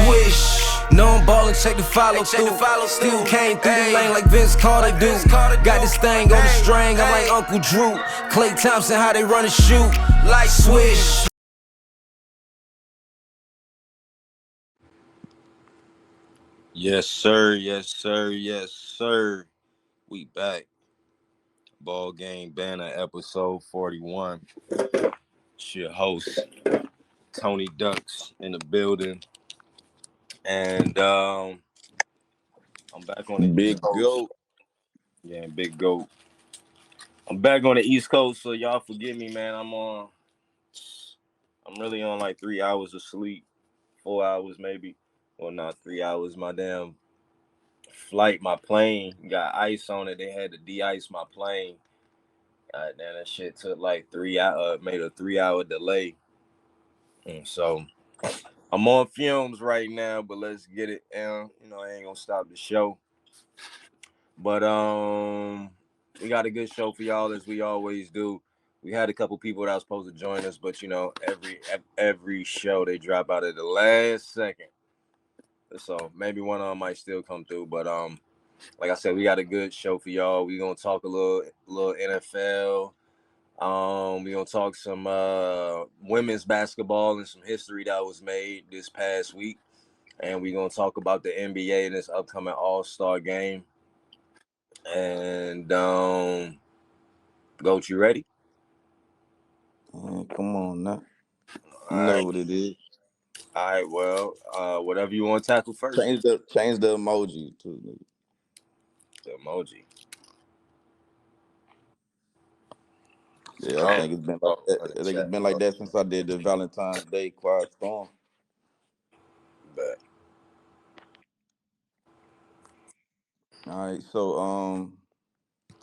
swish. No, I'm ballin', check the follow through. Still came through the lane like Vince Carter do. Got this thing on the string, I'm like Uncle Drew. Clay Thompson, how they run and shoot. Like swish. Yes, sir. Yes, sir. Yes, sir. We back. Ballgame Banter, episode 41. It's your host, Tony Ducks, in the building. And I'm back on the Big East Coast. goat. Yeah, big goat. I'm back on the East Coast, so y'all forgive me, man. I'm really on like 3 hours of sleep. 4 hours maybe. Well, not 3 hours. My damn flight, my plane got ice on it. They had to de-ice my plane. Damn, that shit took like 3 hours, made a 3 hour delay. And so I'm on fumes right now, but let's get it down. I ain't gonna stop the show. But we got a good show for y'all as we always do. We had a couple people that was supposed to join us, but every show they drop out at the last second. So maybe one of them might still come through. But like I said, we got a good show for y'all. We gonna talk a little NFL. We gonna talk some women's basketball and some history that was made this past week, and we gonna talk about the NBA and this upcoming All-Star game. And Goat, you ready? Come on now. You All know right. what it is. All right. Well, whatever you want to tackle first. Change the emoji too, nigga. The emoji. Yeah, I think it's been like that. I think it's been like that since I did the Valentine's Day Quiet Storm. Bet. All right, so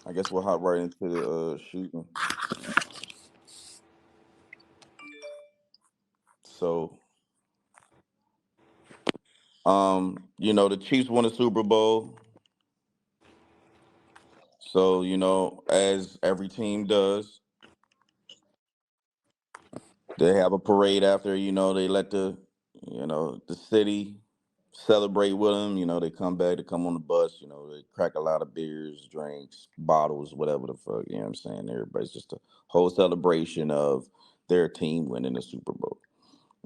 I guess we'll hop right into the shooting. So the Chiefs won the Super Bowl. So, as every team does, they have a parade after, they let the city celebrate with them. They come back, they come on the bus, they crack a lot of beers, drinks, bottles, whatever the fuck, you know what I'm saying? Everybody's just a whole celebration of their team winning the Super Bowl.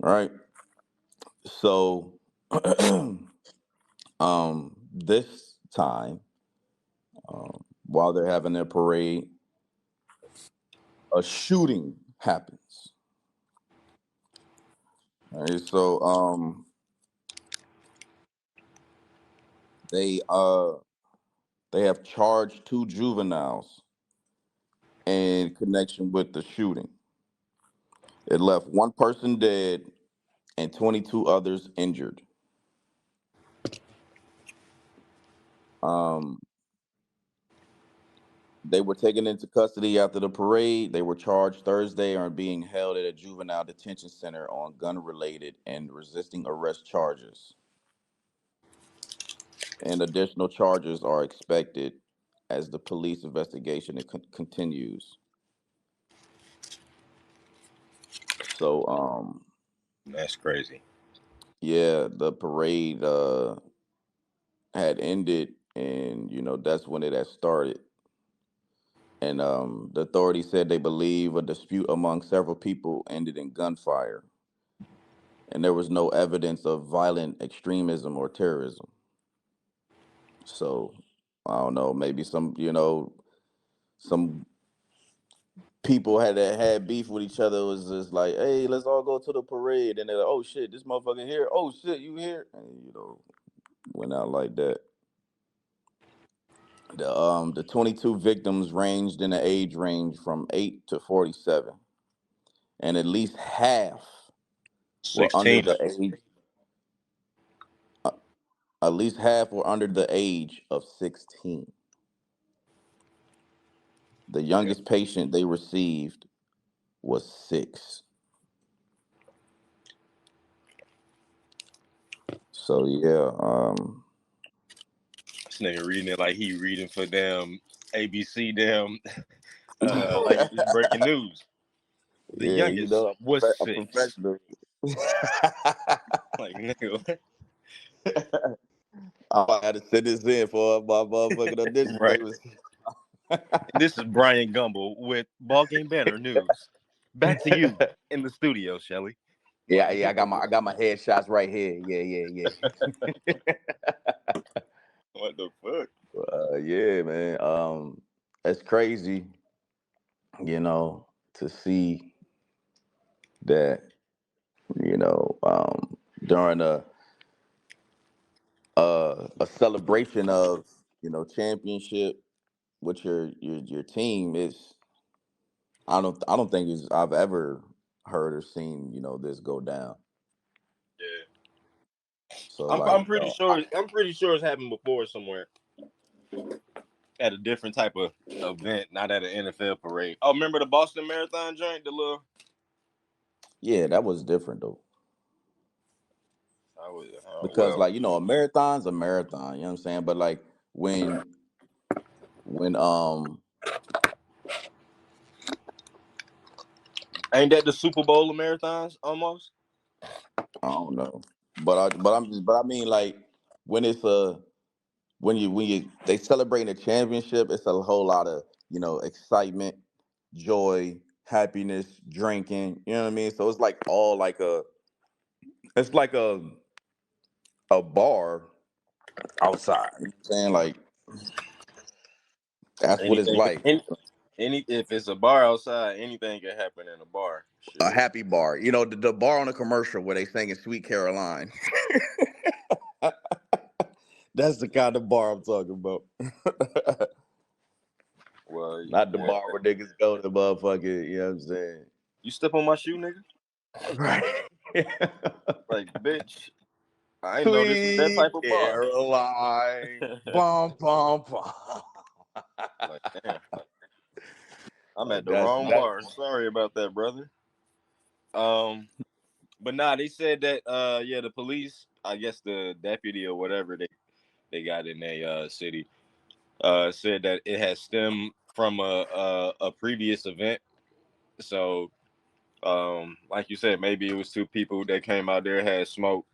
All right. So, this time, while they're having their parade, a shooting happens. All right, so they have charged 2 juveniles in connection with the shooting. It left 1 person dead and 22 others injured. Um, they were taken into custody after the parade. They were charged Thursday and are being held at a juvenile detention center on gun-related and resisting arrest charges. And additional charges are expected as the police investigation continues. So, That's crazy. yeah, the parade had ended, and that's when it had started. And the authorities said they believe a dispute among several people ended in gunfire, and there was no evidence of violent extremism or terrorism. So I don't know, maybe some people had beef with each other. It was just like, hey, let's all go to the parade, and they're like, oh shit, this motherfucker here. Oh shit, you here? And went out like that. The 22 victims ranged in the age range from 8 to 47, and at least half were under 16. the age. Uh, at least half were under the age of 16. The youngest patient they received was 6. So yeah, This nigga reading it like he reading for damn ABC damn like it's breaking news. The yeah, youngest was a 6. professional. Like nigga. I had to send this in for my motherfucking audition. Right. Papers. And this is Brian Gumble with Ballgame Banter News. Back to you in the studio, Shelly. Yeah, I got my headshots right here. Yeah. What the fuck? Yeah, man. It's crazy, to see that, during a celebration of, championship with your team is I don't think I've ever heard or seen, this go down. Yeah. So I'm, like I'm pretty sure. I'm pretty sure it's happened before somewhere at a different type of event, not at an NFL parade. Oh, remember the Boston Marathon joint? The little. yeah, that was different though. I was, Because well, like, a marathon's a marathon, you know what I'm saying? But like when ain't that the Super Bowl of marathons almost? I don't know. But I mean like when it's when you they celebrating a championship, it's a whole lot of, excitement, joy, happiness, drinking, you know what I mean? So it's like all like it's like a bar outside. You know what I'm saying? Like that's what it's Anything, like. if it's a bar outside, anything can happen in a bar. A Shit. happy bar. The bar on the commercial where they singing Sweet Caroline. That's the kind of bar I'm talking about. Well, Not the yeah. bar where niggas go to motherfucking, you know what I'm saying? You step on my shoe, nigga. Right. Like, bitch, I ain't know this was that Sweet type of bar. Caroline. Bum, bum, bum. Like, damn, I'm Like at the wrong that. bar. Sorry about that, brother. Um, but nah, they said that yeah, the police, I guess the deputy or whatever they got in their city, said that it has stemmed from a previous event. So like you said, maybe it was two people that came out there, had smoke,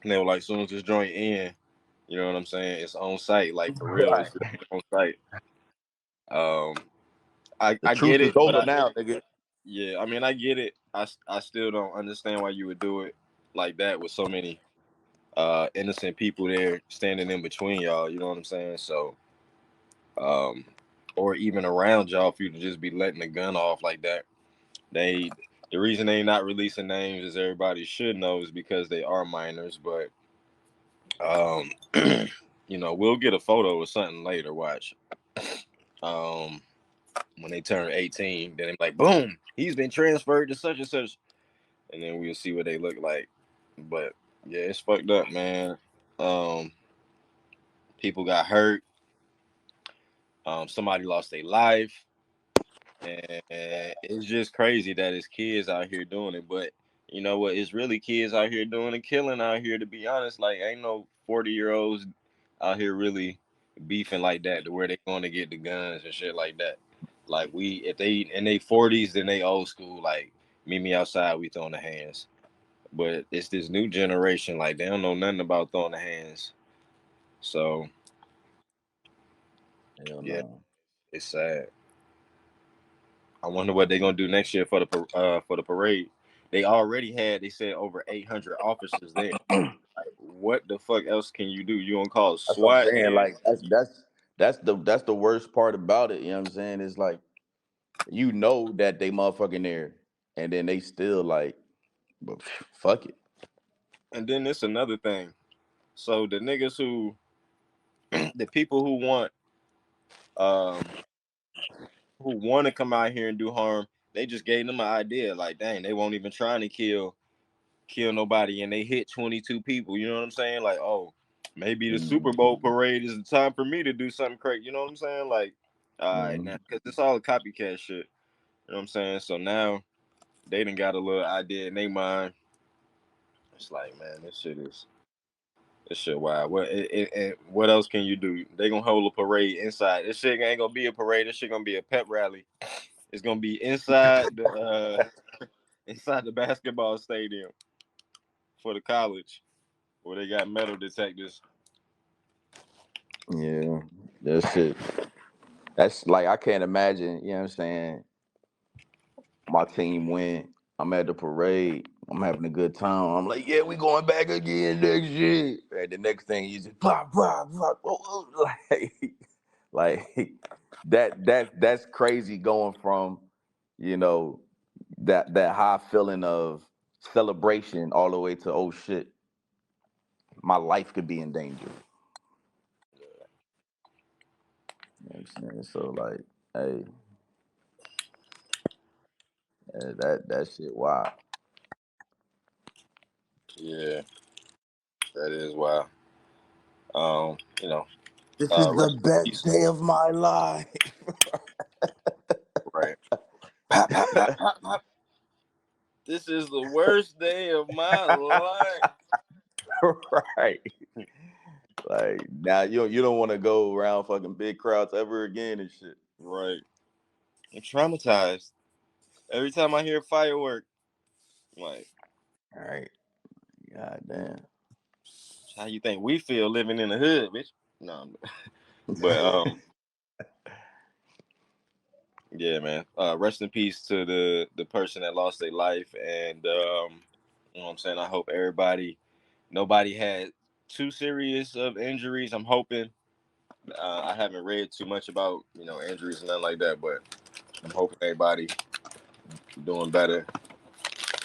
and they were like, as soon as this joint in, you know what I'm saying? It's on site, like for real, Right. it's on site. Um, The I truce get is it, but over now, nigga. yeah, I mean, I get it. I still don't understand why you would do it like that with so many innocent people there standing in between y'all. You know what I'm saying? So, um, or even around y'all for you to just be letting the gun off like that. They the reason they not releasing names, as everybody should know, is because they are minors. But um, we'll get a photo or something later. Watch. Um, when they turn 18, then they're like, boom, he's been transferred to such and such, and then we'll see what they look like. But yeah, it's fucked up, man. Um, people got hurt. Somebody lost their life, and it's just crazy that it's kids out here doing it. But you know what? It's really kids out here doing the killing out here. To be honest, like ain't no 40-year-olds out here really beefing like that to where they going to get the guns and shit like that. Like if they in their 40s, then they old school. Like meet me outside, we throwing the hands. But it's this new generation, like they don't know nothing about throwing the hands. So Hell yeah, no. it's sad. I wonder what they're gonna do next year for the parade. They already had, they said, over 800 officers there. Like, what the fuck else can you do? You gonna call That's what I'm SWAT saying. there? Like that's the worst part about it. You know what I'm saying? It's like that they motherfucking there, and then they still like, but fuck it. And then it's another thing. So the niggas the people um who want to come out here and do harm, they just gave them an idea. Like, dang, they won't even trying to kill nobody, and they hit 22 people. You know what I'm saying? Like, oh, maybe the Super Bowl Mm-hmm. parade is the time for me to do something crazy. You know what I'm saying? Like, all right, now, because it's all a copycat shit. You know what I'm saying? So now they done got a little idea in their mind. It's like, man, this shit wild. What else can you do? They gonna hold a parade inside. This shit ain't gonna be a parade. This shit gonna be a pep rally. It's gonna be inside the basketball stadium for the college. where they got metal detectors. Yeah, that shit. That's like I can't imagine. You know what I'm saying? My team win. I'm at the parade. I'm having a good time. I'm like, yeah, we going back again next year. And the next thing you just pop, pop, pop, like, like that's crazy going from, you know, that high feeling of celebration all the way to oh shit, my life could be in danger. You know what I'm saying? So like, hey, that shit wild. Yeah, that is wild. You know, This is the rest in best peace. day of my life. Right. Pop, pop, pop, pop, pop. This is the worst day of my life. Right. Like now you don't want to go around fucking big crowds ever again and shit. Right. I'm traumatized. Every time I hear firework, I'm like, All right. God damn. how you think we feel living in the hood, bitch? No, but yeah, man. Rest in peace to the person that lost their life, and you know what I'm saying. I hope nobody had too serious of injuries. I'm hoping. I haven't read too much about injuries and nothing like that, but I'm hoping everybody doing better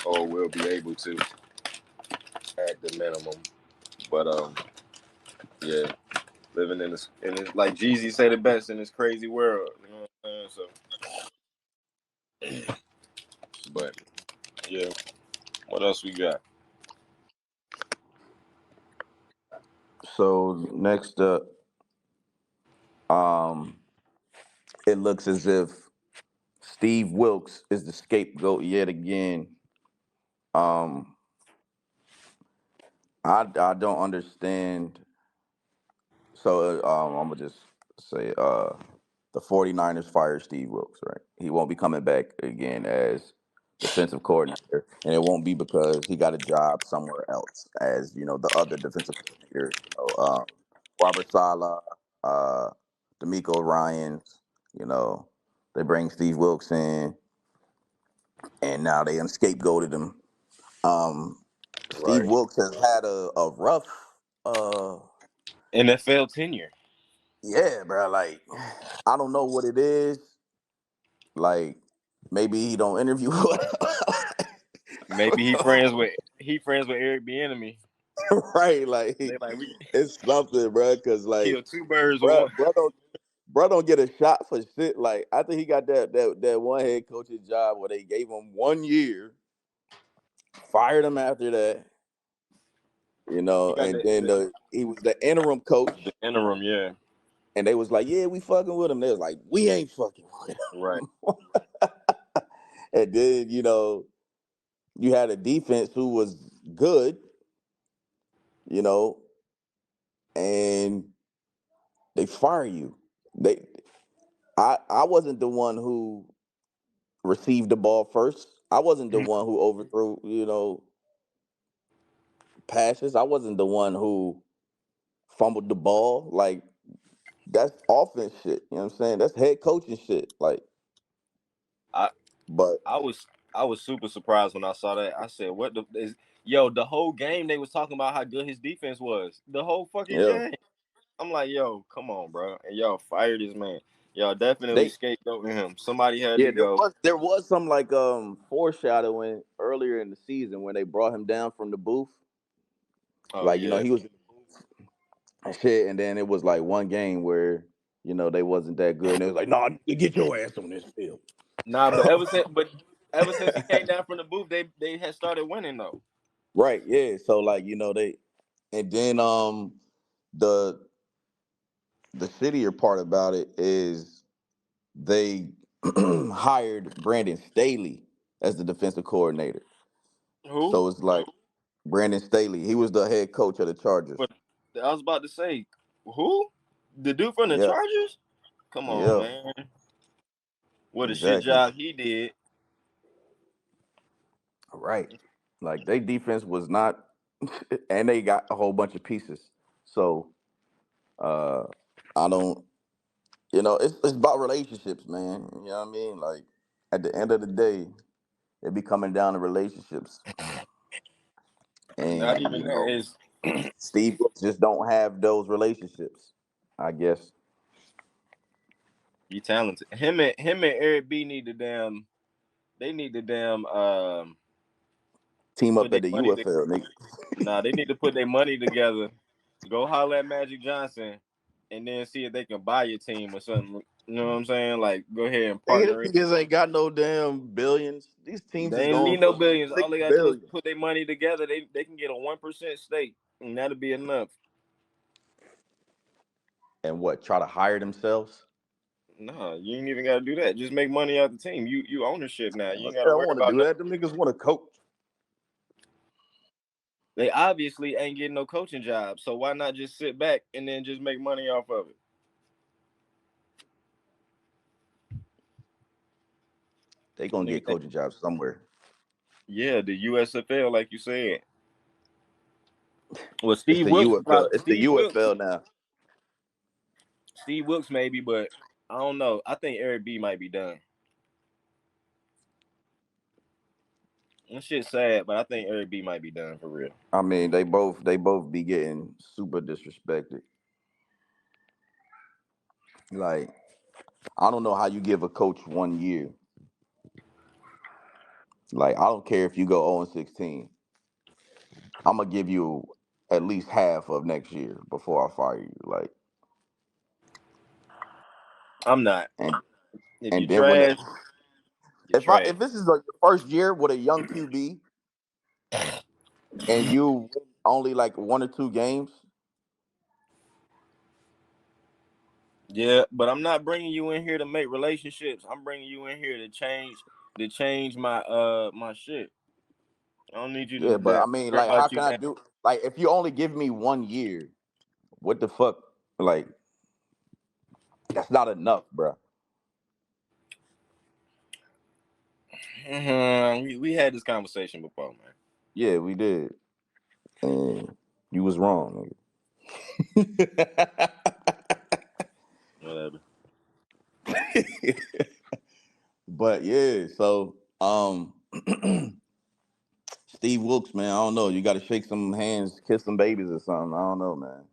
or will be able to at the minimum. But yeah, living in this, like Jeezy said it best, in this crazy world. You know what I'm saying? So, but yeah, what else we got? So next up, um, it looks as if Steve Wilks is the scapegoat yet again. Um, I don't understand. So I'm gonna just say the 49ers fired Steve Wilks, right? He won't be coming back again as defensive coordinator, and it won't be because he got a job somewhere else as the other defensive coordinators, Robert Sala, uh, D'Amico Ryans. You know, they bring Steve Wilks in, and now they scapegoated him. Um, Steve Right. Wilks has had a rough. Uh, NFL tenure. Yeah, bro. Like, I don't know what it is. Like, maybe he don't interview Maybe he friends with Eric Bieniemy. right. Like, They like we it's something, bro. Cause like, kill two birds with bro, one. bro don't get a shot for shit. Like, after he got that one head coach's job where they gave him 1 year, fired him after that. He got And then he was the interim coach, the interim, yeah. and they was like, "Yeah, we fucking with him." They was like, "We ain't fucking with Right. him." And then you had a defense who was good, you know, and they fire you. They I wasn't the one who received the ball first. I wasn't the one who overthrew, passes. I wasn't the one who fumbled the ball. Like that's offense shit. You know what I'm saying? That's head coaching shit. Like, I but I was I was super surprised when I saw that. I said, "What the is yo?" The whole game they was talking about how good his defense was. The whole fucking yeah, game. I'm like, "Yo, come on, bro!" And y'all fired this man. Y'all definitely they scapegoating him. Somebody had to yeah, there go. was there was some like foreshadowing earlier in the season when they brought him down from the booth. Oh Like, yeah. he was and shit. And then it was like one game where they wasn't that good, and it was like, "No, nah, get your ass on this field." Nah, but ever since he came down from the booth, they had started winning though. Right? Yeah. So like they, and then the the shittier part about it is they hired Brandon Staley as the defensive coordinator. Who? So it's like Brandon Staley. He was the head coach of the Chargers. But I was about to say, who? The dude from the Yeah. Chargers? Come on, Yeah. man. What a shit Exactly. job he did. Right. Like their defense was not. and they got a whole bunch of pieces. So uh, I don't, it's about relationships, man. You know what I mean? Like at the end of the day, it be coming down to relationships, Not and even that is Steve Brooks just don't have those relationships, I guess. he talented. Him and Eric B need to damn. They need to damn Team put up their at the money. UFL, nigga. Nah, they need to put their money together. Go holler at Magic Johnson, and then see if they can buy your team or something. You know what I'm saying? Like, go ahead and Nigga, partner them in. niggas ain't got no damn billions. These teams They is ain't going need no for billions. All six they gotta do is billion. put their money together. They can get a 1% stake, and that'll be enough. And what? Try to hire themselves? Nah, you ain't even gotta do that. Just make money out the team. You ownership now. You ain't They gotta don't worry want to about do nothing. that. Them niggas want to coach. They obviously ain't getting no coaching job, so why not just sit back and then just make money off of it? They gonna Nigga get think, coaching jobs somewhere. yeah, the USFL, like you said. Well, It's Steve the Wilkes UFL. probably It's the UFL now. Steve Wilkes maybe, but I don't know. I think Eric B might be done. That shit's sad, but I think Eric B might be done for real. I mean, they both be getting super disrespected. Like, I don't know how you give a coach 1 year. Like, I don't care if you go 0-16. I'm gonna give you at least half of next year before I fire you. Like, I'm not. and If you and then when trash, you trash. if this is like your first year with a young QB and you win only like 1 or 2 games, Yeah, but I'm not bringing you in here to make relationships. I'm bringing you in here to change my shit. I don't need you yeah. But to I mean, worry like, how about you. can I do? Like, if you only give me 1 year, what the fuck? Like, that's not enough, bro. We had this conversation before, man. Yeah, we did, and you was wrong, nigga. Whatever. But yeah, so Steve Wilkes, man, I don't know. You got to shake some hands, kiss some babies or something. I don't know, man.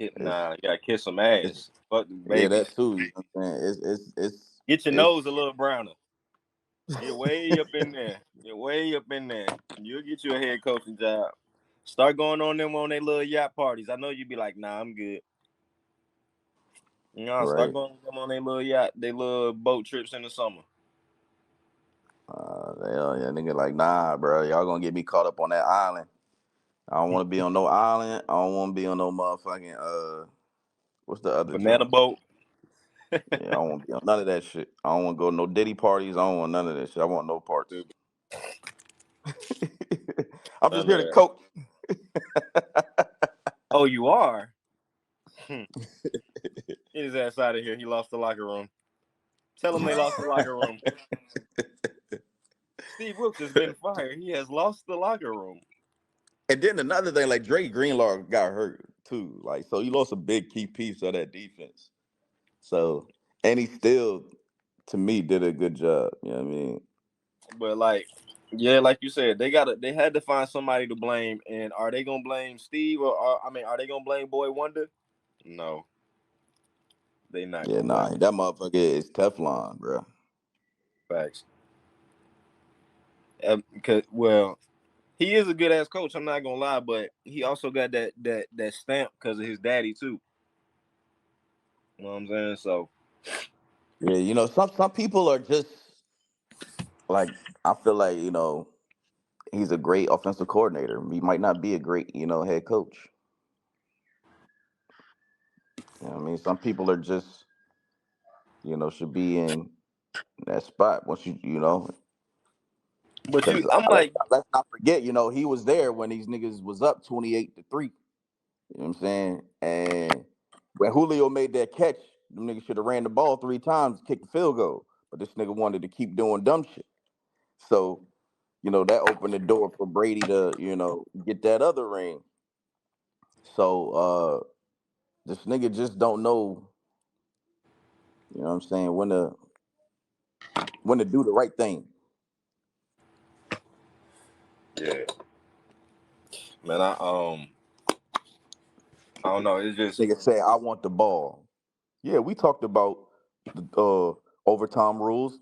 It's Nah, you gotta kiss some it's ass. Fuck the yeah, babies. that too. You know what I'm saying? Get your It's nose a little browner. Get way up in there. Get way up in there. You'll get you a head coaching job. Start going on them on their little yacht parties. I know you'd be like, nah, I'm good. You know, start right. going on them on their little yacht, their little boat trips in the summer. Yeah, nigga, like, nah, bro. Y'all gonna get me caught up on that island. I don't want to be on no island. I don't want to be on no motherfucking what's the other Banana joint? boat. Yeah, I don't want to be on none of that shit. I don't want to go to no Diddy parties. I don't want none of that shit. I want no parts. Stupid. I'm just None here of to that. coach. Oh, you are? Get his ass out of here. He lost the locker room. Tell him they lost the locker room. Steve Wilkes has been fired. He has lost the locker room. And then another thing, like Dre Greenlaw got hurt too. Like, so he lost a big key piece of that defense. So, and he still, to me, did a good job. You know what I mean? But like, yeah, like you said, they had to find somebody to blame. And are they gonna blame Steve are they gonna blame Boy Wonder? No, they not Yeah, gonna nah, blame that motherfucker is Teflon, bro. facts. Cause well, he is a good ass coach. I'm not gonna lie, but he also got that stamp because of his daddy too. You know what I'm saying? So Yeah, some people are just like, I feel like, he's a great offensive coordinator. He might not be a great, head coach. You know what I mean? Some people are just, should be in that spot once but because I'm let's like, not forget, he was there when these niggas was up 28-3. You know what I'm saying? And when Julio made that catch, them niggas should have ran the ball 3 times, kicked the field goal. But this nigga wanted to keep doing dumb shit. So that opened the door for Brady to, get that other ring. So this nigga just don't know, you know what I'm saying, when to do the right thing. Yeah, man. I don't know. It's just Nigga say, I want the ball. Yeah, we talked about the overtime rules.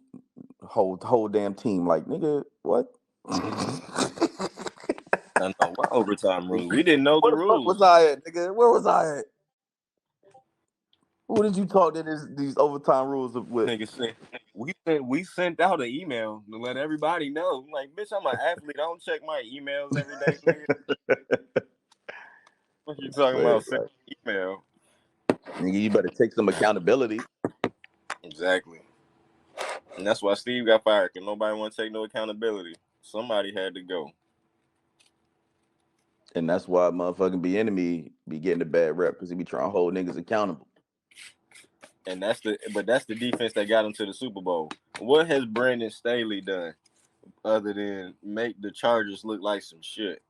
Whole damn team, like, nigga, what? I know what overtime rules. We didn't know the Where the fuck was rules. I at, nigga? Where was I at? Who did you talk to these overtime rules with? Nigga said we sent out an email to let everybody know. Like, bitch, I'm an athlete. I don't check my emails every day, nigga. What you talking about? Send Like, email. nigga, you better take some accountability. Exactly. And that's why Steve got fired, because nobody want to take no accountability. Somebody had to go. And that's why motherfucking enemy be getting a bad rep, because he be trying to hold niggas accountable. And that's the defense that got him to the Super Bowl. What has Brandon Staley done other than make the Chargers look like some shit?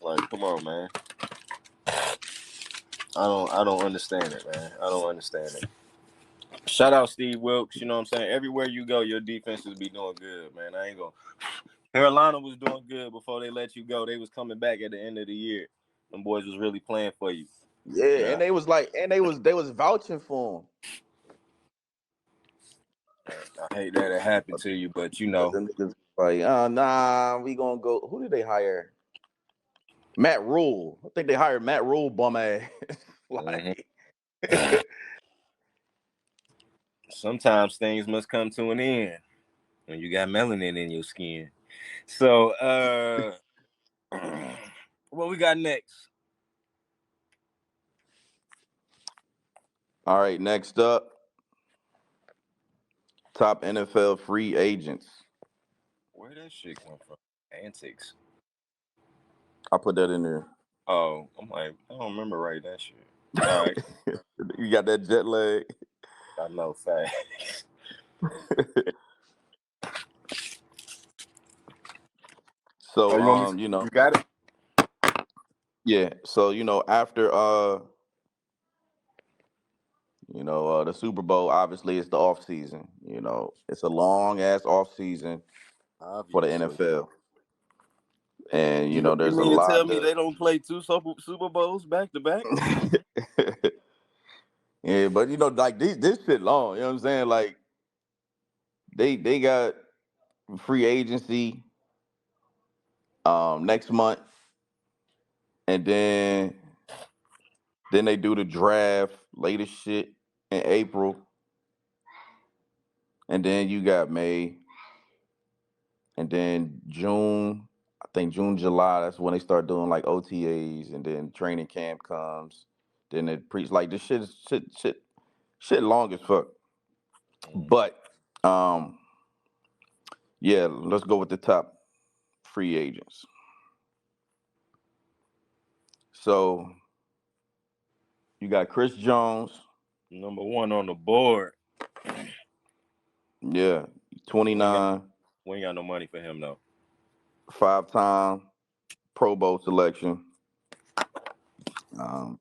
Like, come on, man. I don't understand it, man. I don't understand it. Shout out Steve Wilks. You know what I'm saying? Everywhere you go, your defenses be doing good, man. I ain't gonna. Carolina was doing good before they let you go. They was coming back at the end of the year. Them boys was really playing for you. Yeah, and they was vouching for him. I hate that it happened to you, but you But know. them niggas like, nah, we gonna go. Who did they hire? Matt Rule. I think they hired Matt Rule, bum ass. Like, Sometimes things must come to an end when you got melanin in your skin. So, what we got next? all right, next up, top NFL free agents. Where that shit come from? Antics. I put that in there. Oh, I'm like, I don't remember writing that shit. All right, You got that jet lag. I know facts. So, Oh, you got it? yeah. So, after the Super Bowl, obviously it's the off season. It's a long ass off season for the Obviously. NFL, and You there's a mean to tell lot me to. they don't play two Super Bowls back to back? Yeah, but like this shit long. You know what I'm saying? Like they got free agency next month, and then they do the draft latest shit in April, and then you got May, and then June. I think June, July. That's when they start doing like OTAs, and then training camp comes. Then it preach like this shit is shit long as fuck. But um, yeah, let's go with the top free agents. So you got Chris Jones. Number one on the board. Yeah, We ain't 29, got no money for him though. 5-time Pro Bowl selection. Um,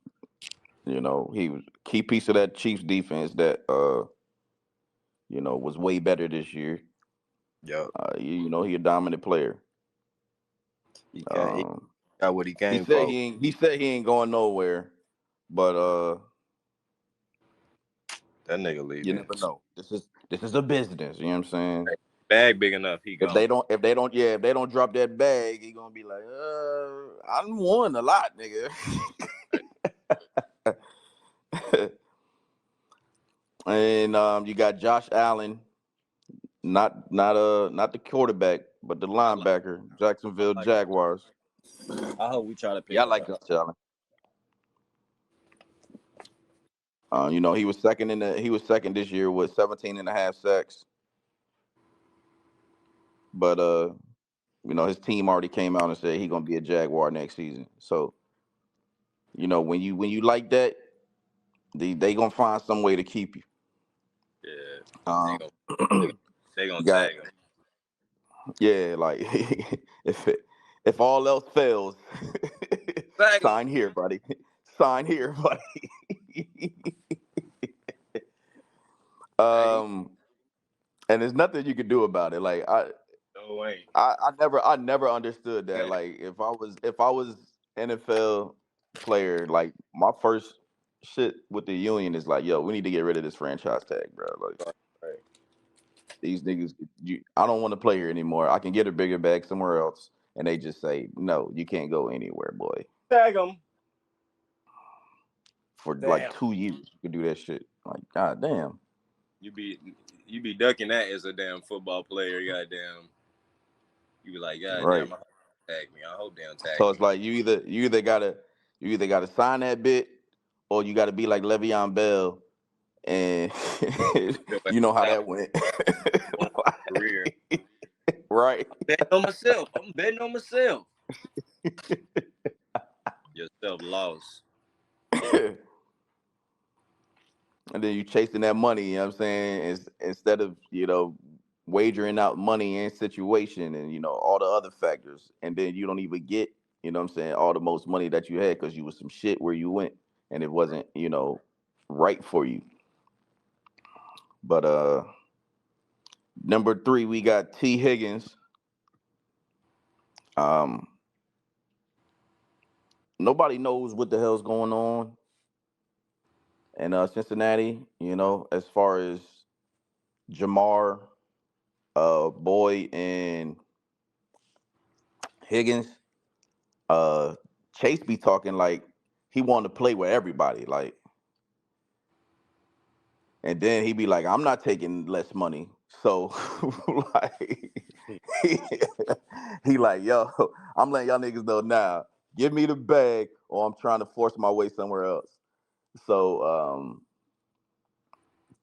he was a key piece of that Chiefs defense that was way better this year. Yep. He a dominant player. He Um, got what he he came said for. he ain't going nowhere, but That nigga you leaving. never know. This is a business. You know what I'm saying? Bag big enough, he If gone. they don't drop that bag, he gonna be like, I done won a lot, nigga. And you got Josh Allen, not the quarterback, but the linebacker, Jacksonville Jaguars. I hope we try to Yeah, pick I him like up. Josh Allen. He was second this year with 17 and a half sacks. But his team already came out and said he's gonna be a Jaguar next season. So, when you like that, they gonna find some way to keep you. Yeah. They Um, gonna They You gonna got tag him. yeah, like if all else fails, Tag him. sign here, buddy. Sign here, buddy. Tag him. And there's nothing you can do about it. Like No way. I never understood that. Like if I was NFL player, like my first shit with the union is like, yo, we need to get rid of this franchise tag, bro. Like Right. these niggas, I don't want to play here anymore. I can get a bigger bag somewhere else, and they just say, no, you can't go anywhere, boy. Tag him. For like Damn. 2 years, you could do that shit. Like, god damn. You be ducking that as a damn football player. Goddamn. You be like, God Right. damn, I hope they don't tag me. I hope they don't tag So me. it's like you either gotta sign that bit, or you gotta be like Le'Veon Bell, and you know how that went. Career. Right. I'm betting on myself. Yourself lost. And then you chasing that money, you know what I'm saying? Instead of, wagering out money and situation and, all the other factors. And then you don't even get, what I'm saying, all the most money that you had because you was some shit where you went and it wasn't, right for you. But number 3, we got T. Higgins. Nobody knows what the hell's going on in Cincinnati, as far as Jamar, Boyd, and Higgins. Chase be talking like he wanted to play with everybody, like, and then he be like, I'm not taking less money. So like he like, yo, I'm letting y'all niggas know now. Give me the bag or I'm trying to force my way somewhere else. So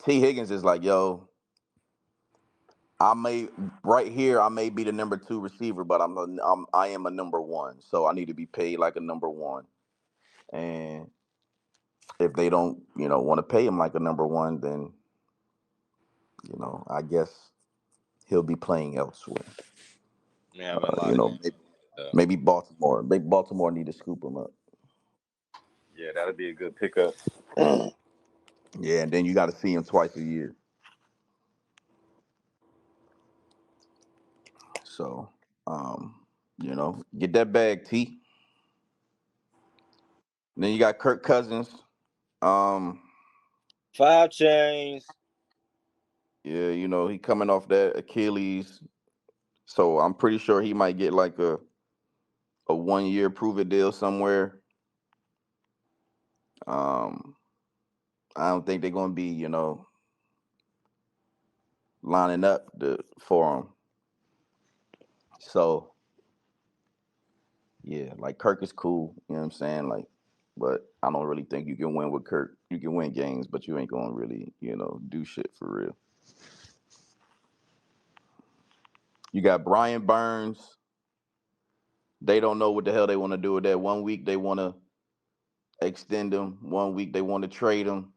T. Higgins is like, yo, I may be the number 2 receiver, but I am a number 1. So I need to be paid like a number 1. And if they don't, want to pay him like a number 1, then, I guess he'll be playing elsewhere. Having a lot of Maybe Baltimore. Maybe Baltimore need to scoop him up. yeah, that'd be a good pickup. Yeah, and then you got to see him twice a year. So, get that bag, T. And then you got Kirk Cousins. 5 chains. Yeah, he coming off that Achilles. So I'm pretty sure he might get like a 1-year prove-it deal somewhere. I don't think they're going to be, lining up for him. So, yeah, like Kirk is cool, you know what I'm saying? Like, but I don't really think you can win with Kirk. You can win games, but you ain't going to really, do shit for real. You got Brian Burns. They don't know what the hell they want to do with that. 1 week they want to extend him. 1 week they want to trade him.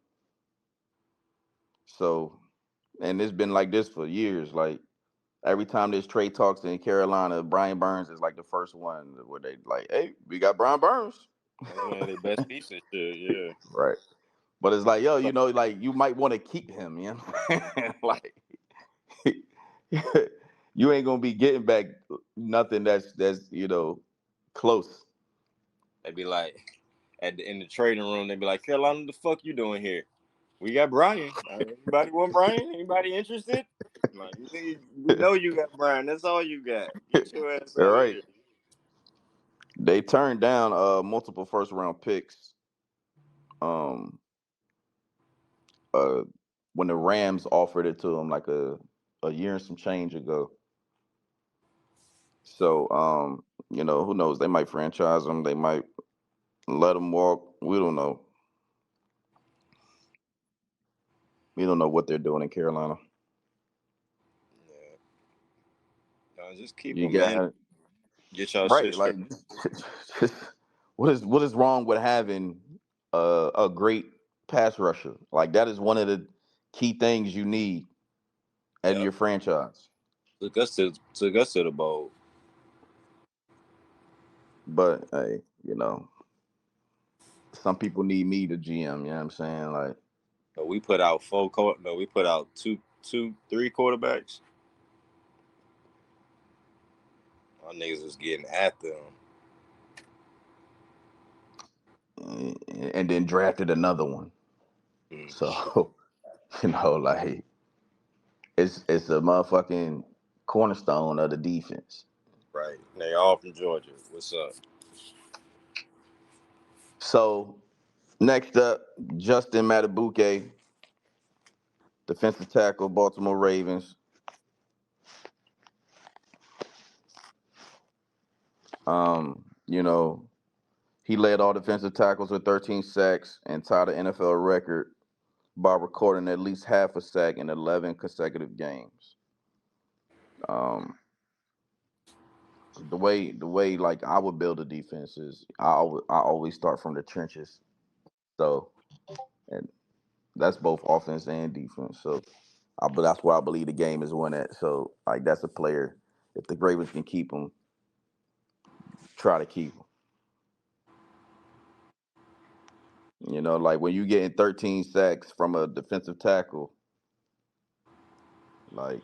So, and it's been like this for years. Like, every time there's trade talks in Carolina, Brian Burns is like the first one where they like, hey, we got Brian Burns. That's one of their best pieces, yeah. Right. But it's like, yo, like you might want to keep him, you know? Like you ain't gonna be getting back nothing that's close. They be like in the trading room, they be like, Carolina, the fuck you doing here? We got Brian. Anybody want Brian? Anybody interested? Like, we know you got Brian. That's all you got. Get your ass All out of right. here. They turned down multiple first round picks. When the Rams offered it to them like a year and some change ago. So who knows? They might franchise him. They might let him walk. We don't know. We don't know what they're doing in Carolina. Yeah. No, just keep You them, man. got Get y'all right. shit Like, straight. what is wrong with having a great pass rusher? Like that is one of the key things you need as your franchise. Took us to the bowl. But hey, some people need me to GM. You know what I'm saying? Like, But we put out we put out three quarterbacks. Our niggas was getting at them. and then drafted another one. So, like it's a motherfucking cornerstone of the defense. Right. They all from Georgia. What's up? So next up, Justin Matabuke, defensive tackle, Baltimore Ravens. You know, he led all defensive tackles with 13 sacks and tied the NFL record by recording at least half a sack in 11 consecutive games. Um, the way like I would build a defense is I always start from the trenches. So, and that's both offense and defense. So, but that's where I believe the game is won at. So, like that's a player. If the Ravens can keep him, try to keep him. Like when you getting 13 sacks from a defensive tackle, like,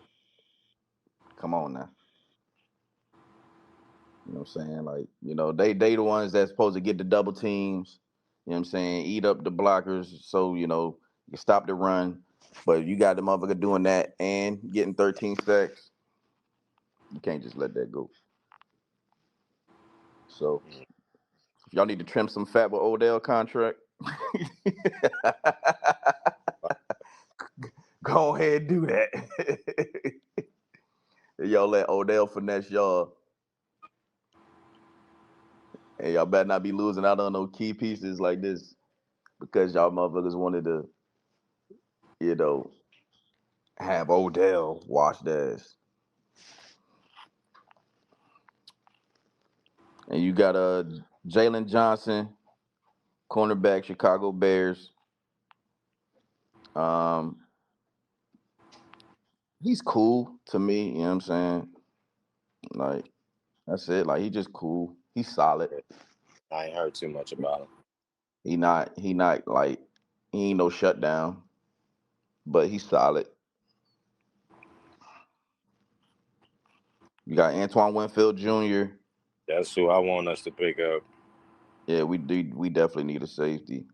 come on now. You know what I'm saying? Like, they the ones that's supposed to get the double teams, you know what I'm saying, eat up the blockers so, you stop the run. But you got the motherfucker doing that and getting 13 sacks. You can't just let that go. So if y'all need to trim some fat with Odell contract, go ahead and do that. Y'all let Odell finesse y'all. And y'all better not be losing out on no key pieces like this because y'all motherfuckers wanted to, you know, have Odell washed ass. And you got Jalen Johnson, cornerback, Chicago Bears. Um, he's cool to me, you know what I'm saying? Like, that's it. Like, he just cool. He's solid. I ain't heard too much about him. He not like he ain't no shutdown, but he's solid. You got Antoine Winfield Jr. That's who I want us to pick up. Yeah, we definitely need a safety.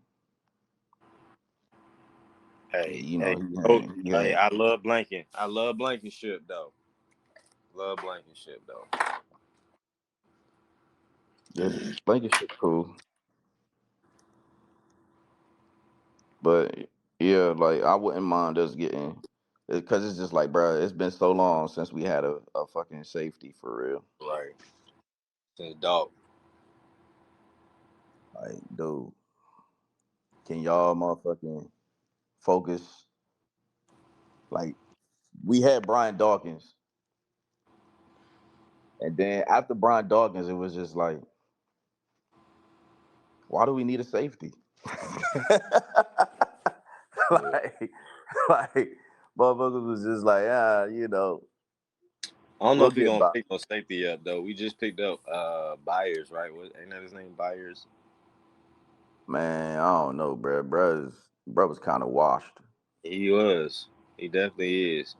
Hey, He I love Blankenship. I love Blankenship though. Love Blankenship though. Yeah, Blankenship cool. But yeah, like I wouldn't mind us getting because it's just like, bro, it's been so long since we had a fucking safety for real. Right. Since dog. Like, dude, can y'all motherfucking focus? Like, we had Brian Dawkins, and then after Brian Dawkins, it was just like, why do we need a safety? like, like, motherfuckers was just like, I don't know we'll if we're get gonna by. pick no safety up though. We just picked up Byers, right? Ain't that his name? Byers? Man, I don't know, bro. Bro was kind of washed. He was. He definitely is.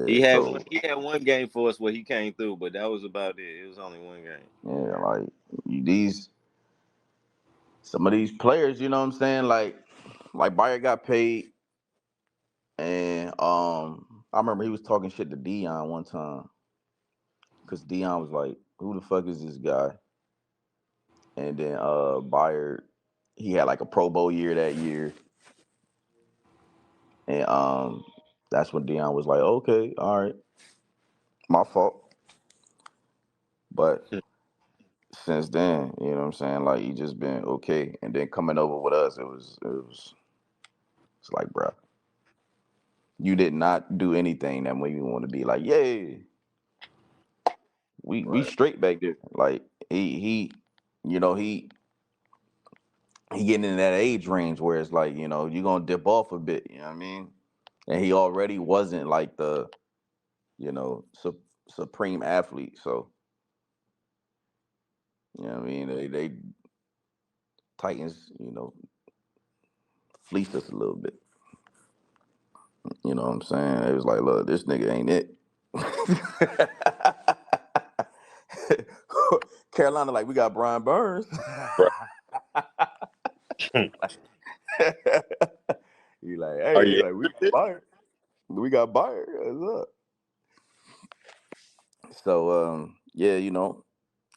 Yeah, so He had one game for us where he came through, but that was about it. It was only one game. yeah, like these some of these players, you know what I'm saying? Like Bayer got paid, and I remember he was talking shit to Dion one time because Dion was like, "Who the fuck is this guy?" And then Bayer, he had like a Pro Bowl year that year, and that's when Dion was like, "Okay, all right, my fault." But since then, you know what I'm saying? Like he just been okay, and then coming over with us, it's like, bro, you did not do anything that made me want to be like, yay, we Right. straight back there. Like he, you know, he getting in that age range where it's like, you're gonna dip off a bit. You know what I mean? and he already wasn't like the, you know, supreme athlete. So, you know what I mean? They Titans, you know, fleeced us a little bit. You know what I'm saying? It was like, look, this nigga ain't it. Carolina, like, we got Brian Burns. Bro. You like, Are hey, you? like, we got Byron. We got Byron. What's up? So, yeah, you know,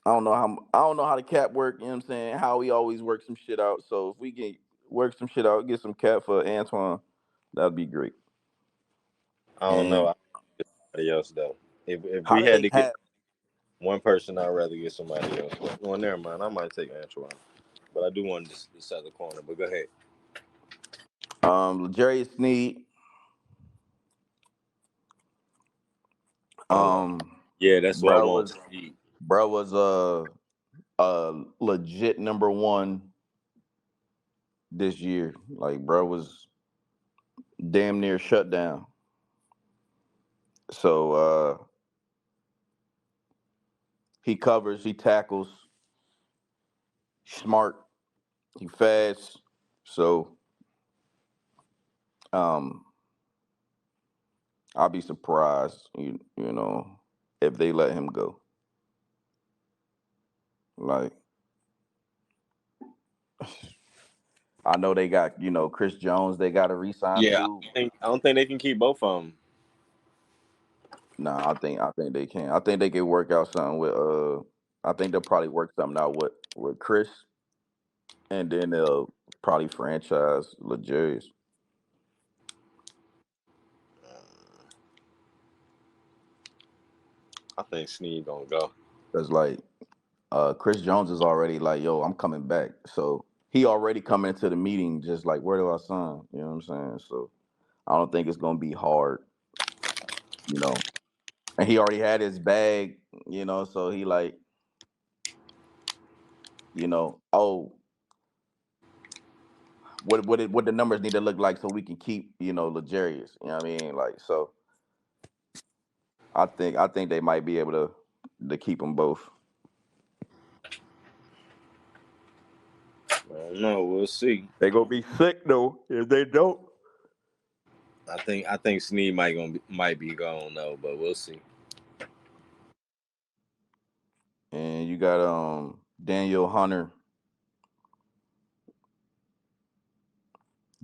I don't know how the cap work. You know what I'm saying? How we always work some shit out. So if we can work some shit out, get some cap for Antoine, that'd be great. I don't know. And I get somebody else though. If how we do had they to get have one person, I'd rather get somebody else. But well, never mind. I might take Antoine, but I do want this other corner. But go ahead. Jerry Sneed? Oh, Um, yeah, that's what I bro want was to see. bro was a legit number one this year. Like bro was damn near shut down. So he covers, he tackles, smart, he fast. So um I'll be surprised, you know, if they let him go. Like I know they got, you know, Chris Jones, they got to re-sign Yeah, too. I don't think they can keep both of them. Nah, I think they can. I think they can work out something with I think they'll probably work something out with Chris, and then they'll probably franchise Legarius. I think Snead gonna go. Cause like Chris Jones is already like, yo, I'm coming back. So he already coming into the meeting just like, where do I sign? You know what I'm saying? So I don't think it's gonna be hard, you know. And he already had his bag, you know, so he like, you know, oh, what the numbers need to look like so we can keep, you know, Legarius. You know what I mean? Like so I think they might be able to keep them both. I don't know. We'll see. They gonna be sick though if they don't. I think Snead might be gone though, but we'll see. And you got Daniel Hunter.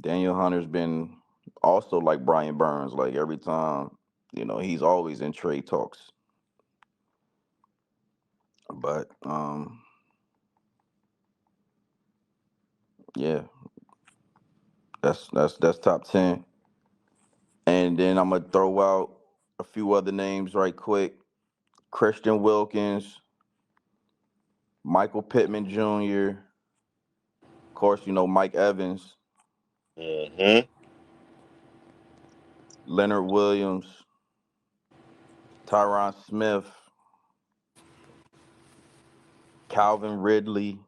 Daniel Hunter's been also like Brian Burns. Like every time, you know, he's always in trade talks. But yeah, that's top 10. And then I'm gonna throw out a few other names right quick. Christian Wilkins, Michael Pittman Jr., of course, you know, Mike Evans, Mm-hmm. Leonard Williams, Tyron Smith, Calvin Ridley,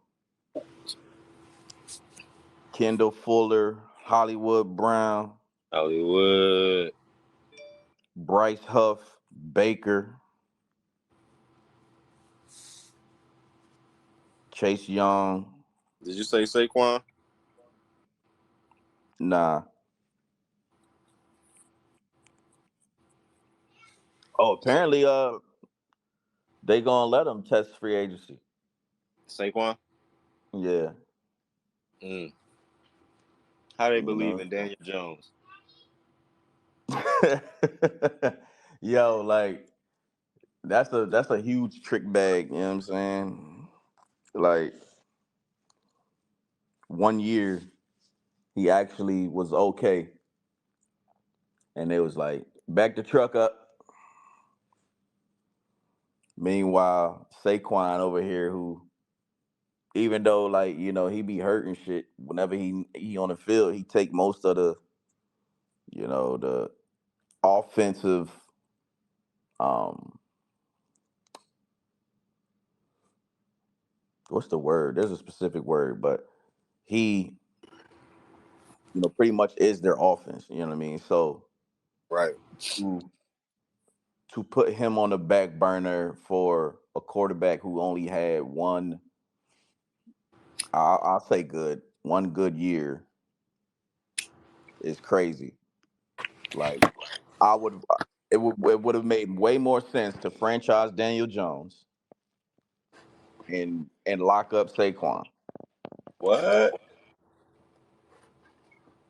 Kendall Fuller, Hollywood Brown, Hollywood. Bryce Huff, Baker, Chase Young. Did you say Saquon? Nah. Oh, apparently they gonna let him test free agency. Saquon? Yeah. Mm. How they You believe know. in Daniel Jones? Yo, like that's a huge trick bag, you know what I'm saying? Like 1 year he actually was okay. And it was like, back the truck up. Meanwhile, Saquon over here, who even though like you know he be hurting shit, whenever he on the field, he take most of the you know the offensive um what's the word? There's a specific word, but he you know pretty much is their offense. You know what I mean? So Right. to put him on the back burner for a quarterback who only had one, I'll say one good year is crazy. Like I would, it would have made way more sense to franchise Daniel Jones and lock up Saquon. What?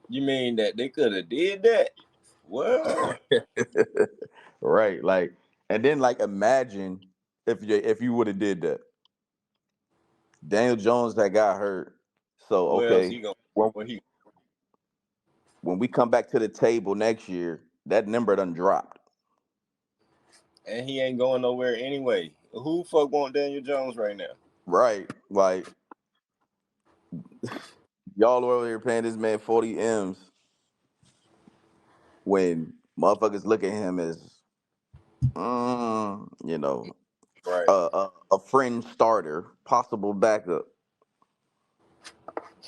You mean that they could have did that? What? Right, like, and then like imagine if you would have did that. Daniel Jones that got hurt. So Where else he okay, going? when What he when we come back to the table next year, that number done dropped. and he ain't going nowhere anyway. Who fuck want Daniel Jones right now? Right, like y'all are over here paying this man 40 M's when motherfuckers look at him as, you know, Right. a fringe starter, possible backup.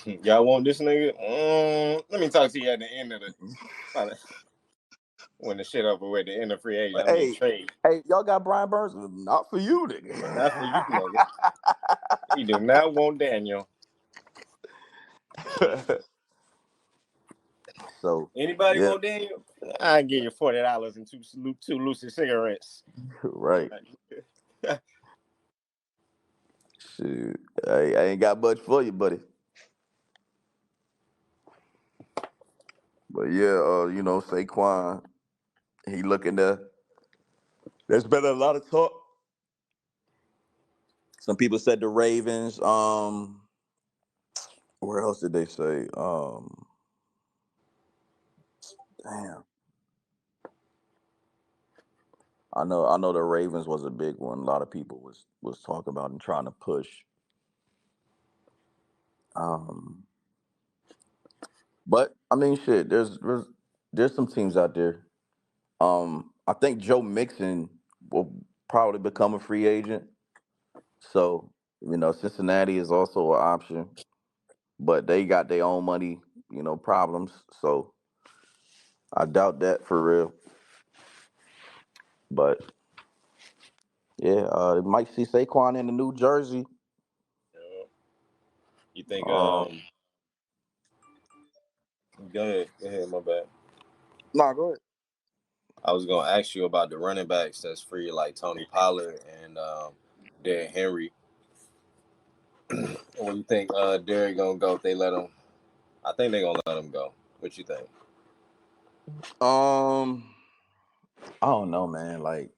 Y'all want this nigga? Let me talk to you at the end of the when the shit over with the end of free agent. I mean Hey, trade. hey, y'all got Brian Burns? Not for you, Not for you, nigga. nigga. He do not want Daniel. So Anybody yeah, want Daniel? I give you $40 and two Lucy cigarettes. right. Shoot, I ain't got much for you, buddy. But yeah, Saquon, he looking to. There's been a lot of talk. Some people said the Ravens. Where else did they say? Damn. I know the Ravens was a big one. A lot of people was talking about and trying to push. Um, but I mean, shit. There's some teams out there. I think Joe Mixon will probably become a free agent. So Cincinnati is also an option, but they got their own money, problems. So I doubt that for real. But yeah, might see Saquon in the New Jersey. You think Um, go ahead, my bad. nah, go ahead. I was gonna ask you about the running backs that's free, like Tony Pollard and Derrick Henry. What do you think Derrick gonna go if they let him? I think they're gonna let him go. What you think? Um, I don't know, man. Like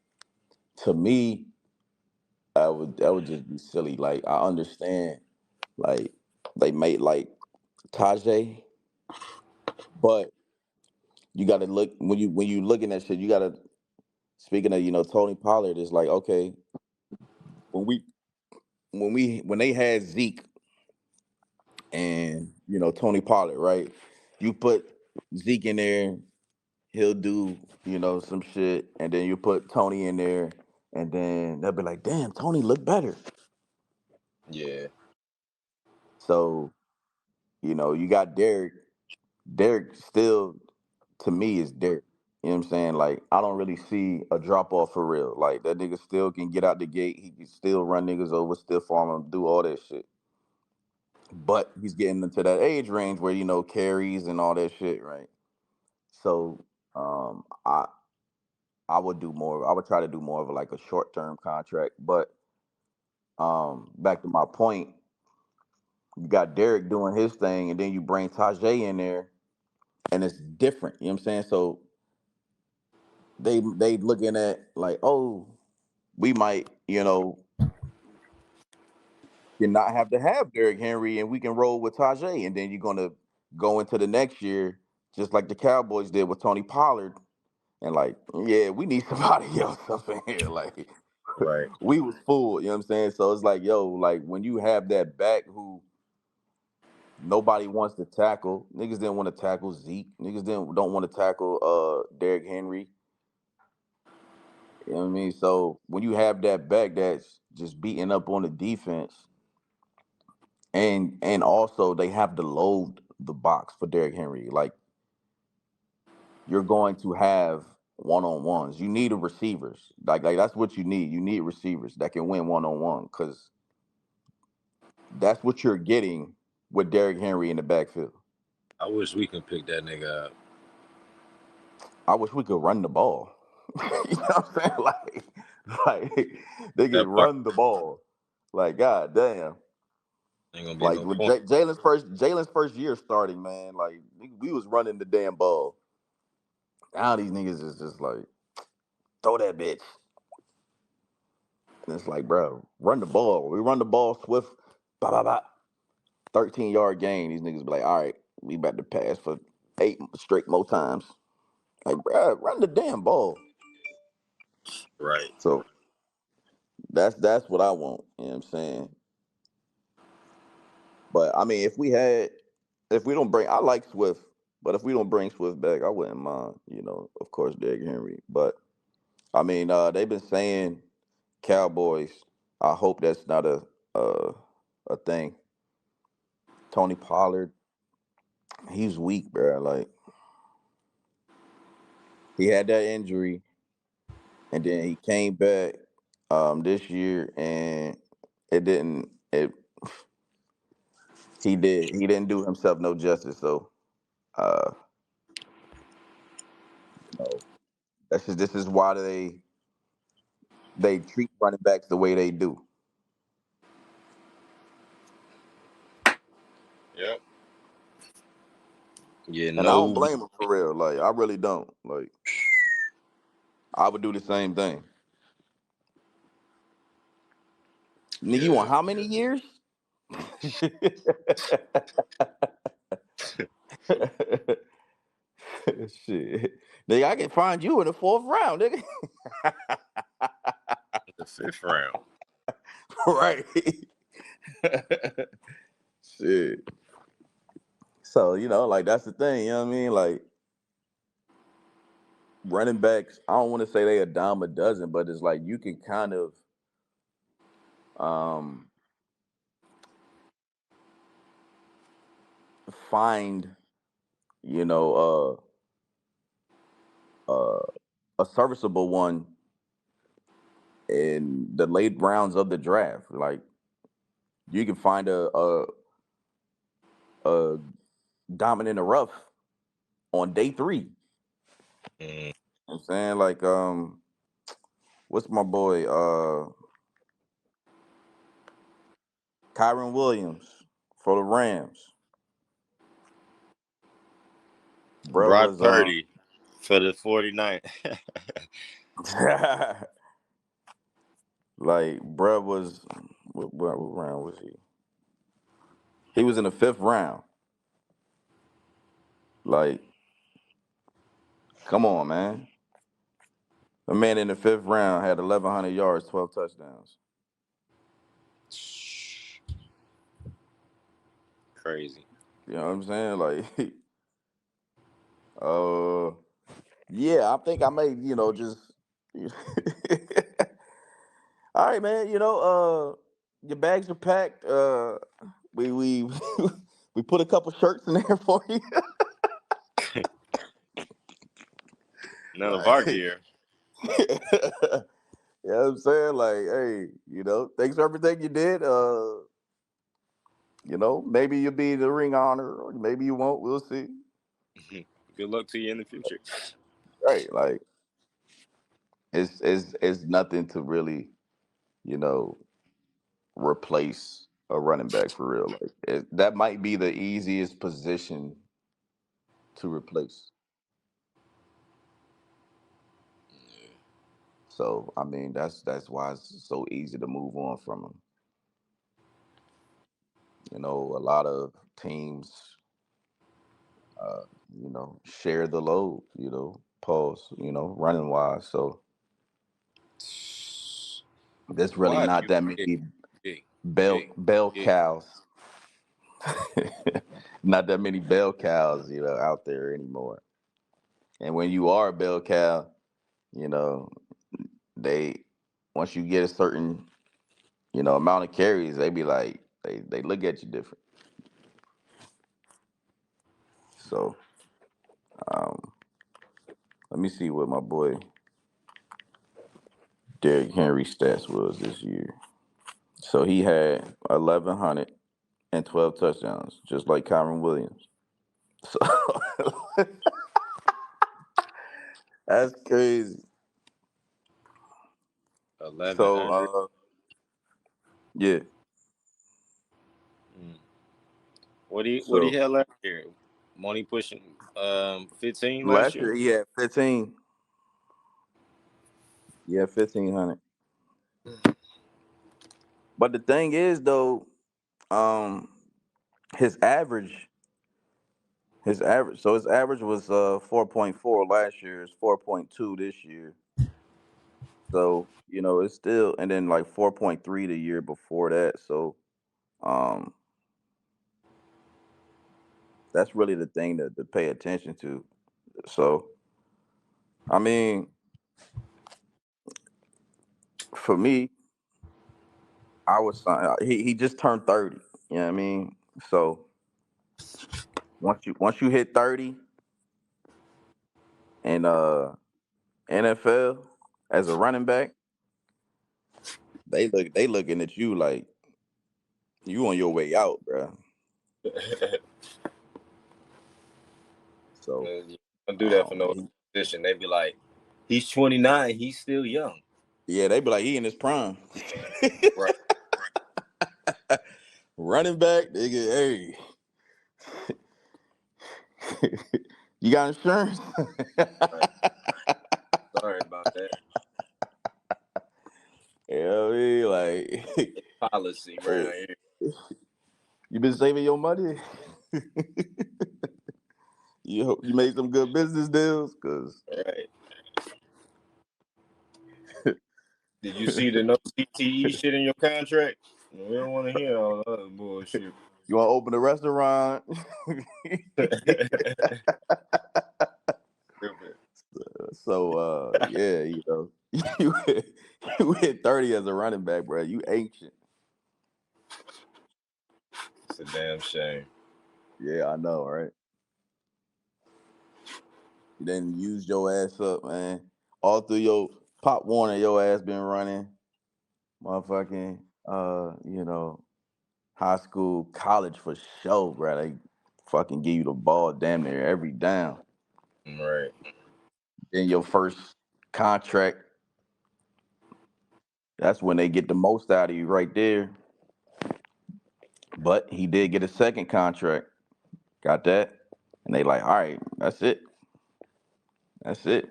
to me, that would just be silly. Like I understand, like they made like Tajay, but you got to look when you looking at shit. You got to speaking of Tony Pollard is like okay when we when they had Zeke and Tony Pollard, right? You put Zeke in there, he'll do some shit, and then you put Tony in there, and then they'll be like, damn, Tony look better. Yeah, So you got Derek. Derek still, to me, is Derek. You know what I'm saying? Like, I don't really see a drop off for real. Like, that nigga still can get out the gate. He can still run niggas over, still farm them, do all that shit. But he's getting into that age range where, carries and all that shit, right? So, I would do more. I would try to do more of like a short term contract. But back to my point, you got Derek doing his thing, and then you bring Tajay in there, and it's different. You know what I'm saying? So they looking at like, oh, we might, you not have to have Derrick Henry, and we can roll with Tajay, and then you're gonna go into the next year just like the Cowboys did with Tony Pollard, and like, yeah, we need somebody else up in here. Like, right. we was full, you know what I'm saying? So it's like, yo, like when you have that back who nobody wants to tackle, niggas didn't want to tackle Zeke, niggas don't want to tackle Derrick Henry. You know what I mean? So when you have that back that's just beating up on the defense, and also they have to load the box for Derrick Henry. Like you're going to have one-on-ones. You need a receivers. Like that's what you need. You need receivers that can win one-on-one because that's what you're getting with Derrick Henry in the backfield. I wish we can pick that nigga up. I wish we could run the ball. You know what I'm saying? Like they could That part run the ball. Like, god damn. ain't gonna be Like no with point. Jalen's first year starting, man. Like we was running the damn ball. Now these niggas is just like throw that bitch. And it's like, bro, run the ball. We run the ball swift, bah, bah, bah, 13-yard gain. These niggas be like, all right, we about to pass for 8 straight more times. Like, bro, run the damn ball. Right. So that's what I want. You know what I'm saying? But I mean, if we don't bring, I like Swift, but if we don't bring Swift back, I wouldn't mind. Of course, Derrick Henry. But I mean, they've been saying Cowboys. I hope that's not a a thing. Tony Pollard, he's weak, bro. Like he had that injury, and then he came back this year, and it didn't. He didn't do himself no justice. So, uh, this is why they treat running backs the way they do. Yep. Yeah, And I don't no. blame him for real. Like I really don't. Like I would do the same thing. Nigga, you Yeah. want how many years? Shit. Nigga, I can find you in the 4th round, nigga. The 5th round. Right. Shit. So, like that's the thing, you know what I mean? Like running backs, I don't want to say they a dime a dozen, but it's like you can kind of um find, you know, a serviceable one in the late rounds of the draft. Like you can find a diamond in the rough on day 3. Mm. I'm saying like what's my boy Kyron Williams for the Rams. Bro Brock was Purdy for the 49. like bro was what round was he? He was in the 5th round. Like, come on, man. The man in the 5th round had 1,100 yards, 12 touchdowns. Crazy. You know what I'm saying? Like, uh, yeah, I think I may, just. All right, man. Your bags are packed. We we put a couple shirts in there for you. None of our Like, gear. you know what I'm saying? Like, hey, thanks for everything you did. Maybe you'll be the ring honor, or maybe you won't. We'll see. Good luck to you in the future. Right? Like, it's nothing to really, you know, replace a running back for real. Like, that might be the easiest position to replace. So, I mean, that's why it's so easy to move on from him. A lot of teams, uh, share the load. Pause. Running wise. So there's really Why do not you that pick many big, big, bell big? cows. Not that many bell cows, out there anymore. And when you are a bell cow, you know, they once you get a certain, amount of carries, they be like they look at you different. So, um, Let me see what my boy Derrick Henry stats was this year. So he had 1,100 and 12 touchdowns, just like Kyron Williams. So that's crazy. 1,100. So yeah. What he So had last year? Money pushing 15 last last year. year he had 15. He had 1,500. But the thing is though, um, his average, his average was 4.4 last year. It's 4.2 this year. So it's still, and then like 4.3 the year before that. So um, that's really the thing to pay attention to. So I mean, for me, he just turned 30. You know what I mean? So once you hit 30 and NFL as a running back, they looking at you like you on your way out, bro. So You don't do that for no position. They be like, he's 29. He's still young. yeah, they be like he in his prime. Right. Running back, nigga, hey, you got insurance? Right. Sorry about that. Yeah, I mean, like, It's policy around here. you been saving your money? You made some good business deals, cause Right. Did you see the no CTE shit in your contract? We don't want to hear all the other bullshit. you want to open a restaurant. So yeah, you hit 30 as a running back, bro. You ancient. It's a damn shame. Yeah, I know, right? You didn't use your ass up, man. All through your Pop Warner, your ass been running, motherfucking, high school, college for sure, bro. They fucking give you the ball damn near every down. Right. Then your first contract, that's when they get the most out of you right there. But he did get a second contract. Got that? And they like, all right, that's it. That's it.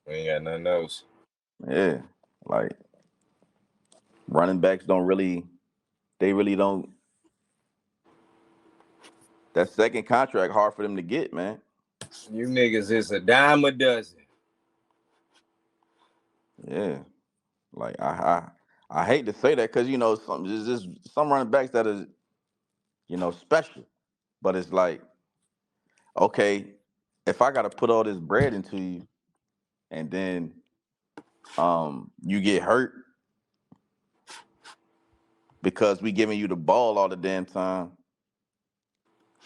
We ain't got nothing else. Yeah. Like running backs they really don't. That second contract hard for them to get, man. You niggas is a dime a dozen. Yeah. Like I hate to say that because some running backs that is special, but it's like okay, if I got to put all this bread into you, and then you get hurt because we giving you the ball all the damn time,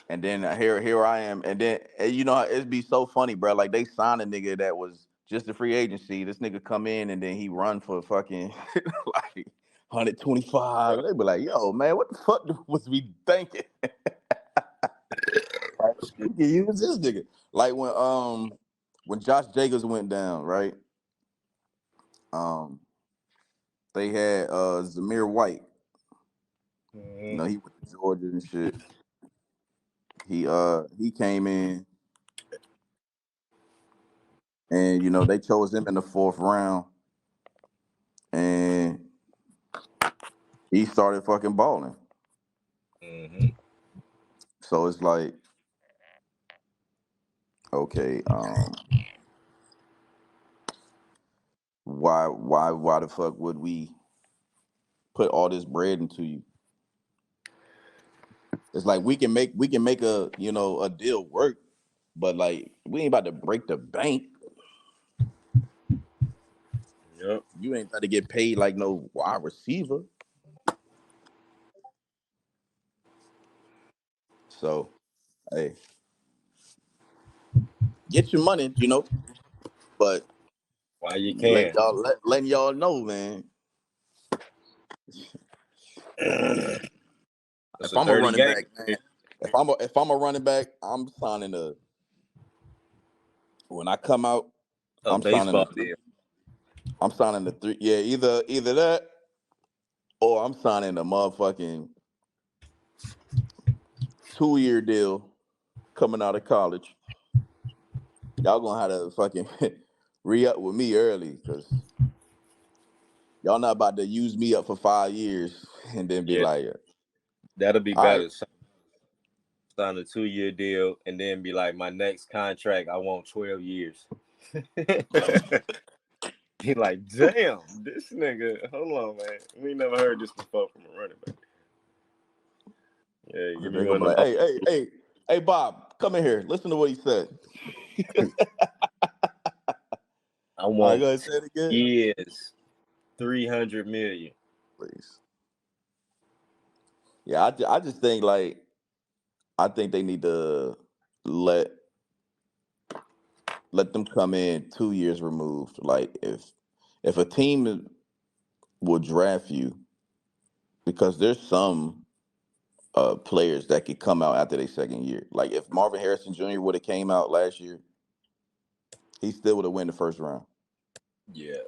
and then here I am, and then it'd be so funny, bro. Like they signed a nigga that was just a free agency. This nigga come in and then he run for fucking like 125. They be like, yo, man, what the fuck was we thinking? We can use this nigga. Like when Josh Jacobs went down, right? Um, they had Zamir White. Mm-hmm. He went to Georgia and shit. He came in and they chose him in the fourth round and he started fucking balling. Mm-hmm. So it's like, okay, why the fuck would we put all this bread into you? It's like we can make a deal work, but like we ain't about to break the bank. Yep. You ain't about to get paid like no wide receiver. So hey, get your money, But Why you can't? letting y'all know, man. It's If a I'm a dirty running game. back, man. If I'm a running back, I'm signing when I come out, A I'm signing baseball deal. I'm signing the 3. Yeah, either that or I'm signing a motherfucking 2-year deal coming out of college. Y'all gonna have to fucking re-up with me early because y'all not about to use me up for 5 years and then be Yeah, like, that'll be all right. better. Sign a 2-year deal and then be like, my next contract, I want 12 years. He like, damn, this nigga. Hold on, man. We never heard this before from a running back. Yeah, give me They're gonna one be of like, them. hey, Bob, come in here. Listen to what he said. I All right, go want ahead, say it again. years, 300 million. Please. Yeah, I just think I think they need to let them come in 2 years removed. Like if a team will draft you, because there's some players that could come out after their second year. Like if Marvin Harrison Jr. would have came out last year, he still would have won the first round. Yeah.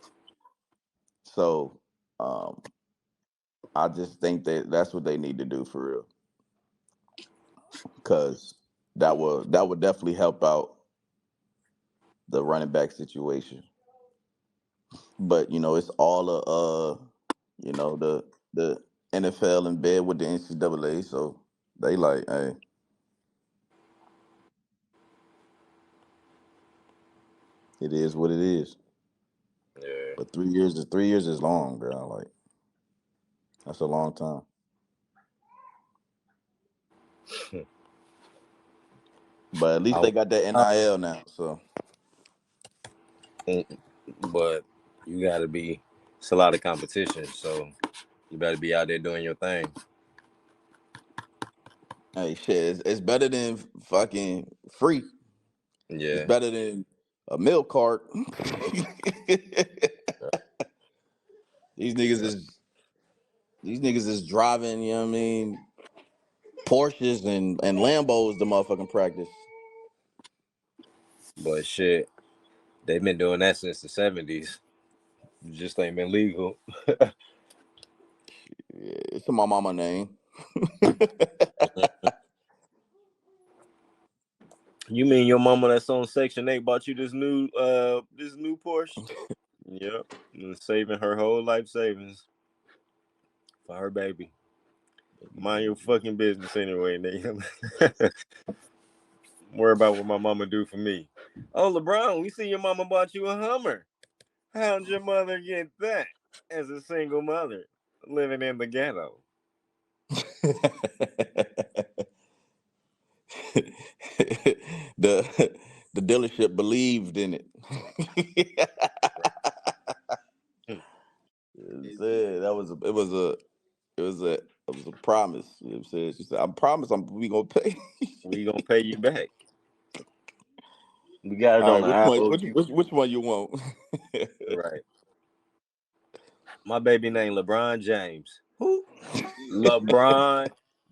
So I just think that's what they need to do for real, because that would definitely help out the running back situation. But it's all the NFL in bed with the NCAA, so they like, hey, it is what it is. Yeah. But 3 years is long, bro. Like that's a long time. But at least they got that NIL now, so But you got to be, it's a lot of competition, so you better be out there doing your thing. hey, shit, it's better than fucking free. It's Yeah. better than a milk cart. These niggas Yeah. is driving, you know what I mean, Porsches and Lambos to motherfucking practice. But shit, they've been doing that since the 70s. It just ain't been legal. Yeah, it's in my mama name. You mean your mama that's on Section 8 bought you this new Porsche? Yep. And saving her whole life savings for her baby. Mind your fucking business anyway, nigga. Worry about what my mama do for me. Oh, LeBron, we see your mama bought you a Hummer. How'd your mother get that as a single mother living in the ghetto? the the dealership believed in it. Said that was it was a promise. You know what I'm saying? She said, I promise we gonna pay. We gonna pay you back. We got it All on right, the which one IOU. which one you want? Right. My baby named LeBron James. Who? LeBron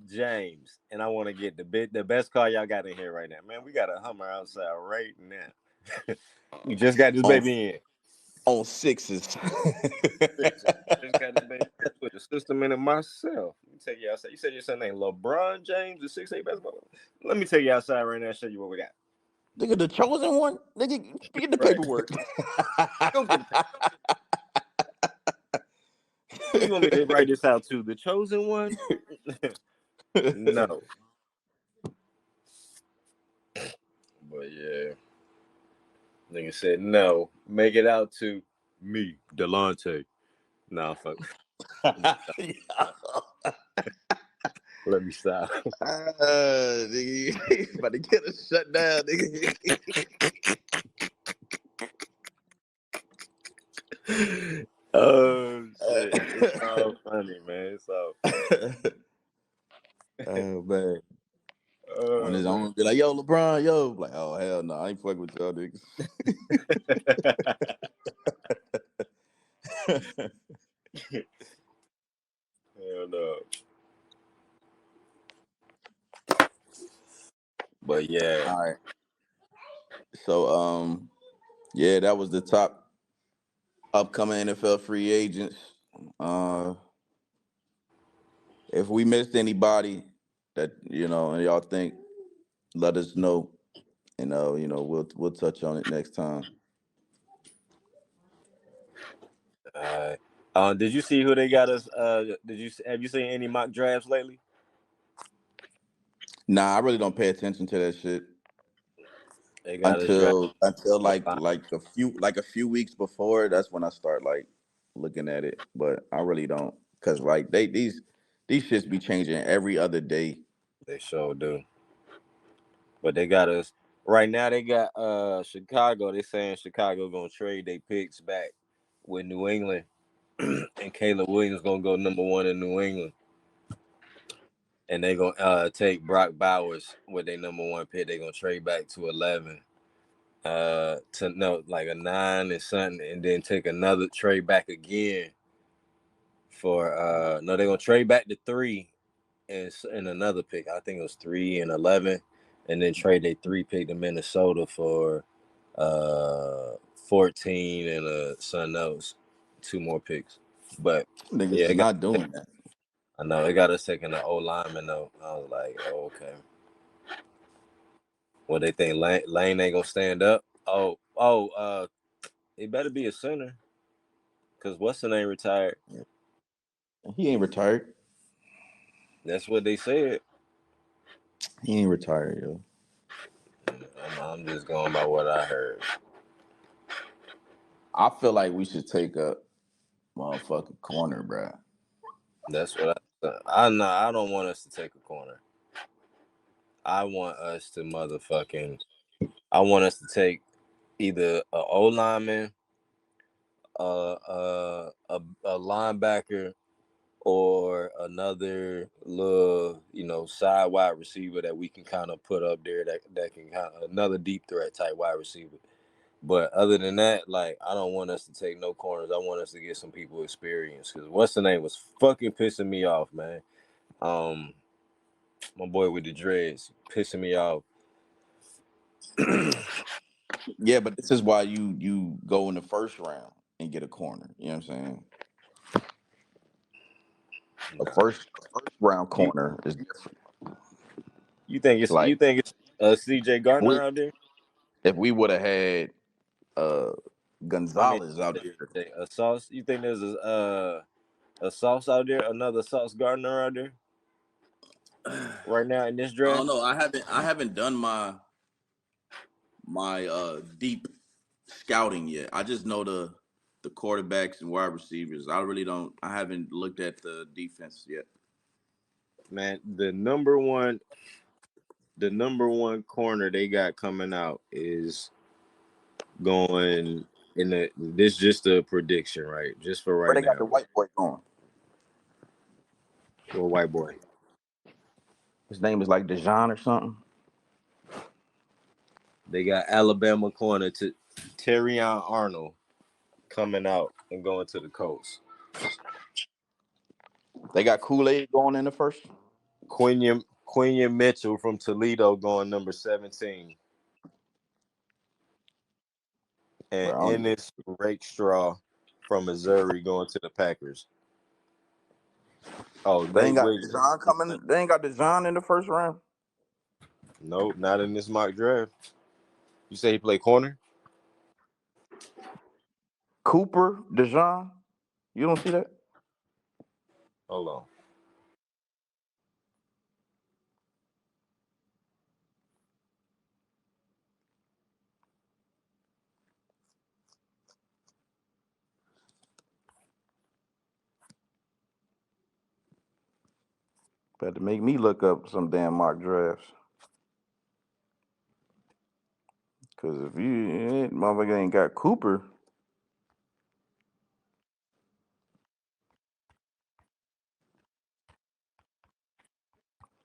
James. And I want to get the best car y'all got in here right now. Man, we got a Hummer outside right now. We just got this baby in. On sixes. Just got this baby. I put the system in it myself. Let me take you outside. You said your son named LeBron James, the 6'8" basketball. Let me take you outside right now and show you what we got. Nigga, the chosen one? Nigga, get the Right. paperwork. Go get the paper. Who you want me to write this out to? The chosen one? No. But yeah. Nigga said no. Make it out to me, Delonte. Nah, fuck. Let me stop. Nigga, about to get us shut down, nigga. Oh shit. It's all funny, man. It's all Oh man. On his own, be like, yo, LeBron, yo. Like, oh, hell no, I ain't fucking with y'all niggas. Hell no. But yeah. All right. So, yeah, that was the top upcoming NFL free agents. If we missed anybody that and y'all think, let us know, and we'll touch on it next time. Did you see who they got us? Have you seen any mock drafts lately? Nah, I really don't pay attention to that shit They got us draft. until like a few weeks before. That's when I start like looking at it, but I really don't, cause like these shits be changing every other day. They sure do. But they got us right now. They got Chicago. They saying Chicago gonna trade their picks back with New England, and Caleb Williams gonna go number 1 in New England, and they gonna take Brock Bowers with their number 1 pick. They gonna trade back to 11, to no like a 9 and something, and then take another trade back again for no, they're gonna trade back to 3 and another pick. I think it was 3 and 11, and then trade a 3 pick to Minnesota for 14 and something else, 2 more picks. But Niggas yeah, is not doing that. I know they got us taking the O lineman though. I was like, oh, okay. Well, they think Lane ain't gonna stand up. It better be a center, because what's the name retired? He ain't retired. That's what they said. He ain't retired, yo. I'm just going by what I heard. I feel like we should take a motherfucking corner, bro. That's what I know. I don't want us to take a corner. I want us to take either a O lineman, a linebacker, or another little, side wide receiver that we can kind of put up there that can kind of another deep threat type wide receiver. But other than that, like, I don't want us to take no corners. I want us to get some people experience, because what's the name was fucking pissing me off, man. My boy with the dreads pissing me off. Yeah, but this is why you go in the first round and get a corner. You know what I'm saying? A first round You corner is different. you think Like it's CJ Gardner out there? if we would have had I mean, Gonzalez out there, a Sauce. You think there's a Sauce out there, another Sauce Gardner out there right now in this I don't draft? know. I haven't done my deep scouting yet. I just know the quarterbacks and wide receivers. I haven't looked at the defense yet. Man, the number one corner they got coming out is going in this just a prediction, right? Just for Where right they got the now. white boy going? For white boy. His name is like Dejan or something. They got Alabama corner to Terrion Arnold coming out and going to the Colts. They got Kool-Aid going in the first. Quinion Mitchell from Toledo going number 17. And Bro, Ennis Rakestraw from Missouri going to the Packers. Oh, they ain't Nate got Wiggins. Dejan coming. They ain't got Dejan in the first round. Nope, not in this mock draft. You say he played corner? Cooper, Dejan. You don't see that? Hold on. Had to make me look up some damn mock drafts. Cause if motherfucker ain't got Cooper.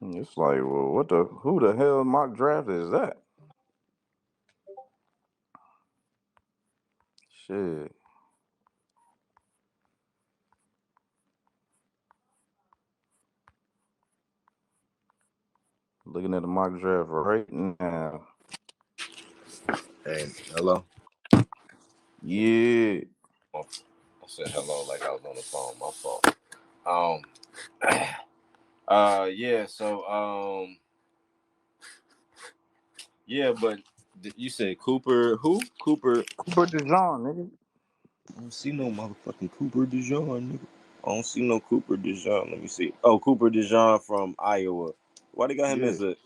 It's like, well, who the hell mock draft is that? Shit. Looking at the mock draft right now. Hey, hello. Yeah. I said hello like I was on the phone. My fault. Yeah. So, yeah, but you said Cooper. Who? Cooper. Cooper DeJean, nigga. I don't see no motherfucking Cooper DeJean, nigga. I don't see no Cooper DeJean. Let me see. Oh, Cooper DeJean from Iowa. Why they got him Yeah. as a?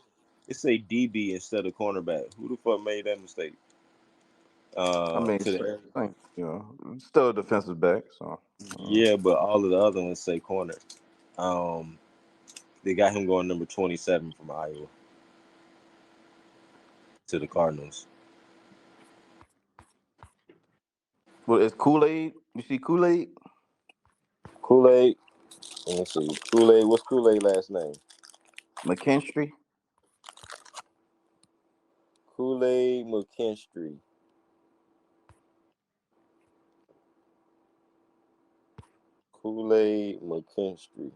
It say DB instead of cornerback. Who the fuck made that mistake? I mean, To the still a defensive back, so. yeah, but all of the other ones say corner. Um, they got him going number 27 from Iowa to the Cardinals. Well, it's Kool-Aid. You see Kool-Aid? Kool-Aid. Let me see. Kool-Aid. What's Kool-Aid last name? McKinstry. Kool-Aid McKinstry. Kool-Aid McKinstry.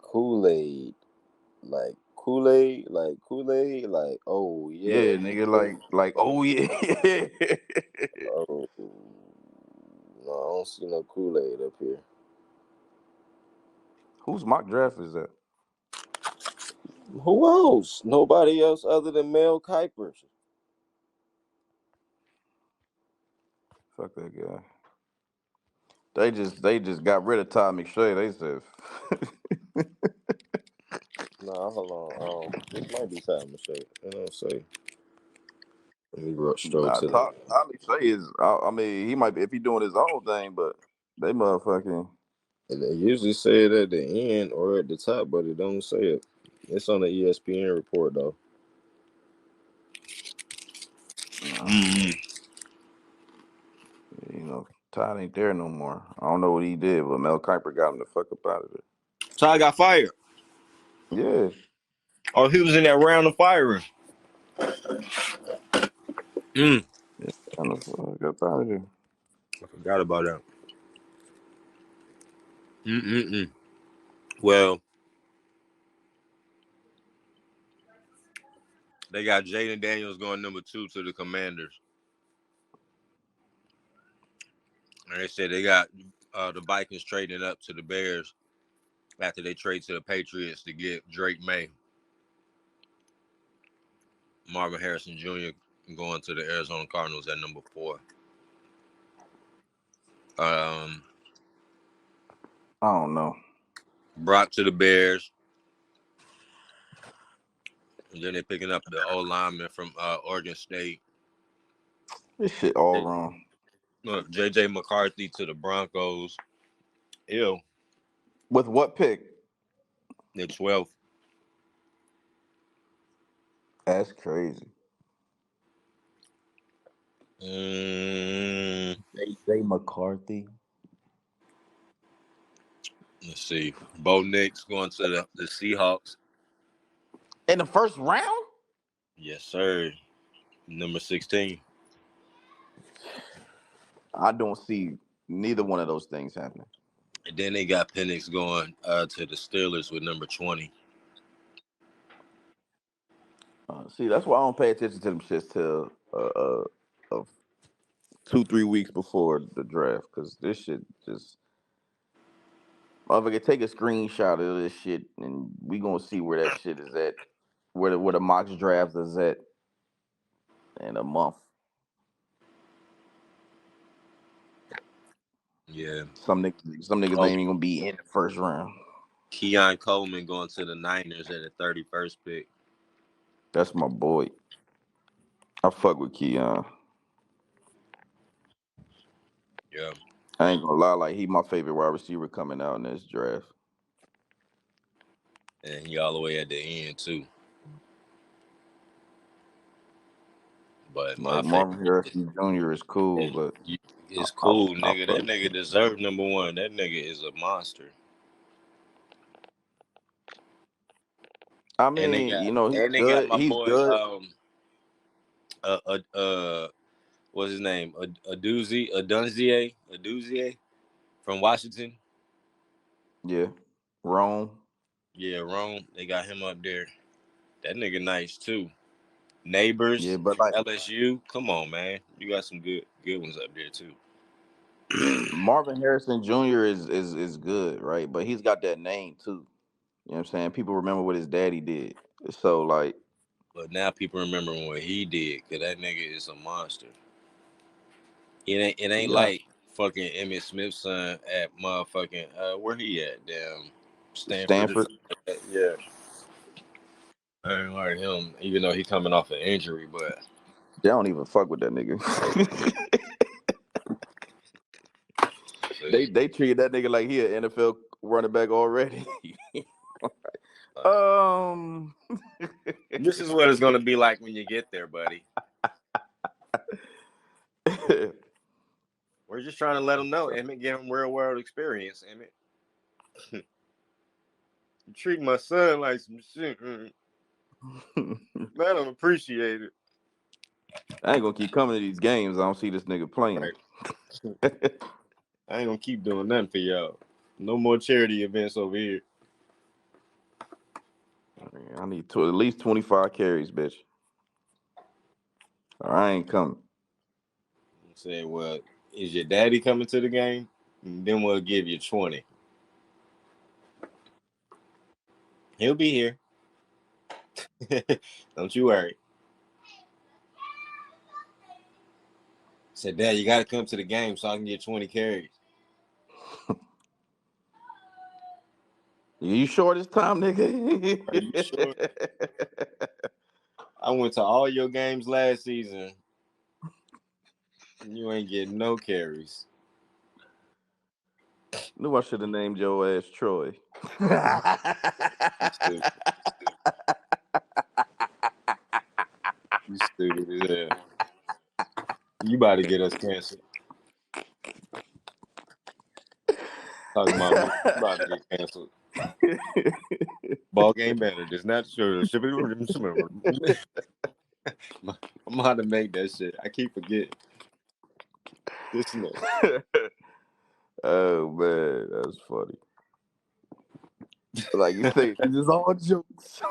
Kool-Aid. Like Kool-Aid. Like Kool-Aid. Like, oh, yeah. Yeah, nigga, like, oh yeah. Oh, no, I don't see no Kool-Aid up here. Whose mock draft is that? Who else? Nobody else other than Mel Kiper. Fuck that guy. They just got rid of Todd McShay. They said. Nah, hold on. This might be time to say. You know, say. Let me stroll Nah, to the. Todd McShay is. I mean, he might be if he doing his own thing, but they motherfucking. And they usually say it at the end or at the top, but it don't say it. It's on the ESPN report though. You know, Todd ain't there no more. I don't know what he did, but Mel Kiper got him the fuck up out of it. Todd got fired. Yeah. Oh, he was in that round of firing. Yeah, kind of fuck up out of there. I forgot about that. Well, they got Jaden Daniels going number 2 to the Commanders. And they said they got the Vikings trading up to the Bears after they trade to the Patriots to get Drake May. Marvin Harrison Jr. going to the Arizona Cardinals at number 4. I don't know. Brock to the Bears. And then they're picking up the old lineman from Oregon State. This shit all wrong. J.J. McCarthy to the Broncos. Ew. With what pick? The 12th. That's crazy. J.J. McCarthy. Let's see. Bo Nix going to the Seahawks. In the first round? Yes, sir. Number 16. I don't see neither one of those things happening. And then they got Penix going to the Steelers with number 20. See, that's why I don't pay attention to them shits till 2-3 weeks before the draft, because this shit just. Motherfucker, take a screenshot of this shit, and we gonna see where that shit is at, where the mock draft is at in a month. Yeah. Some niggas ain't even gonna be in the first round. Keon Coleman going to the Niners at the 31st pick. That's my boy. I fuck with Keon. Yeah. I ain't gonna lie, like he my favorite wide receiver coming out in this draft. And he all the way at the end, too. But my Like Marvin favorite Harrison Jr. is cool, but is I cool, nigga. fuck That nigga deserved number 1. That nigga is a monster. I And they mean, got he's good. my He's boy good. uh uh what's his name? Adunzie from Washington. Yeah. Rome. Yeah, Rome. They got him up there. That nigga nice too. Yeah, Neighbors but from like LSU. Come on, man. You got some good ones up there too. Marvin Harrison Jr. is good, right? But he's got that name too. You know what I'm saying? People remember what his daddy did. So like, But now people remember what he did, cause that nigga is a monster. It ain't yeah, like fucking Emmitt Smith's son at motherfucking where he at? Damn Stanford. Stanford. Yeah. I ain't like him, even though he coming off an injury, but They don't even fuck with that nigga. see, they treat that nigga like he an NFL running back already. uh, um, this is what it's gonna be like when you get there, buddy. We're just trying to let them know, Emmett, give him real world experience, Emmett. You treat my son like some shit. I don't appreciate it. I ain't gonna keep coming to these games. I don't see this nigga playing. Right. I ain't gonna keep doing nothing for y'all. No more charity events over here. I need at least 25 carries, bitch. Or I ain't coming. Say, well, is your daddy coming to the game? And then we'll give you 20. He'll be here. Don't you worry. Said, Dad, you got to come to the game so I can get 20 carries. You sure this time, nigga? Are you sure? I went to all your games last season. And you ain't getting no carries. Knew I should have named your ass Troy. You stupid. You stupid as hell. You about to get us canceled. Talking about me. You about to get canceled. Ballgame Banter does not show. I'm about to make that shit. I keep forgetting. This nigga. Oh man, that's funny. Like you say, this is all jokes.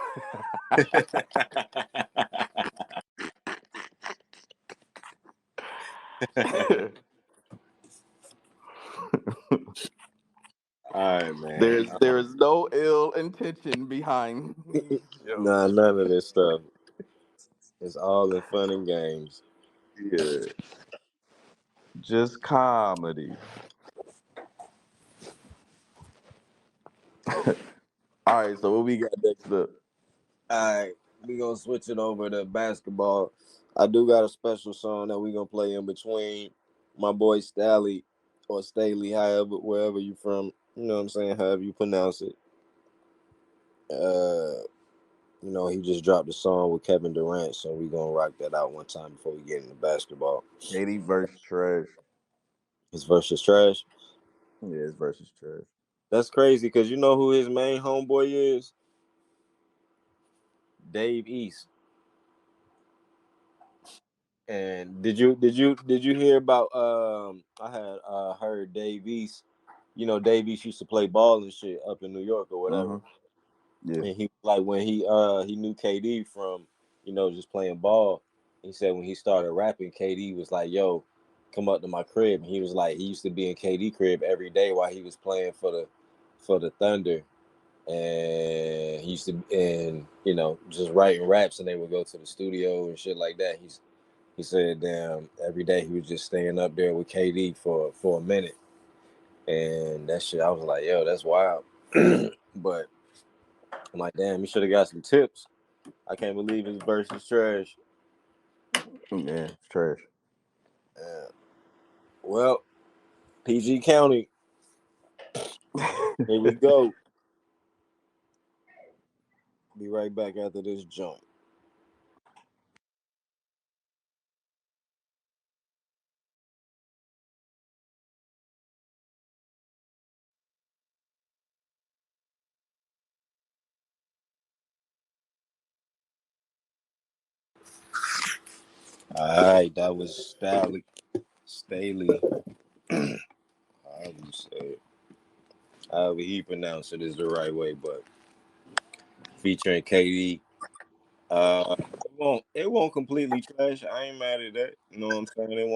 All right, man. There is no ill intention behind these Nah, jokes. none of this stuff. It's all in fun and games. Yeah, just comedy. All right, so what we got next up? All right, we gonna switch it over to basketball. I do got a special song that we gonna play in between. My boy Staley or Staley, however, wherever you from, you know what I'm saying, however you pronounce it. He just dropped a song with Kevin Durant, so we gonna rock that out one time before we get into basketball. KD versus trash. His verse is trash. Yeah, his versus trash. That's crazy because you know who his main homeboy is? Dave East. And did you hear about I had heard Dave East, Dave East used to play ball and shit up in New York or whatever. Yeah. And he like when he knew KD from, just playing ball, he said when he started rapping, KD was like, yo, come up to my crib. And he was like, he used to be in KD crib every day while he was playing for the Thunder. And he used to just writing raps, and they would go to the studio and shit like that. He said, damn, every day he was just staying up there with KD for a minute. And that shit, I was like, yo, that's wild. But I'm like, damn, he should have got some tips. I can't believe his verse is trash. Yeah, it's trash. Well, PG County, here we go. Be right back after this joint. Alright, that was Staley. However you say it. However he pronounced it is the right way, but featuring KD. It won't completely trash. I ain't mad at that. You know what I'm saying? It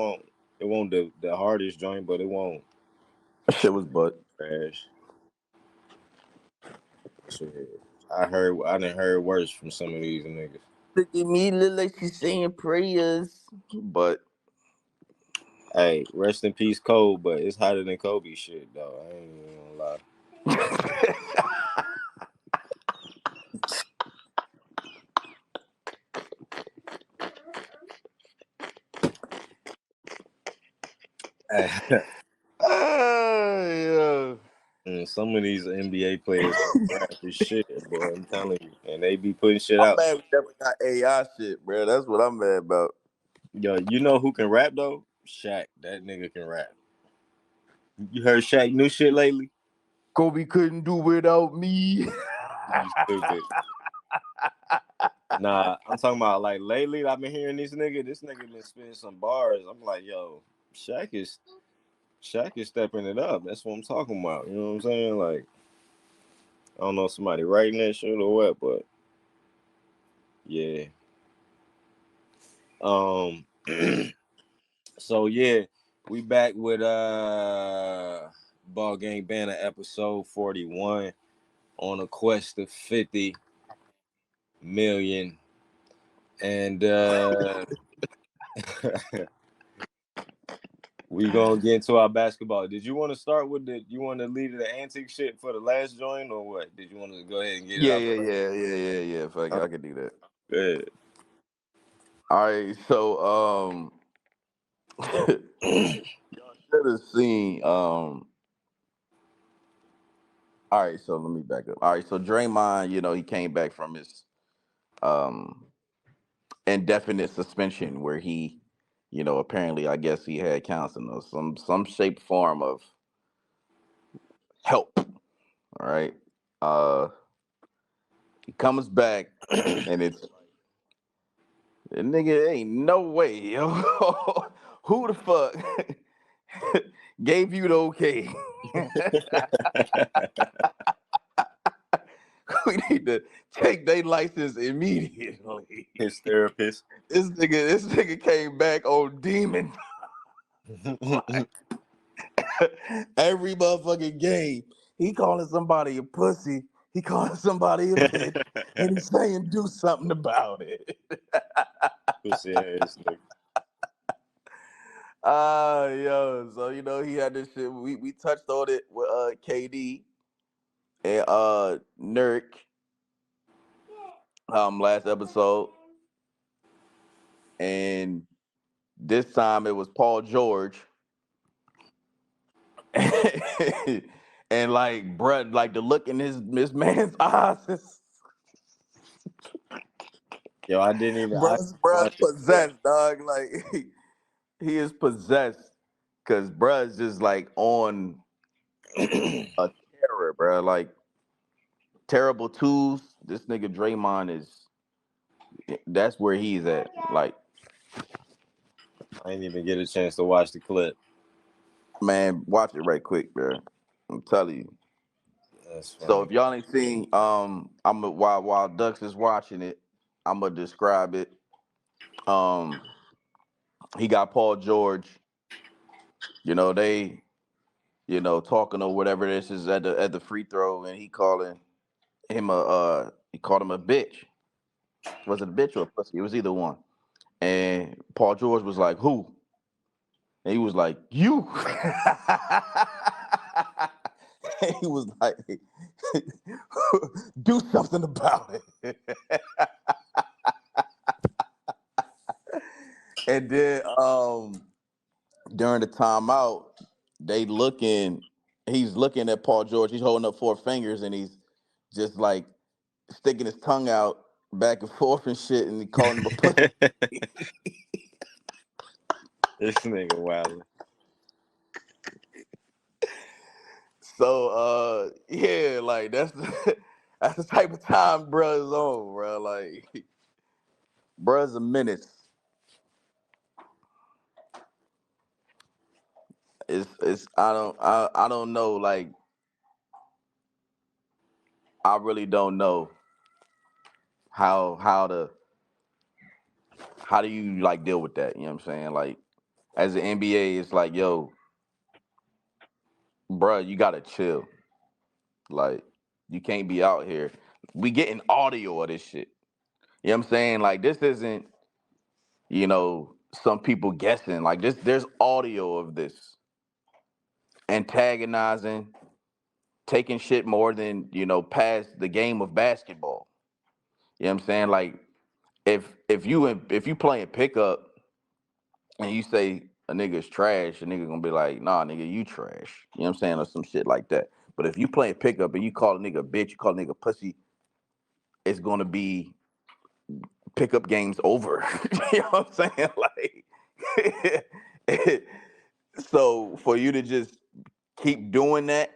won't the hardest joint, but it won't Shit was butt. trash. Shit. I done heard worse from some of these niggas. Look at me, look like she's saying prayers. But Hey, rest in peace, Kobe, but it's hotter than Kobe shit, though. I ain't even gonna lie. yeah. And some of these NBA players rap as shit, boy. I'm telling you, and they be putting shit I'm out. mad we never got AI shit, bro. That's what I'm mad about. Yo, you know who can rap though? Shaq. That nigga can rap. You heard Shaq new shit lately? Kobe couldn't do without me. You stupid. Nah, I'm talking about like lately. I've been hearing this nigga. This nigga been spitting some bars. I'm like, yo, Shaq is stepping it up. That's what I'm talking about. You know what I'm saying? Like, I don't know if somebody writing that shit or what, but yeah. Um. So yeah, we back with Ballgame Banter episode 41 on a quest of 50 million, and we gonna get into our basketball. Did you want to start with you want to lead the antic shit for the last joint or what? Did you want to go ahead and get it Yeah, out yeah, the way? yeah, yeah, yeah, yeah. Fuck, I could do that. Good. All right, so y'all should have seen all right, so let me back up. All right, so Draymond, he came back from his um indefinite suspension where he, apparently I guess he had counseling or some shape form of help. All right. Uh he comes back and it's the nigga ain't no way, yo. Who the fuck gave you the okay? We need to take their license immediately. His therapist. This nigga came back on demon every motherfucking game. He calling somebody a pussy. He calling somebody a bitch, and he's saying do something about it. Pussy ass nigga. Yo, so he had this shit. We touched on it with KD and Nurk last episode, and this time it was Paul George. And like, bruh, like the look in his man's eyes is Yo, I didn't even. I bruh's watched it. possessed, dog. Like he is possessed because bruh's just like on a terror, bruh. Like terrible twos. This nigga Draymond that's where he's at. Like, I didn't even get a chance to watch the clip. man, watch it right quick, bruh. I'm telling you. That's So funny. if y'all ain't seen, while Dux is watching it, I'm gonna describe it. Um, he got Paul George. They, talking or whatever this is at the free throw, and he called him a bitch. Was it a bitch or a pussy? It was either one. And Paul George was like, "Who?" And he was like, "You." And he was like, "Do something about it." And then during the timeout, he's looking at Paul George. He's holding up four fingers and he's just like sticking his tongue out back and forth and shit, and he calling him a pussy. This nigga wild. So yeah, like that's that's the type of time bruh's on, bro. Like bruh's a menace. it's I don't know. Like I really don't know how how to how do you like deal with that? You know what I'm saying? Like as an NBA, it's like, yo, bruh, you gotta chill. Like you can't be out here. We getting audio of this shit. You know what I'm saying? Like this isn't, some people guessing. Like this, there's audio of this antagonizing, taking shit more than past the game of basketball. You know what I'm saying? Like if you playing pickup and you say a nigga is trash, a nigga gonna be like, nah, nigga, you trash. You know what I'm saying? Or some shit like that. But if you playing pickup and you call a nigga a bitch, you call a nigga pussy, it's gonna be pickup games over. You know what I'm saying? Like so for you to just keep doing that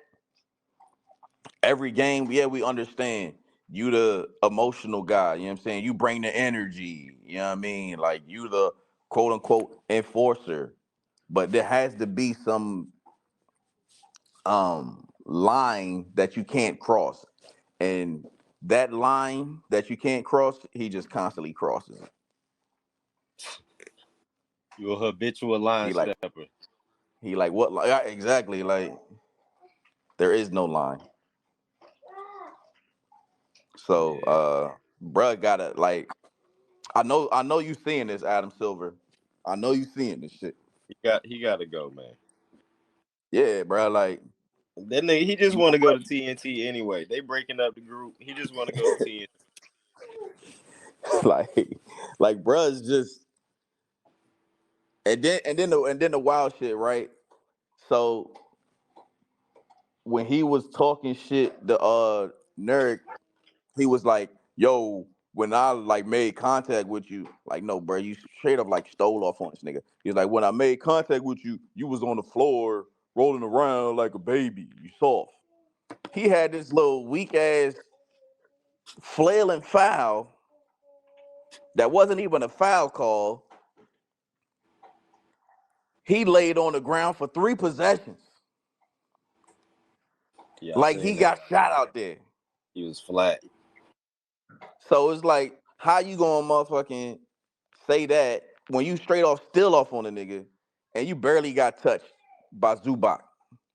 every game, yeah, we understand. You the emotional guy, you know what I'm saying? You bring the energy, you know what I mean? Like you the quote unquote enforcer. But there has to be some line that you can't cross. And that line that you can't cross, he just constantly crosses it. You a habitual line He like stepper. what line? Yeah, exactly. Like there is no line. So Yeah, bruh gotta like I know you seeing this, Adam Silver. I know you seeing this shit. he got to go, man. Yeah, bruh, like That nigga, he just you want to go to TNT anyway. They breaking up the group. He just want to go to TNT. like bruh's just and then the wild shit, right? So when he was talking shit, the nerd, he was like, "Yo, when I like made contact with you, like, no, bro, you straight up like stole off on this nigga." He's like, "When I made contact with you, you was on the floor rolling around like a baby. You soft." He had this little weak ass flailing foul that wasn't even a foul call. He laid on the ground for 3 possessions, Yeah, I like seen he that. got shot out there. He was flat. So it's like, how you gonna motherfucking say that when you straight off still off on a nigga and you barely got touched by Zubac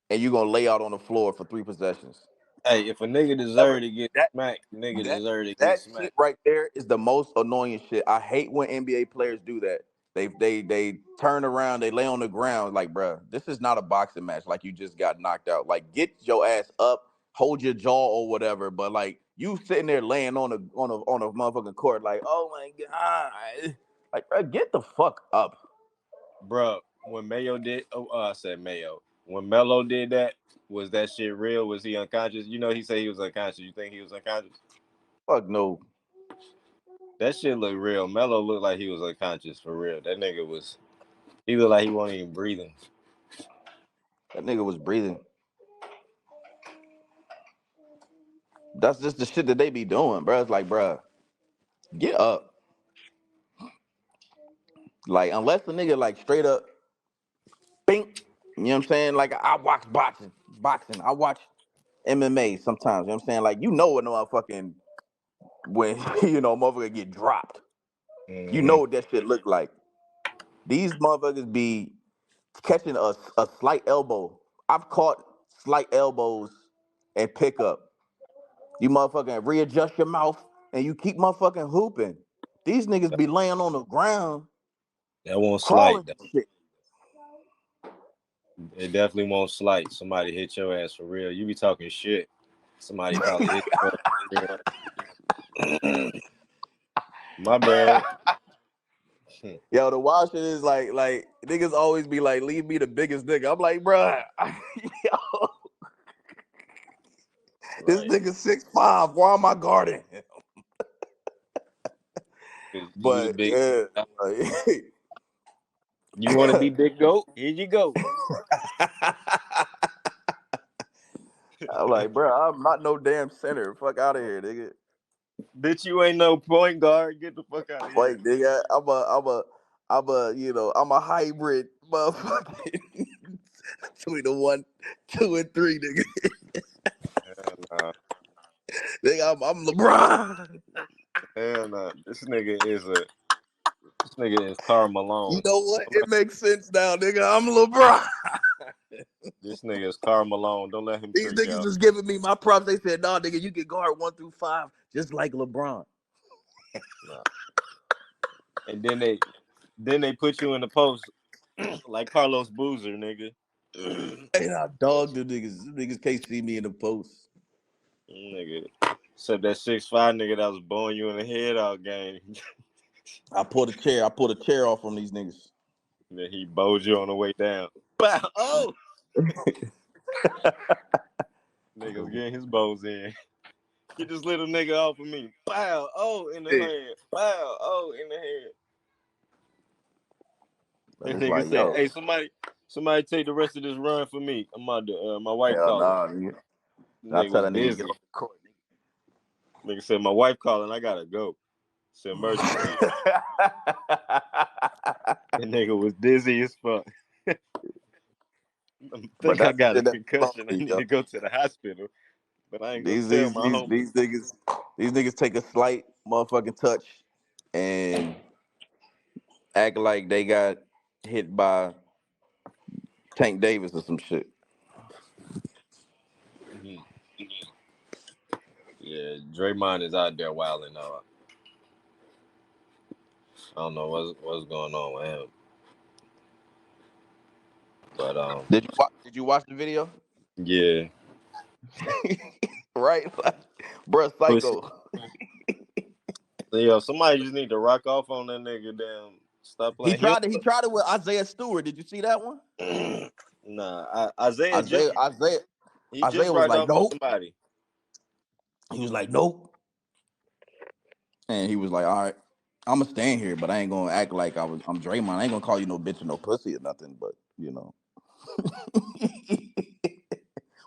and you gonna lay out on the floor for 3 possessions? Hey, if a nigga deserve Ever to get that smacked, nigga that deserve to get that shit smacked. right there is the most annoying shit. I hate when NBA players do that. They turn around, they lay on the ground like, bruh, this is not a boxing match. Like you just got knocked out. Like get your ass up, hold your jaw or whatever. But like you sitting there laying on a motherfucking court, like, oh my god, like bruh, get the fuck up. Bro, when Mayo did, I said Mayo. When Melo did that, was that shit real? Was he unconscious? You know, he said he was unconscious. You think he was unconscious? Fuck no, That shit looked real. Melo looked like he was unconscious for real. That nigga was. He looked like he wasn't even breathing. that nigga was breathing. That's just the shit that they be doing, bruh. It's like, bruh, get up. Like unless the nigga like straight up bink. You know what I'm saying? Like I watch boxing. I watch MMA sometimes. You know what I'm saying? Like when motherfucking when motherfucker get dropped. You know Mm-hmm. what that shit look like. These motherfuckers be catching a slight elbow. I've caught slight elbows and pickup. You motherfucking readjust your mouth and you keep motherfucking hooping. These niggas be laying on the ground, That won't slight. crawling and shit. It definitely won't slight. Somebody hit your ass for real. You be talking shit. Somebody probably hit your ass for real. My bad. Yo, the wild shit is like niggas always be like, leave me the biggest nigga. I'm like, bruh, yo, this Right. nigga 6'5". Why am I guarding him? Cause you the But big. yeah, like, You want to be big goat? Here you go. I'm like, bruh, I'm not no damn center. Fuck out of here, nigga. Bitch, you ain't no point guard. Get the fuck out of Like, here. nigga, I'm a hybrid motherfucking Between the 1, 2, and 3, nigga. Hell nah. Nigga, I'm LeBron. Hell nah. This nigga is Karl Malone. You know what? It makes sense now, nigga. I'm LeBron. This nigga is Karl Malone. Don't let him These trick niggas y'all. was giving me my props. They said, nah, nigga, you can guard 1 through 5 just like LeBron. Nah. And then they put you in the post like Carlos Boozer, nigga. And I dogged the niggas. The niggas can't see me in the post. Nigga. Except that 6'5" nigga that was blowing you in the head all game. I pulled a chair off from these niggas. Then he bowed you on the way down. Bow! Oh! Niggas getting his bows in. Get this little nigga off of me. Bow! Oh, in the head. Bow! Oh, in the head. But And it's nigga like, said, yo, hey, somebody take the rest of this run for me. I'm about to, my wife hell calling. nah, nigga. I Nigga tell was that nigga busy. get off the court. Nigga said, my wife calling, I gotta go. It's an emergency. And nigga was dizzy as fuck. I think I got a concussion. I need to go to the hospital. But I ain't gonna tell my homie. These niggas take a slight motherfucking touch and act like they got hit by Tank Davis or some shit. Mhm. Yeah, Draymond is out there wilding out. I don't know what's going on with him. But Did you watch the video? yeah. Right, like, bruh, Pussy. psycho. Yo, somebody just need to rock off on that nigga. Damn, stop He playing. tried it with Isaiah Stewart. Did you see that one? Nah, Isaiah just was rocked like, off on nope. somebody. He was like, nope. And he was like, all right, I'm gonna stand here, but I ain't gonna act like I'm Draymond. I ain't gonna call you no bitch or no pussy or nothing, but you know.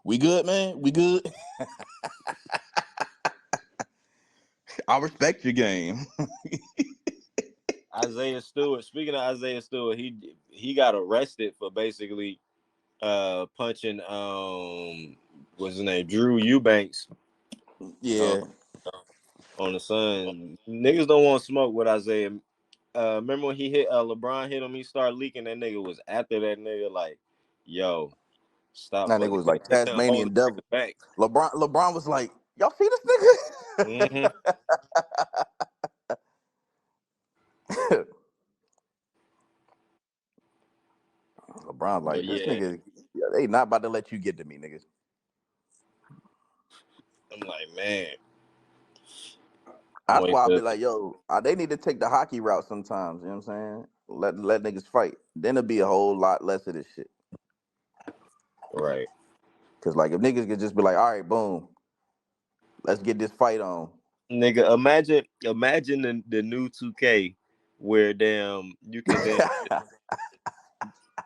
We good, man? We good? I respect your game. Isaiah Stewart. Speaking of Isaiah Stewart, he got arrested for basically punching what's his name, Drew Eubanks. Yeah. On the Sun. Niggas don't want to smoke with Isaiah. Remember when he hit LeBron hit him, he started leaking. That nigga was after that nigga like, yo, stop That nigga fucking. was like They couldn't hold Tasmanian the devil. nigga back. LeBron was like, y'all see this nigga? LeBron like, But this yeah, nigga, they not about to let you get to me, niggas. I'm like, man. That's Wait why I'll be till like, yo, they need to take the hockey route sometimes, you know what I'm saying? Let niggas fight. Then it'll be a whole lot less of this shit. right. Cause like if niggas could just be like, all right, boom, let's get this fight on. Nigga, imagine the new 2K where damn you can damn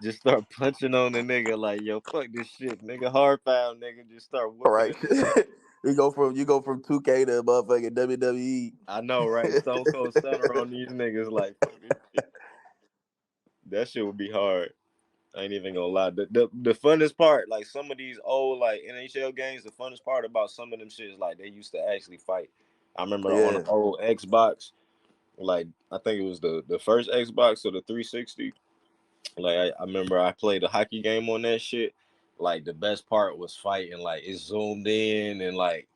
just start punching on the nigga like, yo, fuck this shit, nigga, hard foul, nigga, just start All whooping right. it. you go from 2K to motherfucking WWE. I know, right? Stone Cold Stunner on these niggas like, fuck this shit. That shit would be hard. I ain't even gonna lie. The funnest part, like some of these old like NHL games, the funnest part about some of them shit is like they used to actually fight. I remember on Yeah. the old Xbox, like I think it was the first Xbox or the 360. Like I remember I played a hockey game on that shit. Like the best part was fighting. Like it zoomed in and like,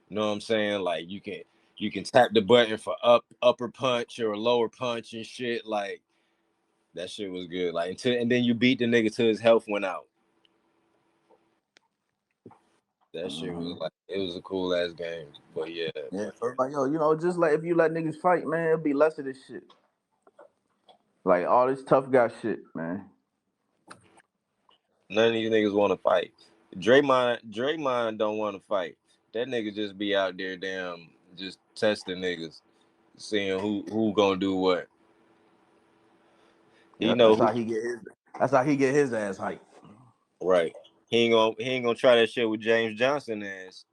you know what I'm saying? Like you can tap the button for upper punch or lower punch and shit. Like that shit was good. Like and then you beat the nigga till his health went out. That shit was like it was a cool ass game. But yeah. Yeah. So like, yo, just like if you let niggas fight, man, it'll be less of this shit. Like all this tough guy shit, man. None of these niggas want to fight. Draymond don't want to fight. That nigga just be out there damn just testing niggas, seeing who gonna do what. He Yeah, know who that's how he get his ass hyped. right. He ain't gonna try that shit with James Johnson ass.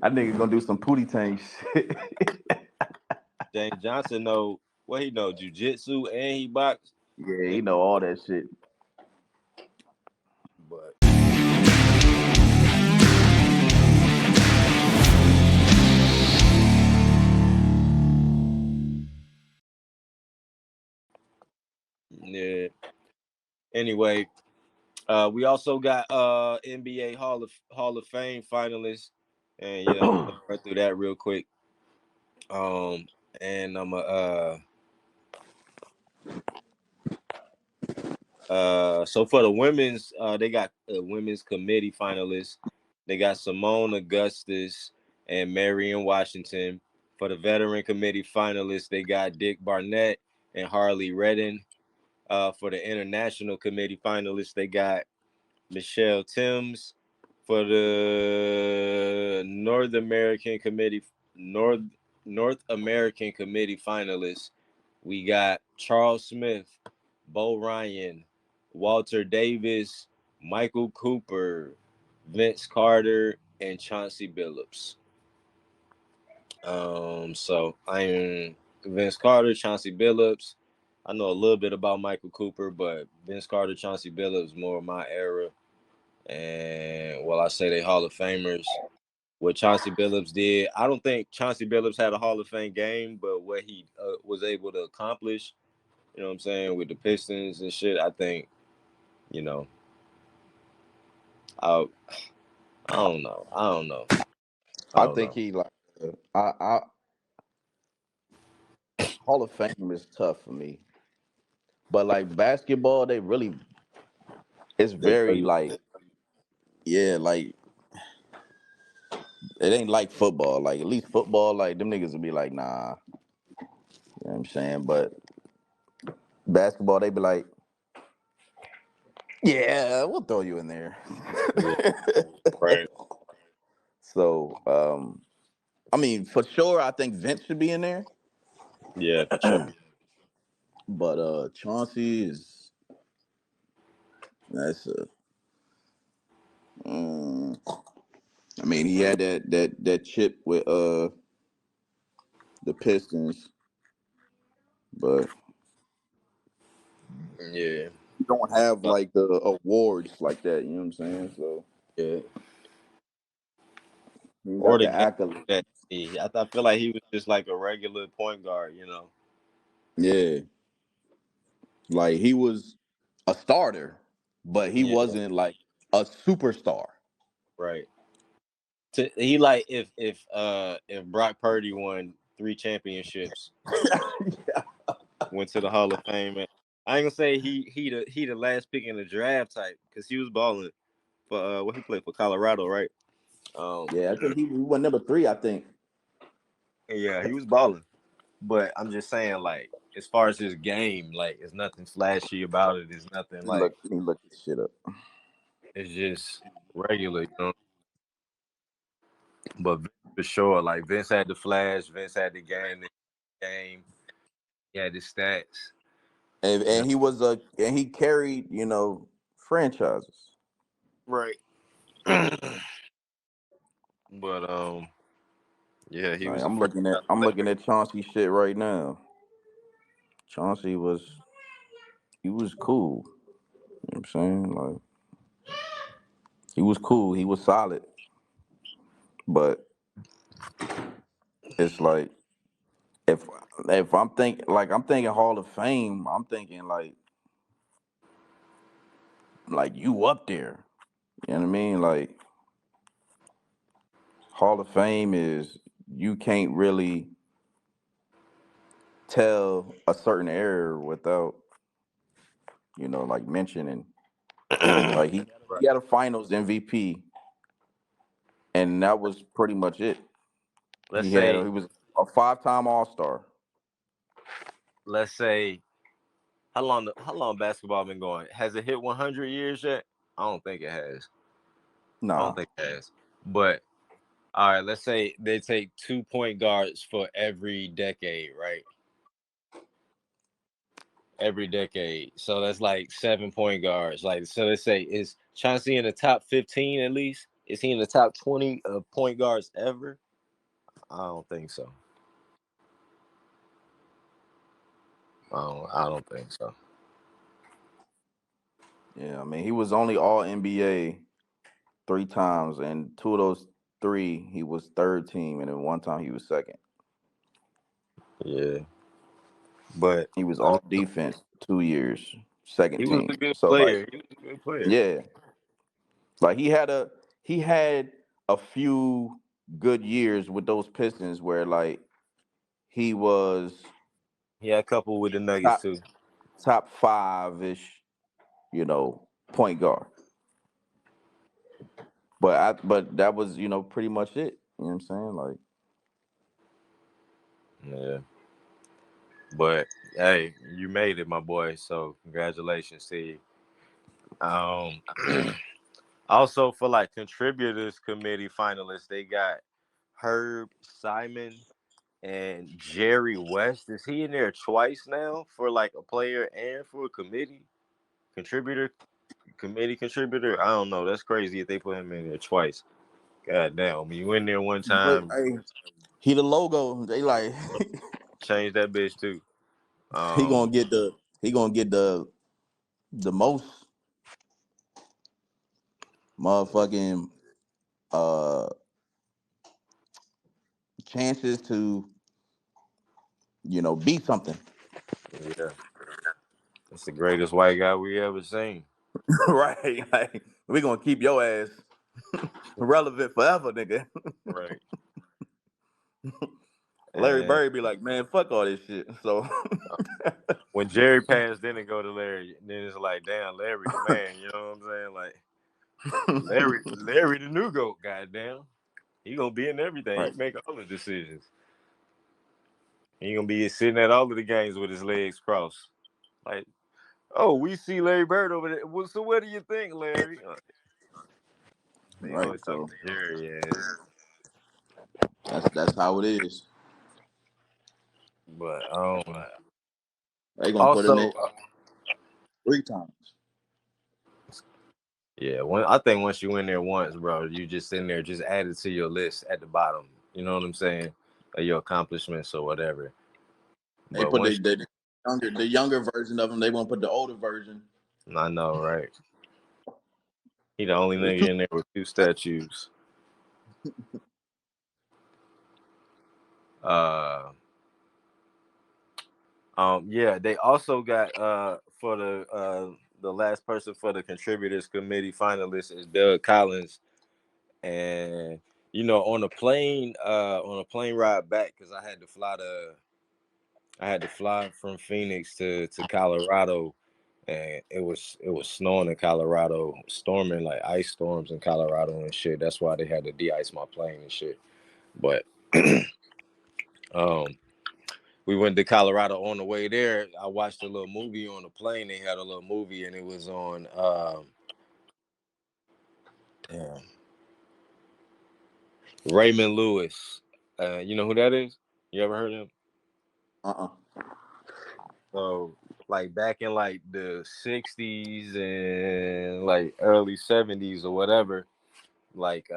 That nigga gonna do some pootie tang shit. James Johnson know what he know, jiu-jitsu and he box. Yeah, he know all that shit. But yeah. Anyway, we also got NBA Hall of Fame finalists, and let's run through that real quick. And I'm so for the women's, they got women's committee finalists. They got Simone Augustus and Marion Washington. For the veteran committee finalists, they got Dick Barnett and Harley Redden. For the international committee finalists, they got Michelle Timms. For the North American committee finalists, we got Charles Smith, Bo Ryan, Walter Davis, Michael Cooper, Vince Carter, and Chauncey Billups. So I'm Vince Carter, Chauncey Billups. I know a little bit about Michael Cooper, but Vince Carter, Chauncey Billups, more of my era. And well, I say they Hall of Famers. What Chauncey Billups did, I don't think Chauncey Billups had a Hall of Fame game, but what he was able to accomplish, you know what I'm saying, with the Pistons and shit, I think, you know, I I don't know. I don't know. I I don't think know. he like I Hall of Fame is tough for me, but like basketball, they really it's They very really, like yeah, like it ain't like football. Like at least football, like them niggas would be like nah, you know what I'm saying. But basketball, they be like yeah, we'll throw you in there. yeah, right. So I mean for sure, I think Vince should be in there, Yeah, for sure. but Chauncey is that's a. Mm, I mean, he had that chip with the Pistons, but Yeah. you don't have Uh, like the awards like that. You know what I'm saying? So yeah. you Or got the the game accolade. that I feel like he was just like a regular point guard, Yeah, like he was a starter, but he Yeah, wasn't like a superstar. right. He like if Brock Purdy won 3 championships, went to the Hall of Fame. And I ain't gonna say he the last pick in the draft type because he was balling for what he played for Colorado, right? Um, Yeah, I think he went number 3. I think. yeah, he was balling. But I'm just saying, like, as far as his game, like, there's nothing flashy about it. There's nothing like Let me look this shit up. it's just regular. But for sure, like Vince had the flash, Vince had the game, he had the stats, you know. And he was and he carried franchises. Right. But yeah, he Like was the first. I'm looking at Chauncey shit right now. Chauncey was he was cool. You know what I'm saying? Like he was cool. He was solid. But it's like if I'm thinking Hall of Fame, I'm thinking like you up there. You know what I mean? Like Hall of Fame is you can't really tell a certain era without, like mentioning like Right. he had a finals MVP and that was pretty much it. Let's He say, was a 5-time All-Star. let's say, how long basketball been going? Has it hit 100 years yet? I don't think it has. I don't Nah. think it has. But all right, let's say they take 2 point guards for every decade, right? Every decade. So that's like 7 point guards. Like, so let's say, is Chauncey in the top 15 at least? Is he in the top 20 of point guards ever? I don't think so. I don't think so. Yeah, I mean, he was only all NBA 3 times, and two of those three he was third team, and then one time he was second. Yeah, but He was all defense 2 years, second he was team. a good So like, player. He was a good player. yeah, like he had a few good years with those Pistons where like he was He had a couple with the Nuggets top too. top 5 ish, point guard. But that was pretty much it. You know what I'm saying? Like, Yeah, but hey, you made it, my boy. So congratulations to you. Um, also for like contributors committee finalists, they got Herb Simon and Jerry West. Is he in there twice now for like a player and for a contributor, committee contributor? I don't know. That's crazy if they put him in there twice. God damn, you in there one but time, hey, he the logo. They like change that bitch too. he Um, gonna get the most motherfucking uh chances to be something. yeah, that's the greatest white guy we ever seen. Right? Like, we gonna keep your ass relevant forever, nigga. Right. Larry And Bird be like, man, fuck all this shit. So when Jerry passed, then it go to Larry. Then it's like, damn, Larry the man. You know what I'm saying? Like Larry the new goat. Goddamn, he gonna be in everything. He right, make all the decisions. He gonna be sitting at all of the games with his legs crossed. Like, oh, we see Larry Bird over there. Well, so what do you think, Larry? They right. always talking So to Jerry ass. that's how it is. But They gonna put him also, in 3 times. yeah, I think once you in there once, bro, you just in there, just add it to your list at the bottom. You know what I'm saying? Of your accomplishments or whatever. They But put once the younger version of him. They won't put the older version. I know, right? He the only It's too. nigga in there with 2 statues. Uh, yeah, they also got for the last person for the contributors committee finalist is Doug Collins, and on a plane ride back because I had to fly from Phoenix to Colorado, and it was snowing in Colorado, storming like ice storms in Colorado and shit. That's why they had to de-ice my plane and shit. But um, we went to Colorado. On the way there, I watched a little movie on the plane. They had a little movie, and it was on damn, Raymond Lewis. You know who that is? You ever heard of him? Uh-uh. So like back in like the 60s and like early 70s or whatever, like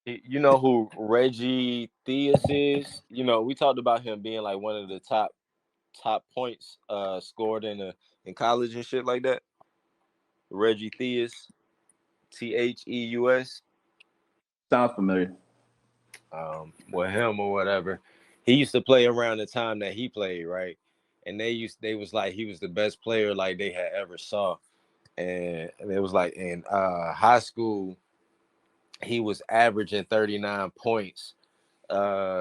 you know who Reggie Theus is? You know, we talked about him being like one of the top points scored in college and shit like that. Reggie Theus, Theus. Sounds familiar. With him or whatever. He used to play around the time that he played, right? And they was like he was the best player like they had ever saw. And it was like in high school, he was averaging 39 points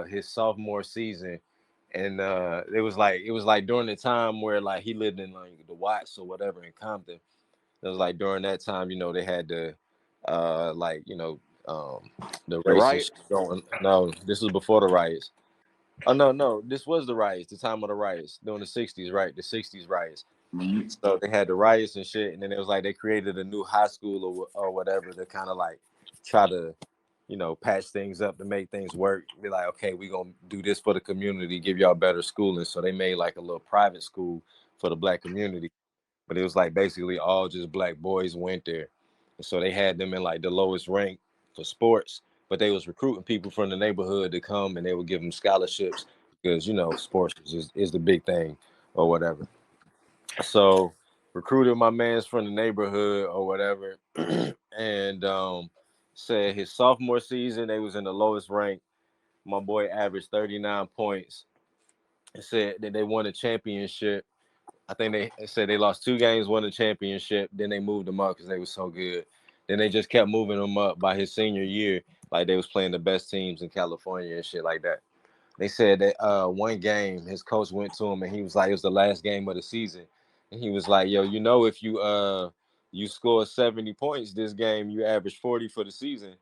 his sophomore season. And it was like during the time where like he lived in like the Watts or whatever in Compton. It was like during that time, they had the like, the The racist riots. going. No, this was before the riots. Oh no, this was the riots, the time of the riots during the '60s, right? The '60s riots. Mhm. So they had the riots and shit, and then it was like they created a new high school or whatever to kind of like try to, patch things up to make things work. Be like, okay, we gonna do this for the community, give y'all better schooling. So they made like a little private school for the black community, but it was like basically all just black boys went there, and so they had them in like the lowest rank for sports, but they was recruiting people from the neighborhood to come, and they would give them scholarships because sports is the big thing or whatever. So recruited my mans from the neighborhood or whatever, and said his sophomore season they was in the lowest rank. My boy averaged 39 points. It said that they won a championship. I think they said they lost 2 games, won a championship. Then they moved them up because they were so good. Then they just kept moving them up by his senior year, like they was playing the best teams in California and shit like that. They said that one game his coach went to him and he was like, it was the last game of the season, and he was like, "Yo, if you score 70 points this game, you average 40 for the season."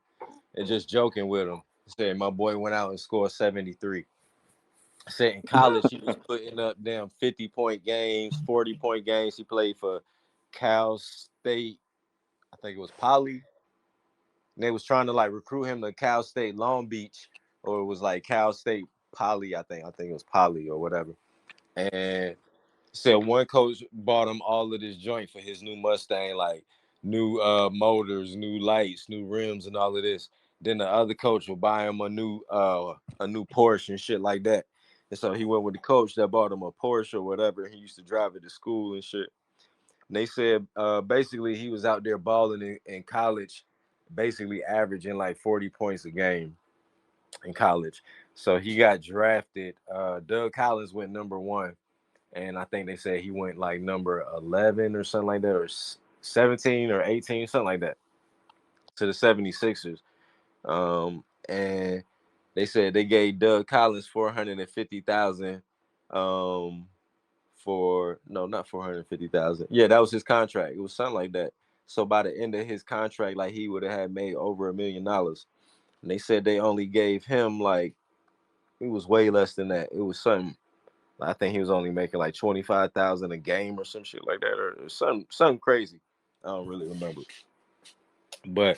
And just joking with him, he said my boy went out and scored 73. Said in college he was putting up damn 50-point games, 40-point games. He played for Cal State, I think it was Poly. And they was trying to like recruit him to Cal State Long Beach, or it was like Cal State Poly, I think. I think it was Poly or whatever. And said one coach bought him all of this joint for his new Mustang, like new motors, new lights, new rims, and all of this. Then the other coach would buy him a new Porsche and shit like that. And so he went with the coach that bought him a Porsche or whatever. He used to drive it to school and shit. And they said basically he was out there balling in college, basically averaging like 40 points a game in college. So he got drafted. Doug Collins went number 1. And I think they said he went like number 11 or something like that, or 17 or 18, something like that, to the 76ers. And they said they gave Doug Collins $450,000 for not 450,000. Yeah, that was his contract. It was something like that. So by the end of his contract, like he would have had made over $1 million. And they said they only gave him like it was way less than that. It was something. I think he was only making like 25,000 a game or some shit like that, or something crazy. I don't really remember. But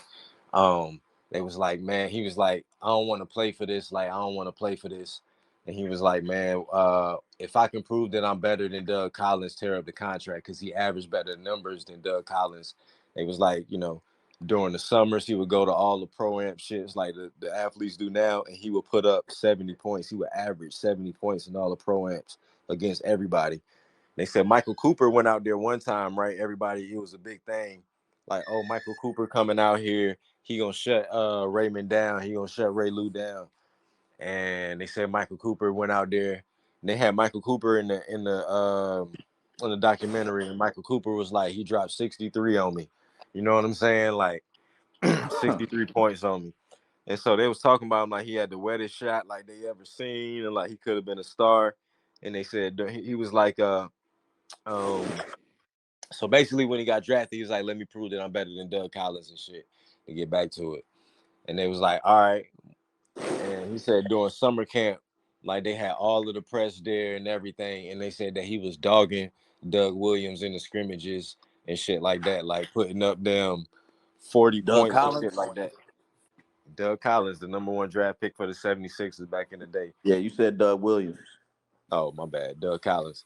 they was like, man, he was like, I don't want to play for this. Like, I don't want to play for this. And he was like, man, if I can prove that I'm better than Doug Collins, tear up the contract, because he averaged better numbers than Doug Collins. It was like, during the summers, he would go to all the pro-amp shits like the athletes do now, and he would put up 70 points. He would average 70 points in all the pro-amps against everybody. They said Michael Cooper went out there one time, right? Everybody, it was a big thing. Like, oh, Michael Cooper coming out here. He going to shut Raymond down. He going to shut Ray Lou down. And they said Michael Cooper went out there. And they had Michael Cooper in the documentary, and Michael Cooper was like, he dropped 63 on me. You know what I'm saying? Like 63 points on me. And so they was talking about him like he had the wettest shot like they ever seen, and like he could have been a star. And they said he was like so basically when he got drafted, he was like, let me prove that I'm better than Doug Collins and shit, to get back to it. And they was like, all right. And he said during summer camp, like they had all of the press there and everything, and they said that he was dogging Doug Williams in the scrimmages and shit like that, like putting up them 40 Doug points and Collins? shit like that. Doug Collins, the number 1 draft pick for the 76ers back in the day. Yeah, you said Doug Williams. Oh, my bad. Doug Collins.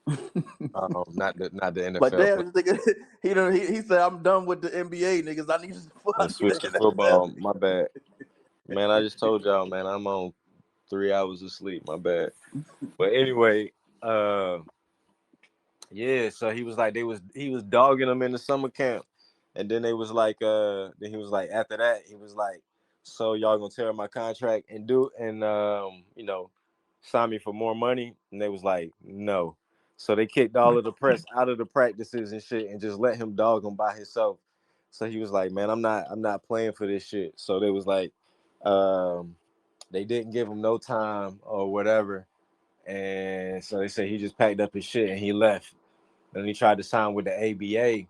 Not the Like, NFL damn, this nigga, he said, I'm done with the NBA, niggas. I need player. to Switch to football. My bad. Man, I just told y'all, man, I'm on 3 hours of sleep. My bad. But anyway, yeah, so he was like he was dogging them in the summer camp. And then they was like then he was like, after that, he was like, so y'all gonna tear up my contract and sign me for more money? And they was like, no. So they kicked all of the press out of the practices and shit and just let him dog them by himself. So he was like, man, I'm not playing for this shit. So they was like, they didn't give him no time or whatever. And so they said he just packed up his shit and he left. And he tried to sign with the ABA.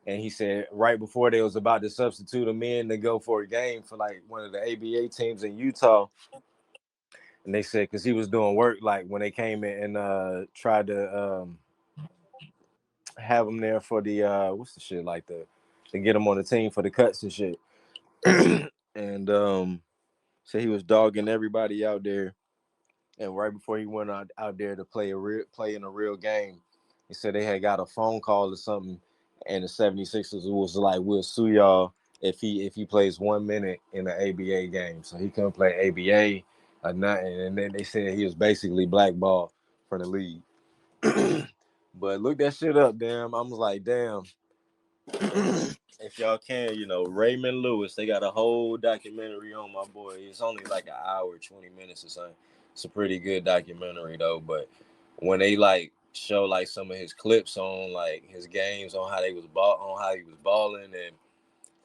And he said right before they was about to substitute him in to go for a game for like one of the ABA teams in Utah. And they said because he was doing work like when they came in and tried to have him there for the what's the shit like to get him on the team for the cuts and shit. And so he was dogging everybody out there. And right before he went out there to play in a real game, he said they had got a phone call or something, and the 76ers was like, we'll sue y'all if he plays 1 minute in an ABA game. So he couldn't play ABA or nothing. And then they said he was basically blackballed from the league. But look that shit up, damn. I was like, damn. If y'all can, Raymond Lewis, they got a whole documentary on my boy. It's only like an hour, 20 minutes or something. It's a pretty good documentary though. But when they like show like some of his clips on like his games on how he was balling and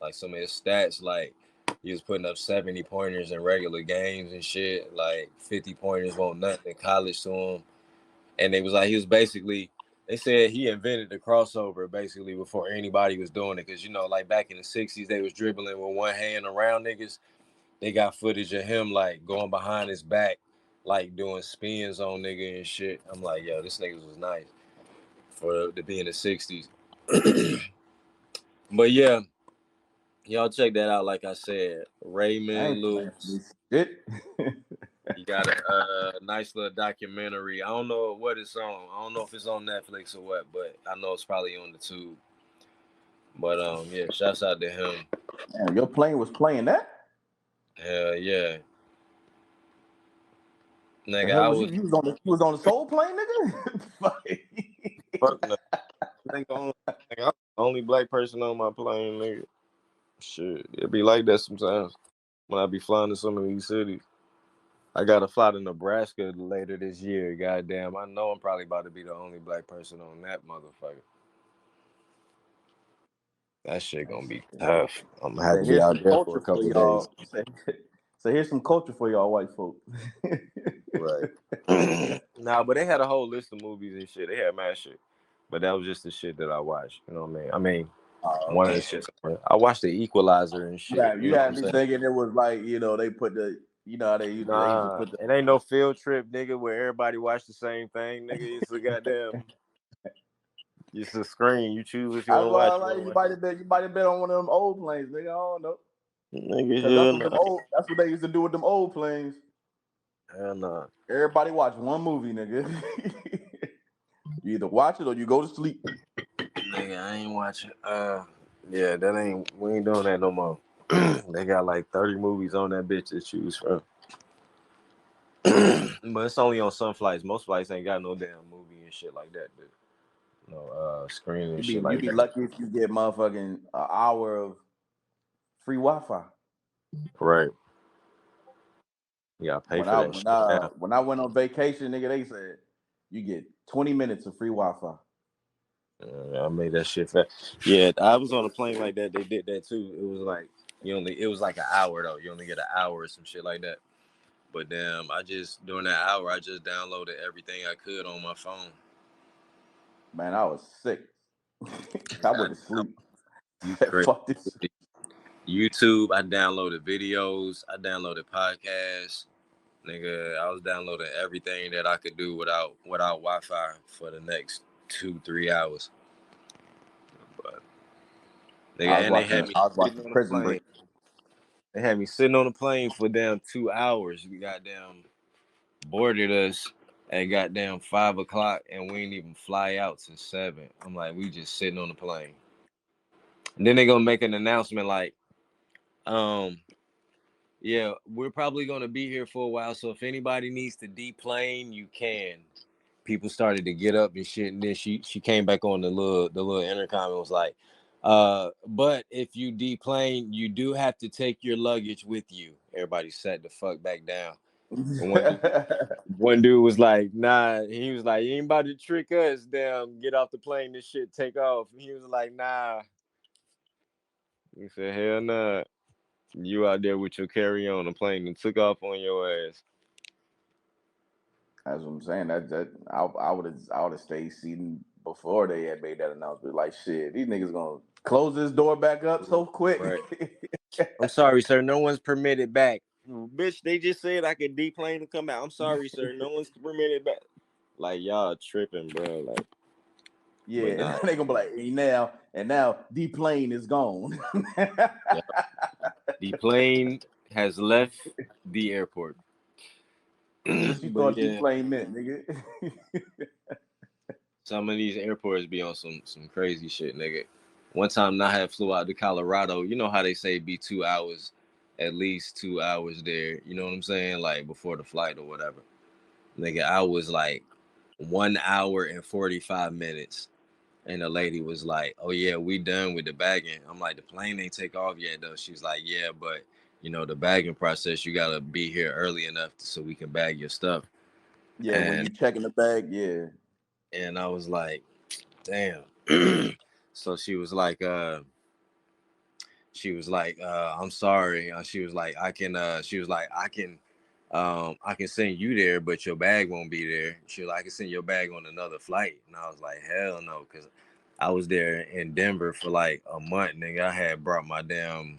like some of his stats, like he was putting up 70 pointers in regular games and shit, like 50 pointers won't nothing in college to him. And they was like he was basically they said he invented the crossover basically before anybody was doing it. Cause like back in the 60s, they was dribbling with one hand around niggas. They got footage of him like going behind his back, like doing spins on nigga and shit. I'm like, yo, this niggas was nice to be in the 60s. But yeah, y'all check that out. Like I said, Raymond Lewis. Shit. He got a nice little documentary. I don't know what it's on. I don't know if it's on Netflix or what, but I know it's probably on the tube. But yeah, shouts out to him. Damn, your plane was playing that? Hell yeah. The Nigga, hell was you? You was on the soul plane, nigga? fuck no. I'm the only black person on my plane, nigga. Shit, it be like that sometimes when I be flying to some of these cities. I got to fly to Nebraska later this year. Goddamn, I know I'm probably about to be the only black person on that motherfucker. That shit gonna be tough. I'm gonna have to be out there for a couple of days. So here's some culture for y'all white folks. Right. Nah, but they had a whole list of movies and shit. They had mad shit. But that was just the shit that I watched. You know what I mean? One of the shits. I watched The Equalizer and shit. Yeah, you had me thinking it was like, they put the, how they used to put the. It ain't no field trip, nigga, where everybody watch the same thing, nigga. It's a goddamn. It's a screen. You choose what you want to watch. Like, you might have been on one of them old planes, nigga. I don't know. Nigga, that's what they used to do with them old planes. Hell no. Everybody watch one movie, nigga. You either watch it or you go to sleep. Nigga, I ain't watching. Yeah, we ain't doing that no more. They got like 30 movies on that bitch to choose from. But it's only on some flights. Most flights ain't got no damn movie and shit like that, dude. No screen and shit like that. You be lucky if you get motherfucking an hour of free Wi-Fi. Right. You gotta pay for that shit. When I went on vacation, nigga, they said you get 20 minutes of free Wi-Fi. I made that shit fast. Yeah, I was on a plane like that. They did that too. It was like it was like an hour though. You only get an hour or some shit like that. But damn, during that hour, I just downloaded everything I could on my phone. Man, I was sick. I went to sleep. Fuck this shit. YouTube, I downloaded videos. I downloaded podcasts. Nigga, I was downloading everything that I could do without Wi-Fi for the next 2-3 hours. But nigga, they had me sitting on the plane. They had me sitting on the plane for damn 2 hours. We goddamn boarded us at goddamn 5 o'clock, and we ain't even fly out till 7. I'm like, we just sitting on the plane. And then they gonna make an announcement like, yeah, we're probably gonna be here for a while. So if anybody needs to deplane, you can. People started to get up and shit, and then she came back on the little intercom and was like, but if you deplane, you do have to take your luggage with you. Everybody sat the fuck back down. One dude was like, nah. He was like, you ain't about to trick us down, get off the plane, this shit take off. And he was like, nah. He said, hell nah. You out there with your carry-on, the plane and took off on your ass. That's what I'm saying. I would have stayed seated before they had made that announcement. Like, shit, these niggas gonna close this door back up so quick. Right. I'm sorry, sir. No one's permitted back. Bitch, they just said I could deplane and come out. I'm sorry, sir. No one's permitted back. Like, y'all tripping, bro. Like, yeah, they gonna be like, now deplane is gone. Deplane has left the airport. What you thought deplane meant, nigga? Some of these airports be on some crazy shit, nigga. One time I flew out to Colorado. You know how they say be 2 hours, at least 2 hours there. You know what I'm saying? Like before the flight or whatever. Nigga, I was like 1 hour and 45 minutes. And the lady was like, "Oh yeah, we done with the bagging." I'm like, "The plane ain't take off yet though." She was like, "Yeah, but the bagging process, you gotta be here early enough so we can bag your stuff." Yeah, when you And checking the bag, yeah. I was like, "Damn." So I'm sorry. She was like, I can I can send you there, but your bag won't be there. She was like, I can send your bag on another flight. And I was like, hell no, because I was there in Denver for like a month, nigga. I had brought my damn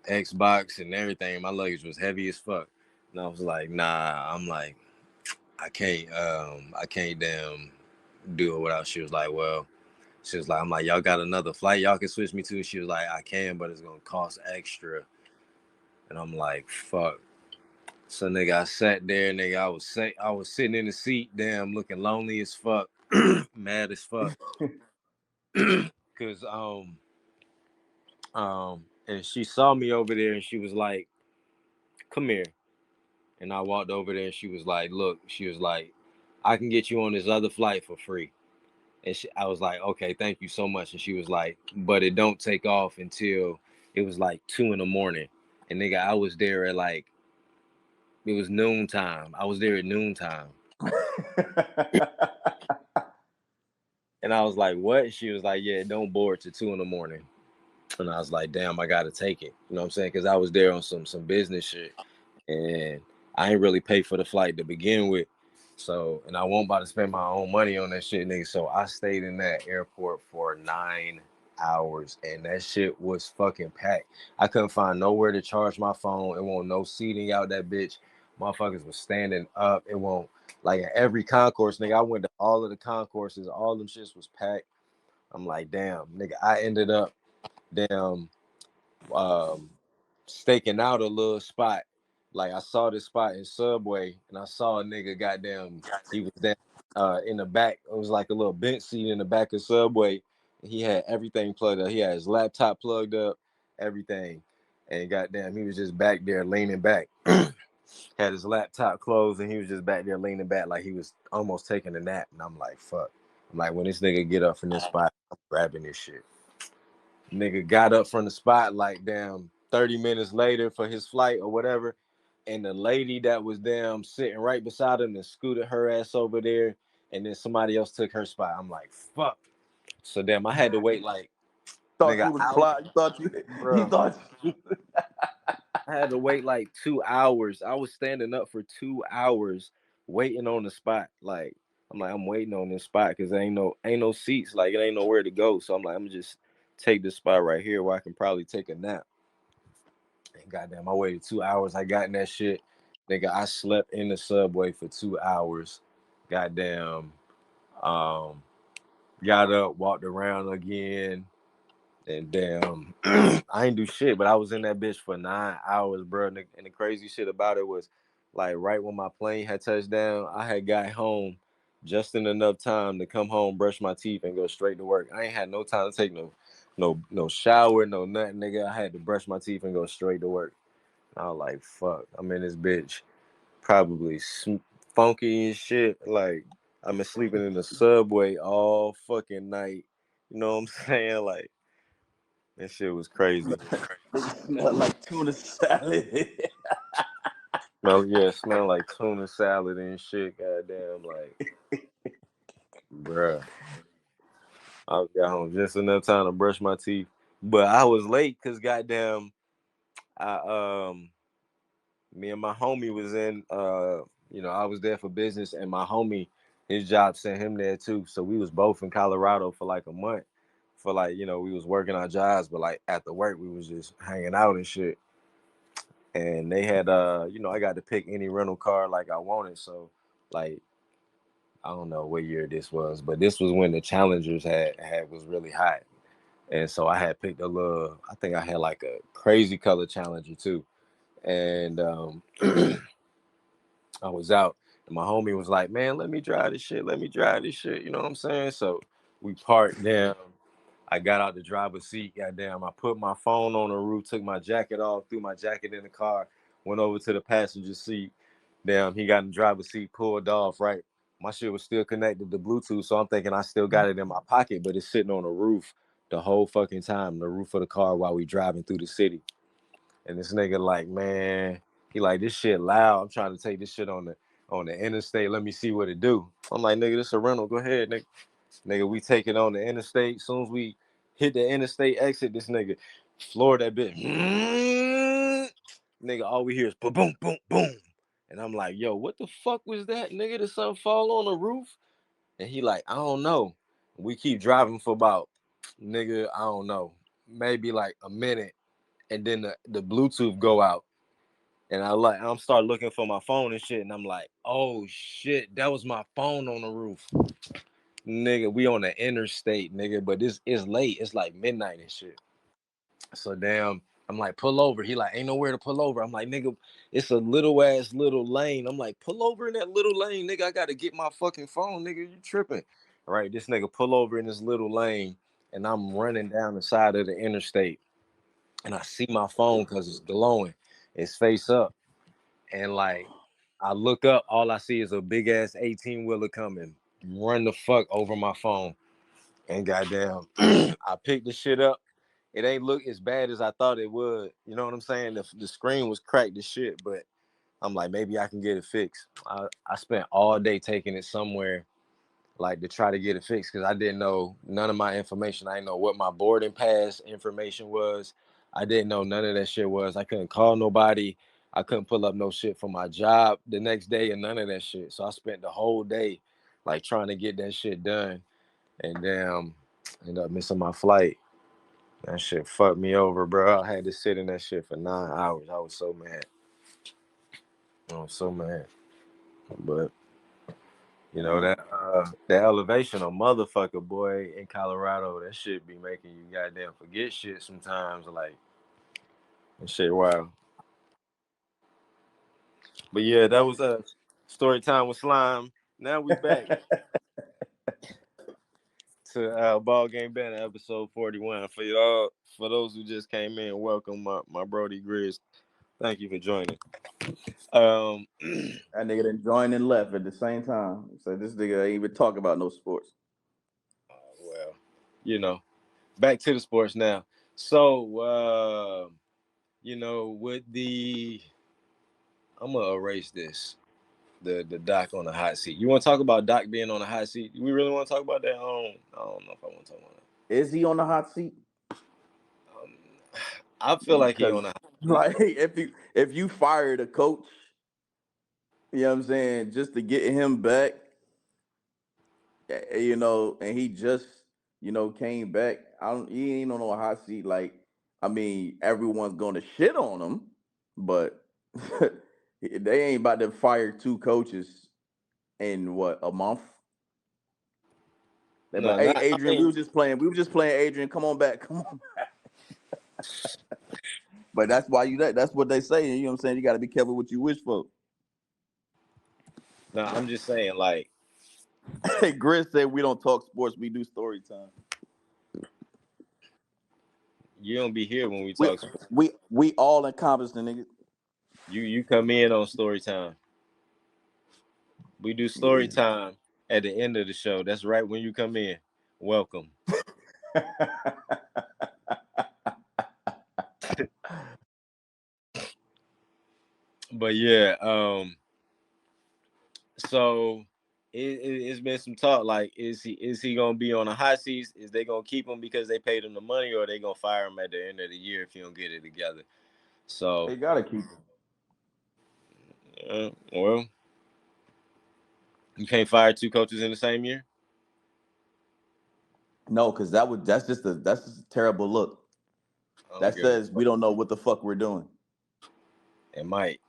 Xbox and everything. My luggage was heavy as fuck. And I was like, nah, I'm like, I can't damn do it without. She was like, well, she was like, I'm like, y'all got another flight y'all can switch me to? She was like, I can, but it's gonna cost extra. And I'm like, fuck. So nigga, I sat there, nigga. I was sitting in the seat, damn, looking lonely as fuck, mad as fuck. Cause and she saw me over there and she was like, come here. And I walked over there and she was like, look, she was like, I can get you on this other flight for free. And I was like, okay, thank you so much. And she was like, but it don't take off until it was like 2 a.m. And nigga, I was there at like, it was noontime. I was there at noontime. And I was like, what? She was like, yeah, don't board to 2 a.m. And I was like, damn, I gotta take it. You know what I'm saying? Because I was there on some business shit. And I ain't really pay for the flight to begin with. So, and I won't about to spend my own money on that shit, nigga. So I stayed in that airport for 9 hours and that shit was fucking packed. I couldn't find nowhere to charge my phone. It won't no seating out that bitch. Motherfuckers was standing up. It won't like at every concourse, nigga. I went to all of the concourses, all them shits was packed. I'm like, damn, nigga, I ended up damn um staking out a little spot. Like I saw this spot in Subway and I saw a nigga goddamn he was down in the back. It was like a little bench seat in the back of Subway. And he had everything plugged up. He had his laptop plugged up, everything. And goddamn, he was just back there leaning back. Had his laptop closed and he was just back there leaning back like he was almost taking a nap. And I'm like, fuck. I'm like, when this nigga get up from this spot, I'm grabbing this shit. Nigga got up from the spot like damn 30 minutes later for his flight or whatever. And the lady that was damn sitting right beside him and scooted her ass over there. And then somebody else took her spot. I'm like, fuck. So damn, I had to wait like Thought nigga you was out, fly. You bro. thought you I had to wait like 2 hours. I was standing up for 2 hours waiting on the spot. Like I'm like, I'm waiting on this spot because ain't no seats. Like it ain't nowhere to go. So I'm like, I'm just take this spot right here where I can probably take a nap. And goddamn, I waited 2 hours. I got in that shit. Nigga, I slept in the subway for 2 hours. Goddamn. Um, got up, walked around again. And damn, I ain't do shit, but I was in that bitch for 9 hours, bro. And the crazy shit about it was, like, right when my plane had touched down, I had got home just in enough time to come home, brush my teeth, and go straight to work. I ain't had no time to take no shower, no nothing, nigga. I had to brush my teeth and go straight to work. I was like, fuck, I'm in this bitch, probably funky and shit. Like, I've been sleeping in the subway all fucking night. You know what I'm saying? Like. That shit was crazy. nigga smell like tuna salad. Yeah, it smelled like tuna salad and shit. Goddamn, like, bruh. I got home just enough time to brush my teeth, but I was late because goddamn, I me and my homie was in. I was there for business, and my homie, his job sent him there too. So we was both in Colorado for like a month. For like, we was working our jobs, but like after work, we was just hanging out and shit. And they had I got to pick any rental car like I wanted. So like I don't know what year this was, but this was when the Challengers had was really hot. And so I had picked I think I had like a crazy color Challenger too. And I was out and my homie was like, man, let me drive this shit. Let me drive this shit. You know what I'm saying? So we parked down. I got out the driver's seat. Goddamn, I put my phone on the roof, took my jacket off, threw my jacket in the car, went over to the passenger seat. Damn, he got in the driver's seat, pulled off, right? my shit was still connected to Bluetooth, so I'm thinking I still got it in my pocket, but it's sitting on the roof the whole fucking time, the roof of the car while we driving through the city. And this nigga like, man, he like, this shit loud. I'm trying to take this shit on the interstate. Let me see what it do. I'm like, nigga, this a rental. Go ahead, nigga. Nigga, we take it on the interstate. As soon as we hit the interstate exit, this nigga floor that bitch. Nigga, all we hear is boom, boom, boom, boom. And I'm like, yo, what the fuck was that? Nigga, did something fall on the roof? And he like, I don't know. We keep driving for about, nigga, I don't know, maybe like a minute. And then the Bluetooth go out. And I'm start looking for my phone and shit. And I'm like, oh shit, that was my phone on the roof. Nigga, we on the interstate, nigga, but this is late. It's like midnight and shit. So damn, I'm like, pull over. He like, ain't nowhere to pull over. I'm like, nigga, it's a little ass little lane. I'm like, pull over in that little lane, nigga. I gotta get my fucking phone, nigga. You tripping? Right? This nigga pull over in this little lane, and I'm running down the side of the interstate, and I see my phone because it's glowing. It's face up, and like, I look up, all I see is a big ass 18-wheeler coming, run the fuck over my phone, and goddamn, I picked the shit up. It ain't look as bad as I thought it would. You know what I'm saying? The screen was cracked as shit, but I'm like, maybe I can get it fixed. I spent all day taking it somewhere, like to try to get it fixed, because I didn't know none of my information. I didn't know what my boarding pass information was. I didn't know none of that shit was. I couldn't call nobody. I couldn't pull up no shit for my job the next day and none of that shit. So I spent the whole day like trying to get that shit done, and damn, ended up missing my flight. That shit fucked me over, bro. I had to sit in that shit for 9 hours. I was so mad. I was so mad. But you know that elevation, a motherfucker, boy, in Colorado, that shit be making you goddamn forget shit sometimes. Like that shit wild. But yeah, that was a story time with Slime. Now we back to Ballgame Banter episode 41. For y'all, for those who just came in, welcome my Brody Grizz. Thank you for joining. That nigga done joined and left at the same time. So this nigga ain't even talk about no sports. Well, you know, back to the sports now. So, you know, with I'm gonna erase this. The Doc on the hot seat. You want to talk about Doc being on the hot seat? We really want to talk about that? I don't know if I want to talk about that. Is he on the hot seat? I feel like he on Because the hot seat. like if you fired a coach, you know what I'm saying, just to get him back, and he just, came back. He ain't on no hot seat. Like, I mean, everyone's gonna shit on him, but they ain't about to fire two coaches in what, a month? They're No, like, hey, not. I Adrian, we mean, were just playing. We were just playing, Adrian. Come on back. Come on back. But that's why that's what they say. You know what I'm saying? You gotta be careful what you wish for. no, I'm just saying, like, Hey, Grizz said we don't talk sports, we do story time. you don't be here when we We talk sports. we all encompassed, nigga. You come in on story time. We do story Yeah. time at the end of the show. That's right when you come in. Welcome. But yeah, so it's been some talk. Like, is he gonna be on a hot seat? Is they gonna keep him because they paid him the money, or are they gonna fire him at the end of the year if he don't get it together? So, They gotta keep him. well, you can't fire two coaches in the same year. No, because that's just a terrible look. I don't That give a says we fuck. don't know what the fuck we're doing. It might,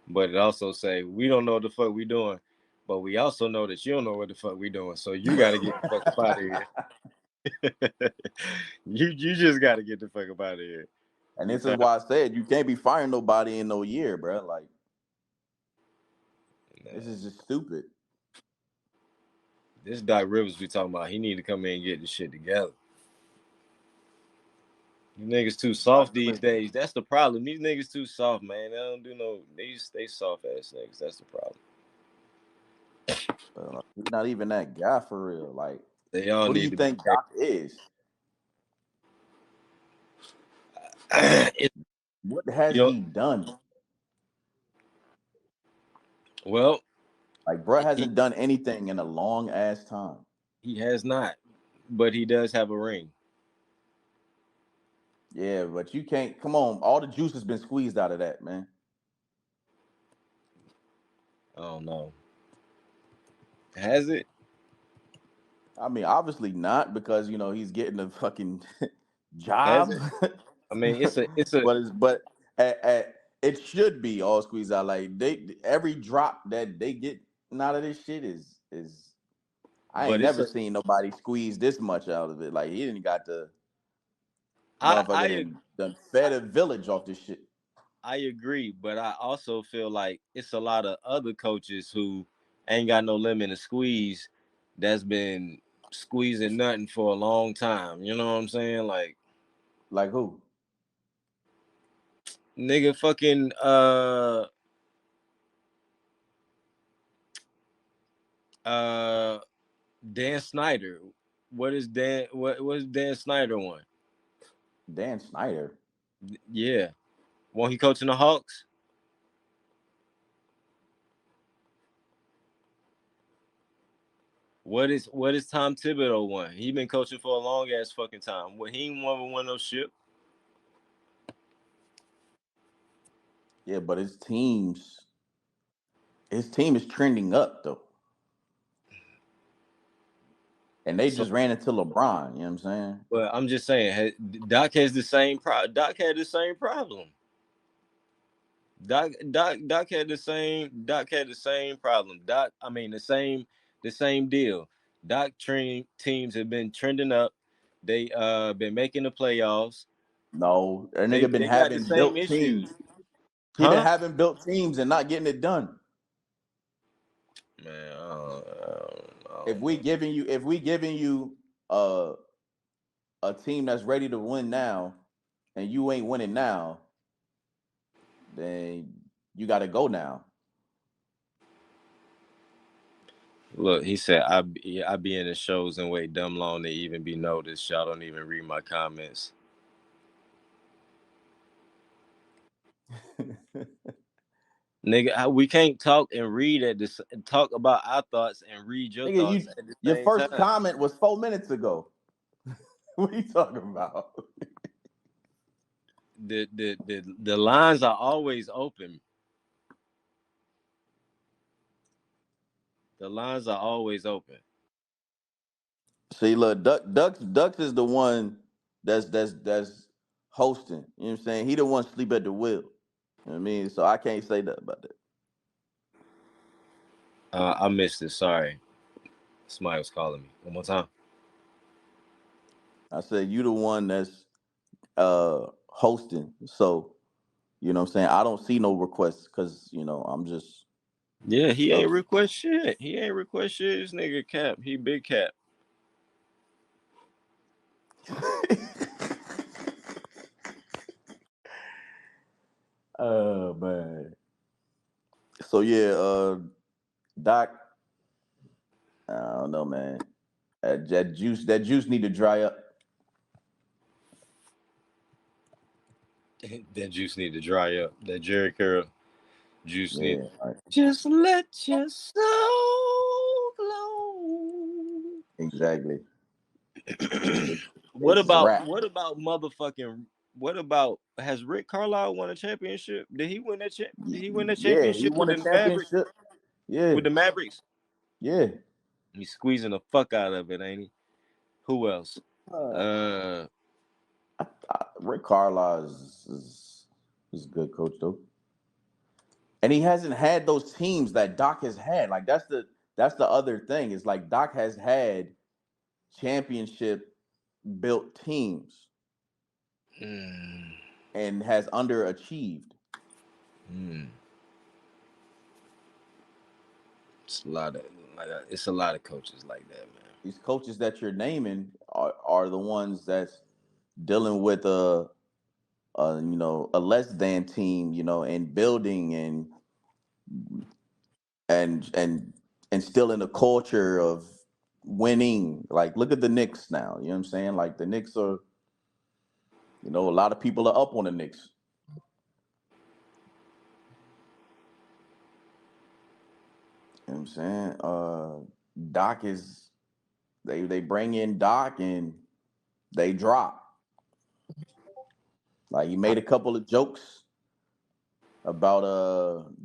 but it also say we don't know what the fuck we doing, but we also know that you don't know what the fuck we doing. So you got to get the fuck up out of here. You just got to get the fuck up out of here. And You this is time. why I said you can't be firing nobody in no year, bro. Like, this is just stupid. This Doc Rivers we talking about, he need to come in and get this shit together. These niggas too soft these days. That's the problem. These niggas too soft, man. They don't do no. They soft ass niggas. That's the problem. He's not even that guy for real. Like, They all what do you need to be think Doc is? it, What has yo, he done? well, Like, bro he, hasn't done anything in a long ass time. he has not, but he does have a ring. Yeah, but you can't. Come on, all the juice has been squeezed out of that, man. I don't know. Has it? I mean, obviously not because he's getting a fucking Has job, it? I mean, it's a but it should be all squeezed out. Like every drop that they get out of this shit is. I ain't but it's never a seen nobody squeeze this much out of it. Like he didn't got the motherfucker I done fed a village off this shit. I agree, but I also feel like it's a lot of other coaches who ain't got no limit to squeeze that's been squeezing nothing for a long time. You know what I'm saying? Like Like who? nigga fucking uh Dan Snyder. What's Dan Snyder one? Dan Snyder. Yeah. Won't he coaching the Hawks? What is Tom Thibodeau one? He been coaching for a long ass fucking time. Well, he ain't won no shit. Yeah, but his team is trending up though. And they So just ran into LeBron, you know what I'm saying? but I'm just saying, Doc has the same Doc had the same problem. Doc had the same. Doc had the same problem. I mean, the same deal. Teams have been trending up. They been making the playoffs. No, that They nigga been they got the having same built issues, teams. He been huh? having built teams and not getting it done. Man, I If don't we know. giving you if we giving you uh a team that's ready to win now and you ain't winning now, then you got to go now. Look, he said I be in the shows and wait dumb long to even be noticed. Y'all don't even read my comments. Nigga, we can't talk and read at this. Talk about our thoughts and read your Nigga, thoughts at the your same first time. comment was 4 minutes ago. What are you talking about? The lines are always open. The lines are always open. See, look, Ducks is the one that's hosting. You know what I'm saying? He the one sleep at the wheel. You know what I mean? So I can't say that about that. I missed it. Sorry, somebody was calling me. One more time. I said you the one that's hosting. So, you know what I'm saying? I don't see no requests because, I'm just Yeah, he ain't so request shit. He ain't request shit. This nigga cap. He big cap. Oh man. So yeah, Doc, I don't know, man. That juice need to dry up. That juice need to dry up. That Jerry Curl juice need. Yeah, like, Just let your soul glow. exactly. It's What it's about rap. what about motherfucking what about has Rick Carlisle won a championship? Did he win that Did he win that Yeah, he championship with won a the Mavericks? championship. Yeah, With the Mavericks? yeah. He's squeezing the fuck out of it, ain't he? Who else? Uh, Uh Rick Carlisle is a good coach though, and he hasn't had those teams that Doc has had. Like that's the other thing. Is like Doc has had championship built teams mm, and has underachieved. mm, it's a lot of coaches like that, man. These coaches that you're naming are the ones that's dealing with a less than team, and building and instilling a culture of winning. Like, look at the Knicks now. You know what I'm saying? Like, the Knicks are, a lot of people are up on the Knicks. You know what I'm saying? Doc is they bring in Doc and they drop. Like, he made a couple of jokes about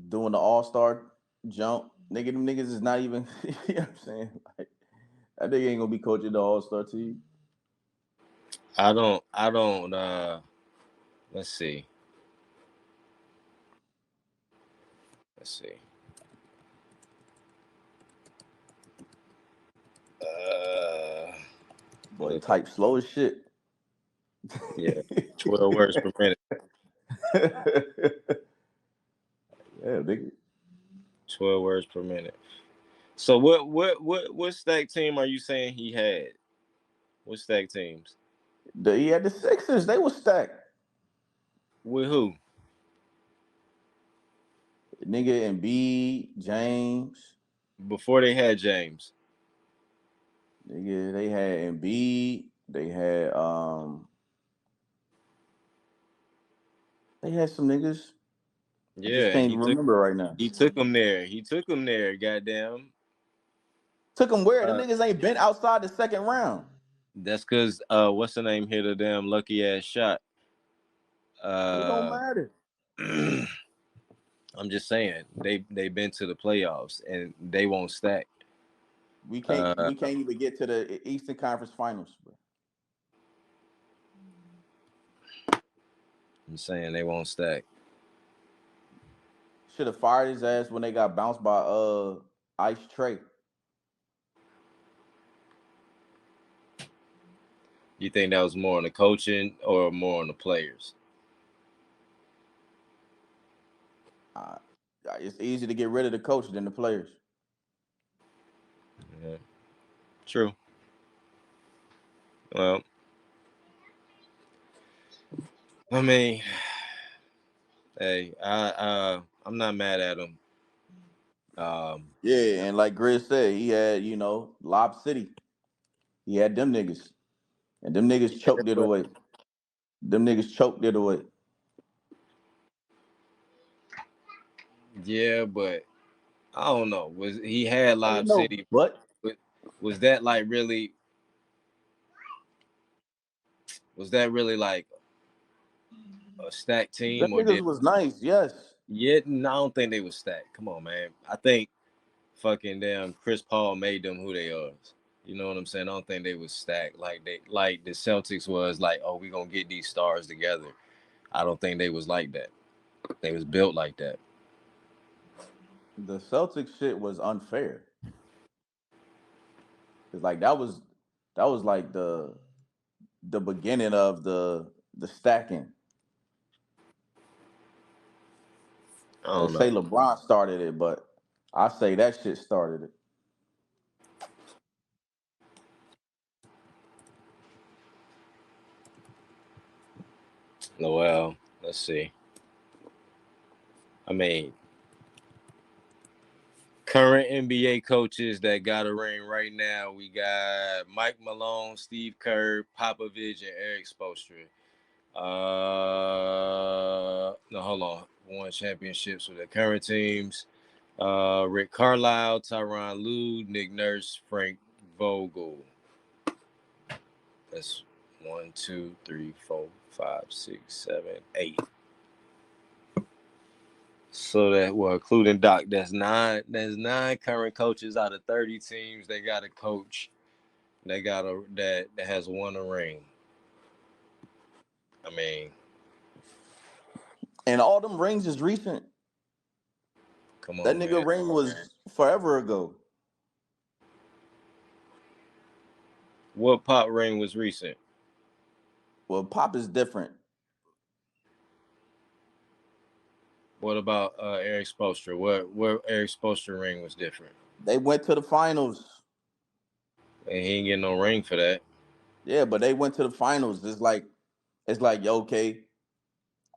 doing the All-Star jump. Nigga, them niggas is not even you know what I'm saying? Like, that nigga ain't gonna be coaching the All-Star team. I don't let's see. Boy, Look, type slow as shit. yeah, 12 words per minute. Yeah, nigga. 12 words per minute. So what stack team are you saying he had? What stack teams? He had the Sixers. They were stacked. With who? Nigga Embiid, James. Before they had James. Nigga, they had Embiid. They had some niggas. I just Yeah, can't remember right now. he took them there. He took them there, goddamn. Took them where? Them niggas ain't been outside the second round. That's because what's the name hit a damn lucky ass shot. It don't matter. I'm just saying they've been to the playoffs and they won't stack. We can't even get to the Eastern Conference Finals, bro. I'm saying they won't stack. Should have fired his ass when they got bounced by Ice Trey. You think that was more on the coaching or more on the players? It's easy to get rid of the coach than the players. Yeah, true. Well, I mean, hey, I'm not mad at him. Yeah, and like Grizz said, he had, Lob City. He had them niggas. And them niggas choked it away. Yeah, but I don't know. Was he had Ain't Lob no City? but. Was that like really? Was that really like a stacked Them team or niggas did? was nice, yes. Yeah, no, I don't think they was stacked. Come on, man. I think fucking damn Chris Paul made them who they are. You know what I'm saying? I don't think they was stacked like the Celtics was like, oh, we gonna get these stars together. I don't think they was like that. They was built like that. The Celtics shit was unfair. It's like that was like the beginning of the stacking. I They don't say know. LeBron started it, but I say that shit started it. Well, let's see. I mean, current NBA coaches that got a ring right now, we got Mike Malone, Steve Kerr, Popovich, and Eric Spoelstra. No, hold on. Won championships with the current teams. Rick Carlisle, Tyronn Lue, Nick Nurse, Frank Vogel. That's 1, 2, 3, 4, 5, 6, 7, 8. So that including Doc, that's nine. There's 9 current coaches out of 30 teams. They got a coach. They got that has won a ring. I mean, And all them rings is recent. come That on, nigga man. ring was forever ago. What Pop ring was recent? Well, Pop is different. What about Eric Spoelstra? What Eric Spoelstra ring was different? They went to the finals. And he ain't getting no ring for that. Yeah, but they went to the finals. It's like, okay,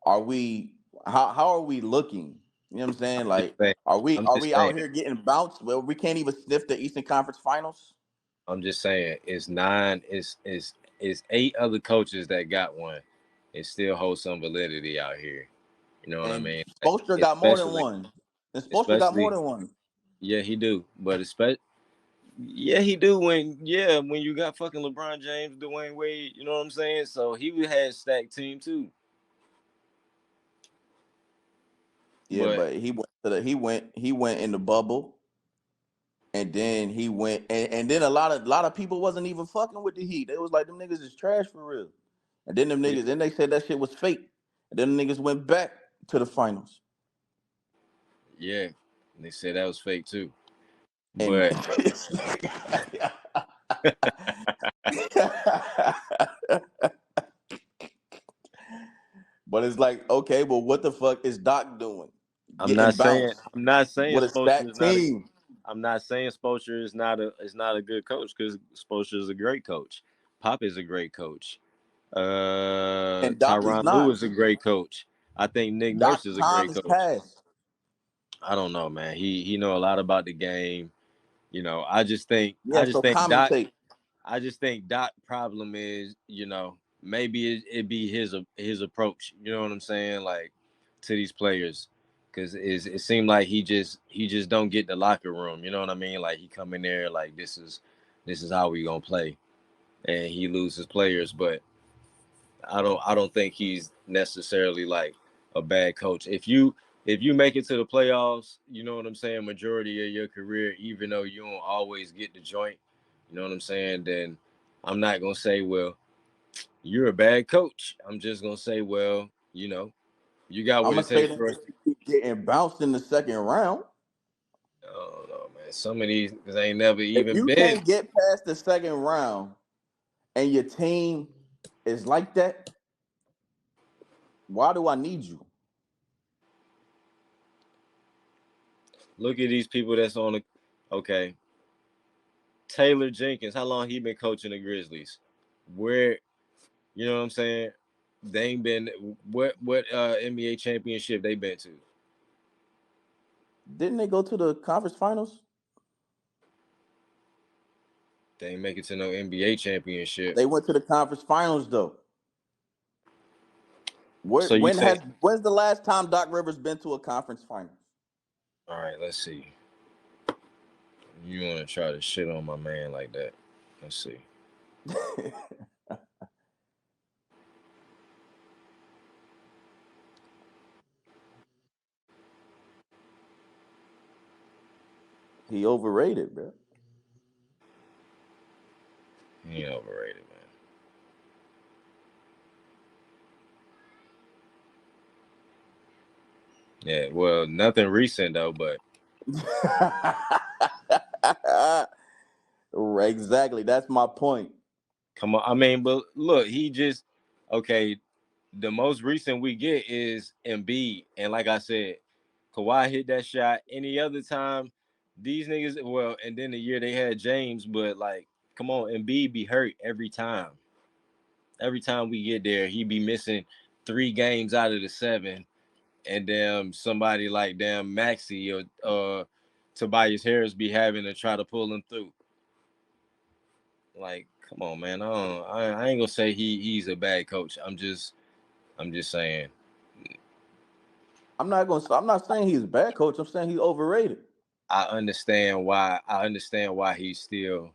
are we how are we looking? You know what I'm saying? Just Like, saying. are we I'm are just we saying. out here getting bounced? Well, we can't even sniff the Eastern Conference Finals. I'm just saying. It's nine. It's 8 other coaches that got one. It still holds some validity out here. You know what I And mean? Like, Spoelstra got more than especially, one. And Spoelstra got more especially, than one. yeah, he do. But yeah, he do. When you got fucking LeBron James, Dwayne Wade. You know what I'm saying? So he had stacked team too. Yeah, But but he went in the bubble, and then he went and then a lot of people wasn't even fucking with the Heat. They was like them niggas is trash for real. And then them yeah, niggas, then they said that shit was fake. And then the niggas went back to the finals. yeah, they said that was fake too. And But but it's like, okay, well, what the fuck is Doc doing? I'm Getting not saying bounced I'm not saying with a Spoelstra is stacked not a team. I'm not saying Spoelstra is not a good coach because Spoelstra is a great coach. Pop is a great coach. And Doc is Tyronn Lue not. is a great coach. I think Nick Nurse Doc's is a time great is coach. past. I don't know, man. He know a lot about the game. You know, Yeah, I just so think Doc commentate. problem is, maybe it be his approach. You know what I'm saying? Like to these players, because it seemed like he just don't get the locker room. You know what I mean? Like he come in there like this is how we gonna play, and he loses players. But I don't think he's necessarily like a bad coach. If you make it to the playoffs, you know what I'm saying, majority of your career, even though you don't always get the joint, you know what I'm saying, then I'm not gonna say, well, you're a bad coach. I'm just gonna say, well, you got I'm what gonna it say takes that for us. niggas keep getting bounced in the second round. I don't know, man. Some of these ain't never If even you been. can't get past the second round and your team is like that, why do I need you? Look at these people that's on the. Okay, Taylor Jenkins. How long he been coaching the Grizzlies? Where You know what I'm saying? They ain't been what NBA championship they been to. Didn't they go to the conference finals? They ain't make it to no NBA championship. They went to the conference finals though. Where, So you when think? has when's the last time Doc Rivers been to a conference finals? All right, let's see. You want to try to shit on my man like that? Let's see. He overrated, bro. He ain't overrated, man. Yeah, well, nothing recent though, but Exactly. That's my point. come on. I mean, but look, he just okay. The most recent we get is Embiid, and like I said, Kawhi hit that shot. Any other time, these niggas, well, and then the year they had James, but like, come on, Embiid be hurt every time. Every time we get there, he be missing 3 games out of the 7, and then somebody like damn Maxi or Tobias Harris be having to try to pull him through. Like, come on, man. I ain't gonna say he's a bad coach. I'm just saying. I'm not saying he's a bad coach. I'm saying he's overrated. I understand why he's still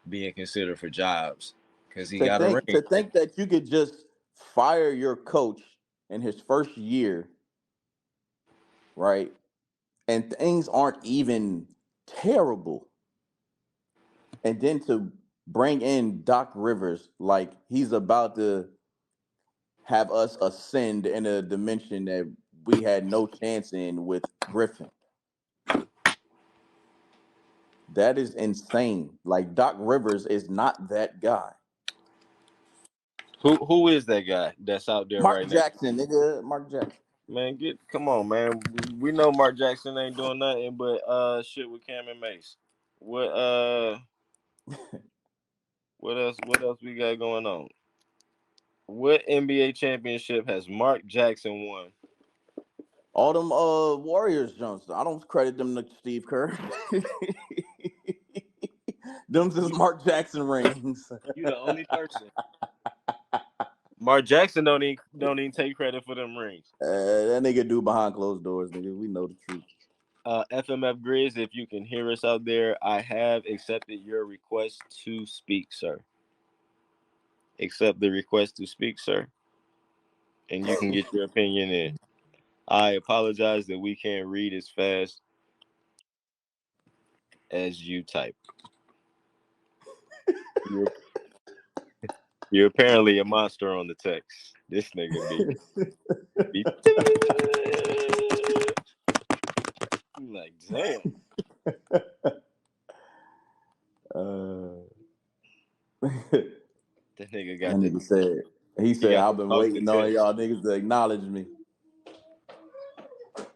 being considered for jobs because he To got a think ring. to think that you could just fire your coach in his first year, right? And things aren't even terrible. And then to bring in Doc Rivers like he's about to have us ascend in a dimension that we had no chance in with Griffin. That is insane. Like Doc Rivers is not that guy. Who is that guy that's out there right Mark now? Jackson, nigga. Mark Jackson. Man, come on, man. We know Mark Jackson ain't doing nothing but shit with Cam and Mace. What else we got going on? What NBA championship has Mark Jackson won? All them Warriors jumps. I don't credit them to Steve Kerr. Them's is Mark Jackson rings. You the only person. Mark Jackson don't even take credit for them rings. That nigga do behind closed doors, nigga. We know the truth. FMF Grizz, if you can hear us out there, I have accepted your request to speak, sir. Accept the request to speak, sir. And you can get your opinion in. I apologize that we can't read as fast as you type. You're apparently a monster on the text. This nigga be I'm like, damn. That nigga got That nigga said. He said, got I've the been talk waiting to on text. y'all niggas to acknowledge me.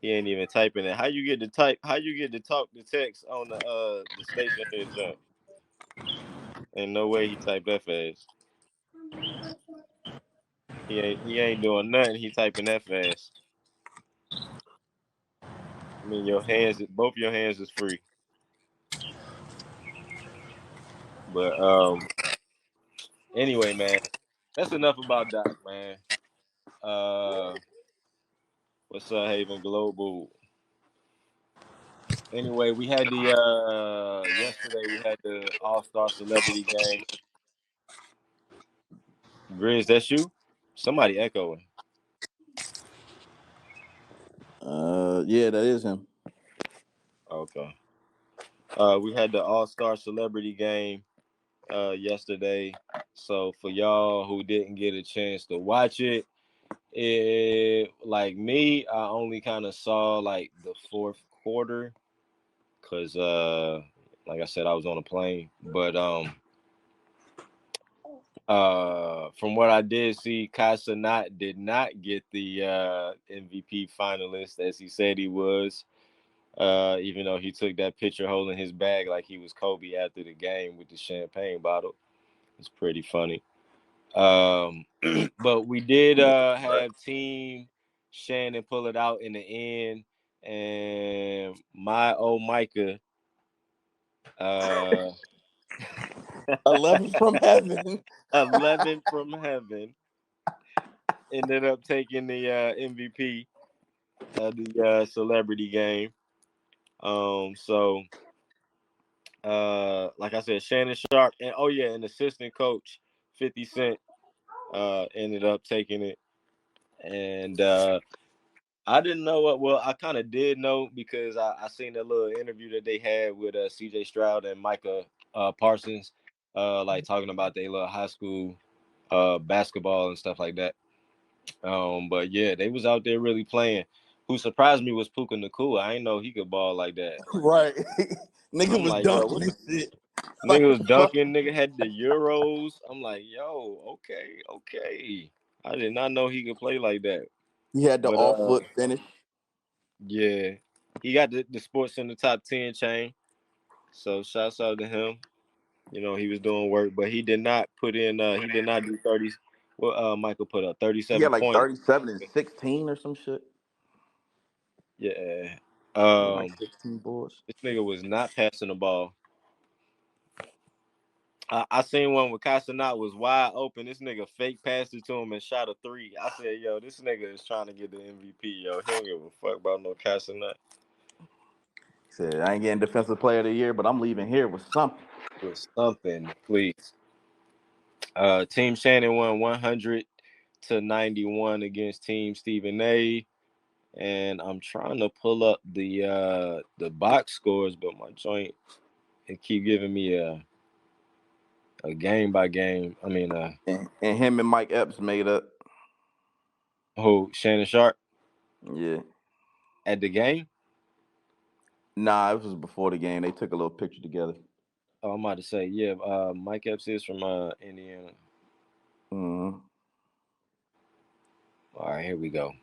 He ain't even typing it. How you get to type? How you get to talk to text on the station here jump? Ain't no way he typed that fast. He ain't doing nothing. He typing that fast. I mean, both your hands is free. But anyway, man, that's enough about Doc, man. What's up, Haven Global? Anyway, we had the yesterday we had the All-Star Celebrity Game. Grizz, that's you? Somebody echoing. Yeah, that is him. Okay. We had the All-Star Celebrity Game yesterday. So for y'all who didn't get a chance to watch it, like me, I only kind of saw like the fourth quarter because like I said, I was on a plane. But from what I did see, Casanat did not get the MVP finalist as he said he was. Even though he took that picture holding his bag like he was Kobe after the game with the champagne bottle. It's pretty funny. But we did have Team Shannon pull it out in the end. And my old Micah 11 from heaven. 11 from heaven ended up taking the MVP of the celebrity game. So like I said, Shannon Sharp and an assistant coach 50 Cent ended up taking it. And I didn't know what. Well, I kind of did know because I seen that little interview that they had with C.J. Stroud and Micah Parsons, like talking about their little high school basketball and stuff like that. But yeah, they was out there really playing. Who surprised me was Puka Nacua. I didn't know he could ball like that. Right. Nigga I'm was like, yo, dunking this shit. nigga was dunking. Nigga had the Euros. I'm like, yo, okay. I did not know he could play like that. He had the But off foot finish. yeah, he got the sports in the top 10 chain. So shouts out to him. You know, he was doing work, but he did not put in. He did not do 30. Well, Michael put up He 37 had like points. 37 and 16 or some shit. Yeah. Like 16 boards. This nigga was not passing the ball. I seen one with Casanat was wide open. This nigga fake passed it to him and shot a 3. I said, yo, this nigga is trying to get the MVP, yo. He don't give a fuck about no Casanat. He said, I ain't getting defensive player of the year, but I'm leaving here with something. With something, please. Team Shannon won 100-91 against Team Stephen A. And I'm trying to pull up the box scores, but my joint it keep giving me a game by game. I mean, And him and Mike Epps made up. who Shannon Sharp Yeah. at the game? Nah, it was before the game. They took a little picture together. Oh, I'm about to say, yeah. Mike Epps is from Indiana. Mm-hmm. All right, here we go.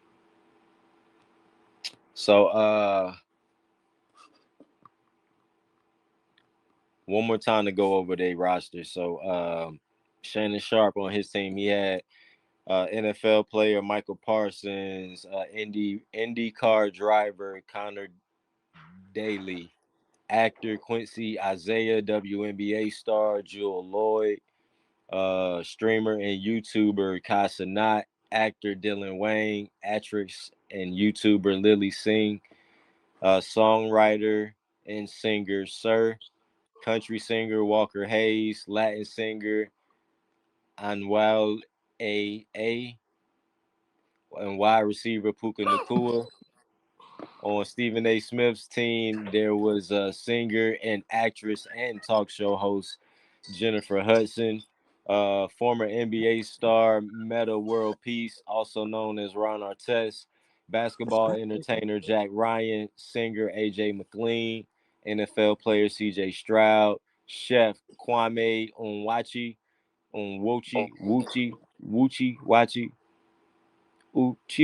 So, one more time to go over their roster. So, Shannon Sharp on his team, he had NFL player Michael Parsons, IndyCar driver Connor Daly, actor Quincy Isaiah, WNBA star Jewel Lloyd, streamer and YouTuber Kai Cenat, actor Dylan Wayne, actress and YouTuber Lily Singh, songwriter and singer Sir, country singer Walker Hayes, Latin singer Anwal A, and wide receiver Puka Nakua. On Stephen A. Smith's team, there was a singer and actress and talk show host Jennifer Hudson, former NBA star Meta World Peace, also known as Ron Artest, basketball entertainer Jack Ryan, singer AJ McLean, NFL player CJ Stroud, chef Kwame Wachi, Uchi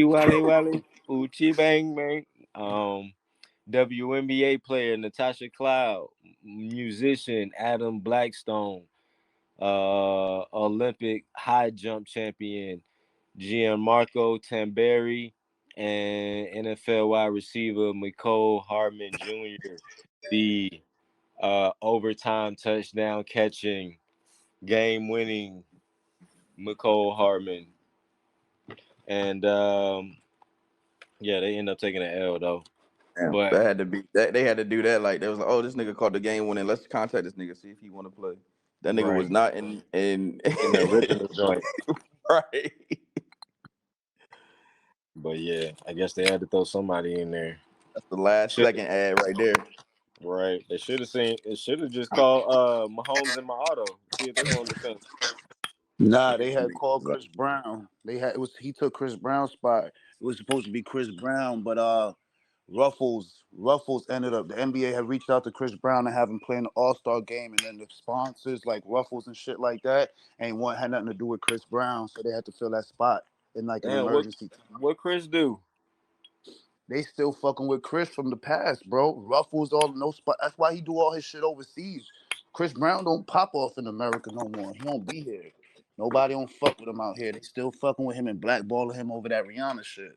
Wale Wale, Uchi Bang Bang. Um, WNBA player Natasha Cloud, musician Adam Blackstone, Olympic high jump champion Gianmarco Tamberi, and NFL wide receiver Nicole Hardman Jr., the overtime touchdown catching, game winning Nicole Hardman. And yeah, they end up taking an L though. Damn, But that had to be that they had to do that. Like they was like, oh, this nigga caught the game winning. Let's contact this nigga, see if he want to play. That nigga was right not in in the original joint. right. But yeah, I guess they had to throw somebody in there. That's the last second ad right there. Right. They should have seen it should have just called Mahomes and my auto. See if they wanted to come. Nah, they had called Chris Brown. He took Chris Brown's spot. It was supposed to be Chris Brown, but Ruffles ended up. The NBA had reached out to Chris Brown to have him play in the All-Star game, and then the sponsors like Ruffles and shit like that had nothing to do with Chris Brown, so they had to fill that spot in like an Damn, emergency time. what Chris do? They still fucking with Chris from the past, bro. Ruffles all no spot. That's why he do all his shit overseas. Chris Brown don't pop off in America no more. He don't be here. Nobody don't fuck with him out here. They still fucking with him and blackballing him over that Rihanna shit.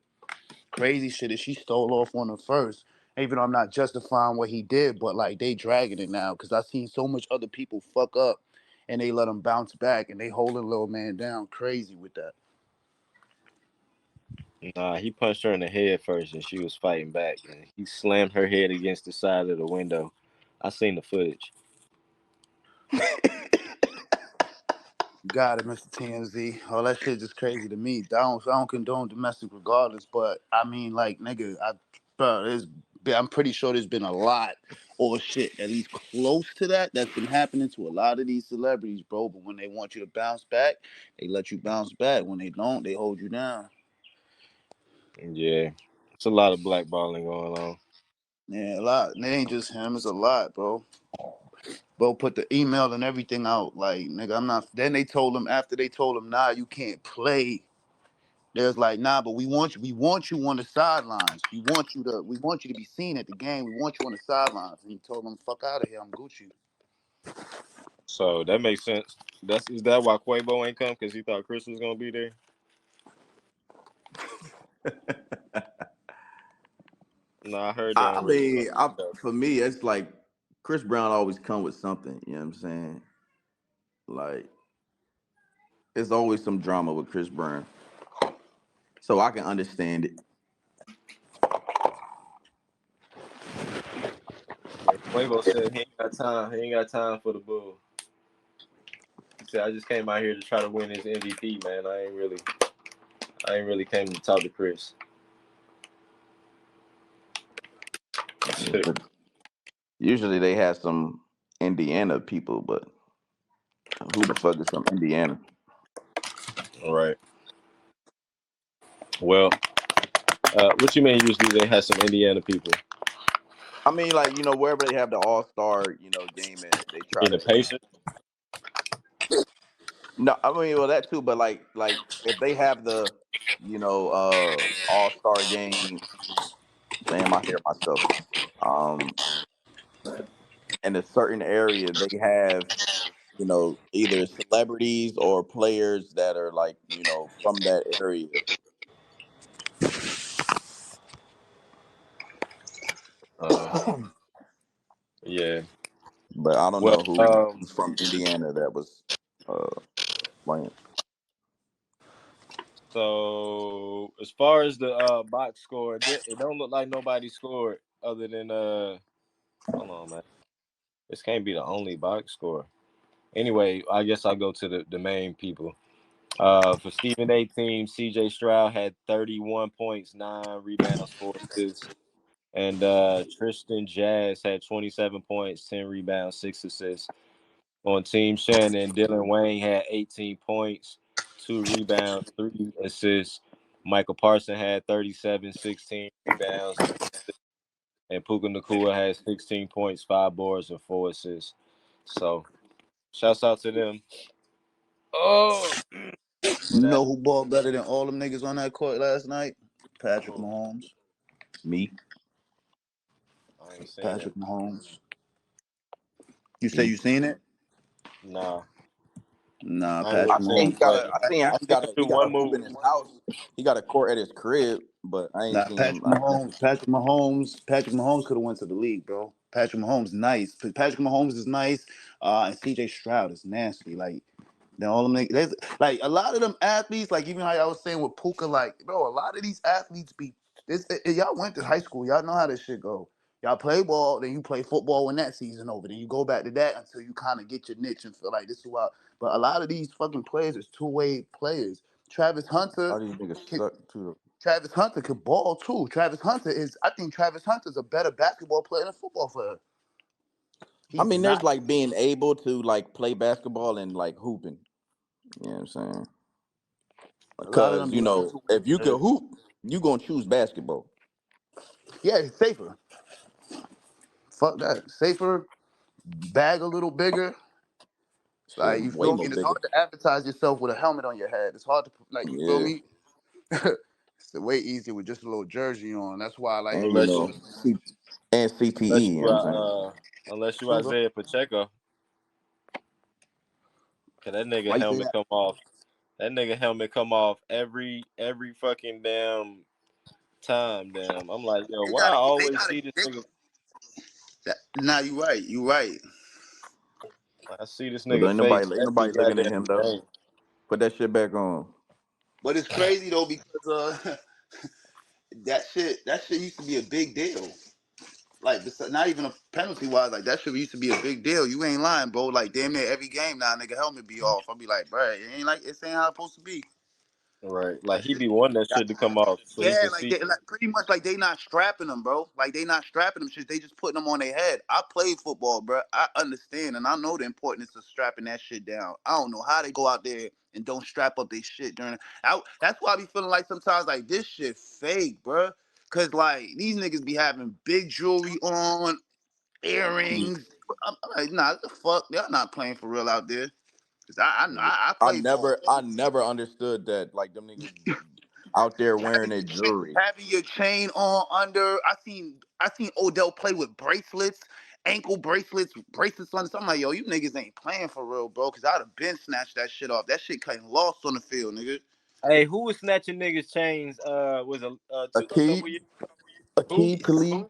Crazy shit is she stole off on him first. Even though I'm not justifying what he did, but like they dragging it now because I seen so much other people fuck up and they let him bounce back and they holding little man down crazy with that. Nah, he punched her in the head first and she was fighting back. And he slammed her head against the side of the window. I seen the footage. Got it, Mr. TMZ. All that shit just crazy to me. I don't condone domestic regardless, but I mean, like, nigga, I'm pretty sure there's been a lot or shit at least close to that's been happening to a lot of these celebrities, bro. But when they want you to bounce back, they let you bounce back. When they don't, they hold you down. Yeah. It's a lot of blackballing going on. Yeah, a lot. And it ain't just him, it's a lot, bro. Bro put the email and everything out. Like, nigga, I'm not. Then after they told him, nah, you can't play. There's like, nah, but we want you on the sidelines. We want you to be seen at the game. We want you on the sidelines. And he told them, fuck out of here, I'm Gucci. So that makes sense. Is that why Quavo ain't come? Because he thought Chris was gonna be there? No, I heard that. For me, it's like Chris Brown always come with something. You know what I'm saying? Like, there's always some drama with Chris Brown, so I can understand it. Quavo said he ain't got time. He ain't got time for the bull. He said, "I just came out here to try to win his MVP, man. I ain't really came to talk to Chris." Usually they have some Indiana people, but who the fuck is from Indiana? All right. Well, what you mean? Usually they have some Indiana people. I mean, like, wherever they have the All-Star, game at, they try the Pacers. No, I mean, well, that too, but like if they have the, All-Star game, damn, I hear myself. In a certain area, they have you know, either celebrities or players that are like, from that area. Yeah. But I don't Well, know who's from Indiana that was playing. so as far as the box score, it don't look like nobody scored other than hold on, man. This can't be the only box score. Anyway, I guess I'll go to the main people. For Stephen A team, CJ Stroud had 31 points, 9 rebounds, 4 assists. And Tristan Jazz had 27 points, 10 rebounds, 6 assists. On Team Shannon, Dylan Wayne had 18 points, 2 rebounds, 3 assists. Michael Parson had 37, 16 rebounds, 3 assists. And Puka Nakua had 16 points, 5 boards, and 4 assists. So, shouts out to them. Oh, for You that. know who balled better than all them niggas on that court last night? Patrick Oh, Mahomes. Me, I ain't seen it. Patrick Mahomes. You say he, you seen it? Nah, Nah, I ain't I really Patrick seen seen him he Mahomes. got play. a. I seen I he seen got him a. do He got a one hoop move. in his house. He got a court at his crib, but I ain't Nah, seen him. Patrick Mahomes. Patrick Mahomes could have went to the league, bro. Patrick Mahomes nice. Patrick Mahomes is nice. And CJ Stroud is nasty. Like then all them niggas, like a lot of them athletes, like even how I was saying with Puka, like bro, a lot of these athletes be y'all went to high school, y'all know how this shit go. Y'all play ball, then you play football when that season over. Then you go back to that until you kind of get your niche and feel like this is why. But a lot of these fucking players is two-way players. Travis Hunter, All these niggas can, suck too. Travis Hunter could ball too. I think Travis Hunter's a better basketball player than football player. I He's mean, there's not. like being able to like play basketball and like hooping. You know what I'm saying? A lot of Because them be like two-way if you can players. hoop, you gonna choose basketball. Yeah, it's safer. Fuck that. Safer, bag a little bigger. Shit, Like, you way feel me? more And it's bigger. hard to advertise yourself with a helmet on your head. It's hard to, like, you feel Yeah, me? It's way easier with just a little jersey on. That's why I like and Unless you, and unless CTE. You you, know what I'm saying? unless you true, though. Isaiah Pacheco, cause that nigga Why you say helmet that? come off. That nigga helmet come off every fucking damn time. Damn, I'm like, yo, why I They always gotta, see this they, nigga? that, nah, you right. You right. I see this But nigga face ain't every nobody looking at goddamn him though. game. Put that shit back on. But it's crazy, though, because that shit used to be a big deal. Like, not even a penalty wise, like that shit used to be a big deal. You ain't lying, bro. Like, damn near every game now, nigga, helmet be off. I'll be like, bro, it ain't like, it ain't how it's supposed to be. Right, like That he shit. be wanting that shit to come off so he Yeah, can like see. they like pretty much like they not strapping them, bro. Like they not strapping them shit. They just putting them on their head. I played football, bro. I understand and I know the importance of strapping that shit down. I don't know how they go out there and don't strap up their shit during. That's why I be feeling like sometimes like this shit fake, bro. Cause like these niggas be having big jewelry on, earrings. I'm like, nah, the fuck, y'all not playing for real out there. Cause I played ball. I never understood that. Like them niggas out there wearing their jewelry. Having your chain on under. I seen Odell play with bracelets, ankle bracelets on. So I'm like, yo, you niggas ain't playing for real, bro. Cause I'd have been snatched that shit off. That shit cutting lost on the field, nigga. Hey, who was snatching niggas chains? Was a Akeem, couple years? Who? Akeem Khalid.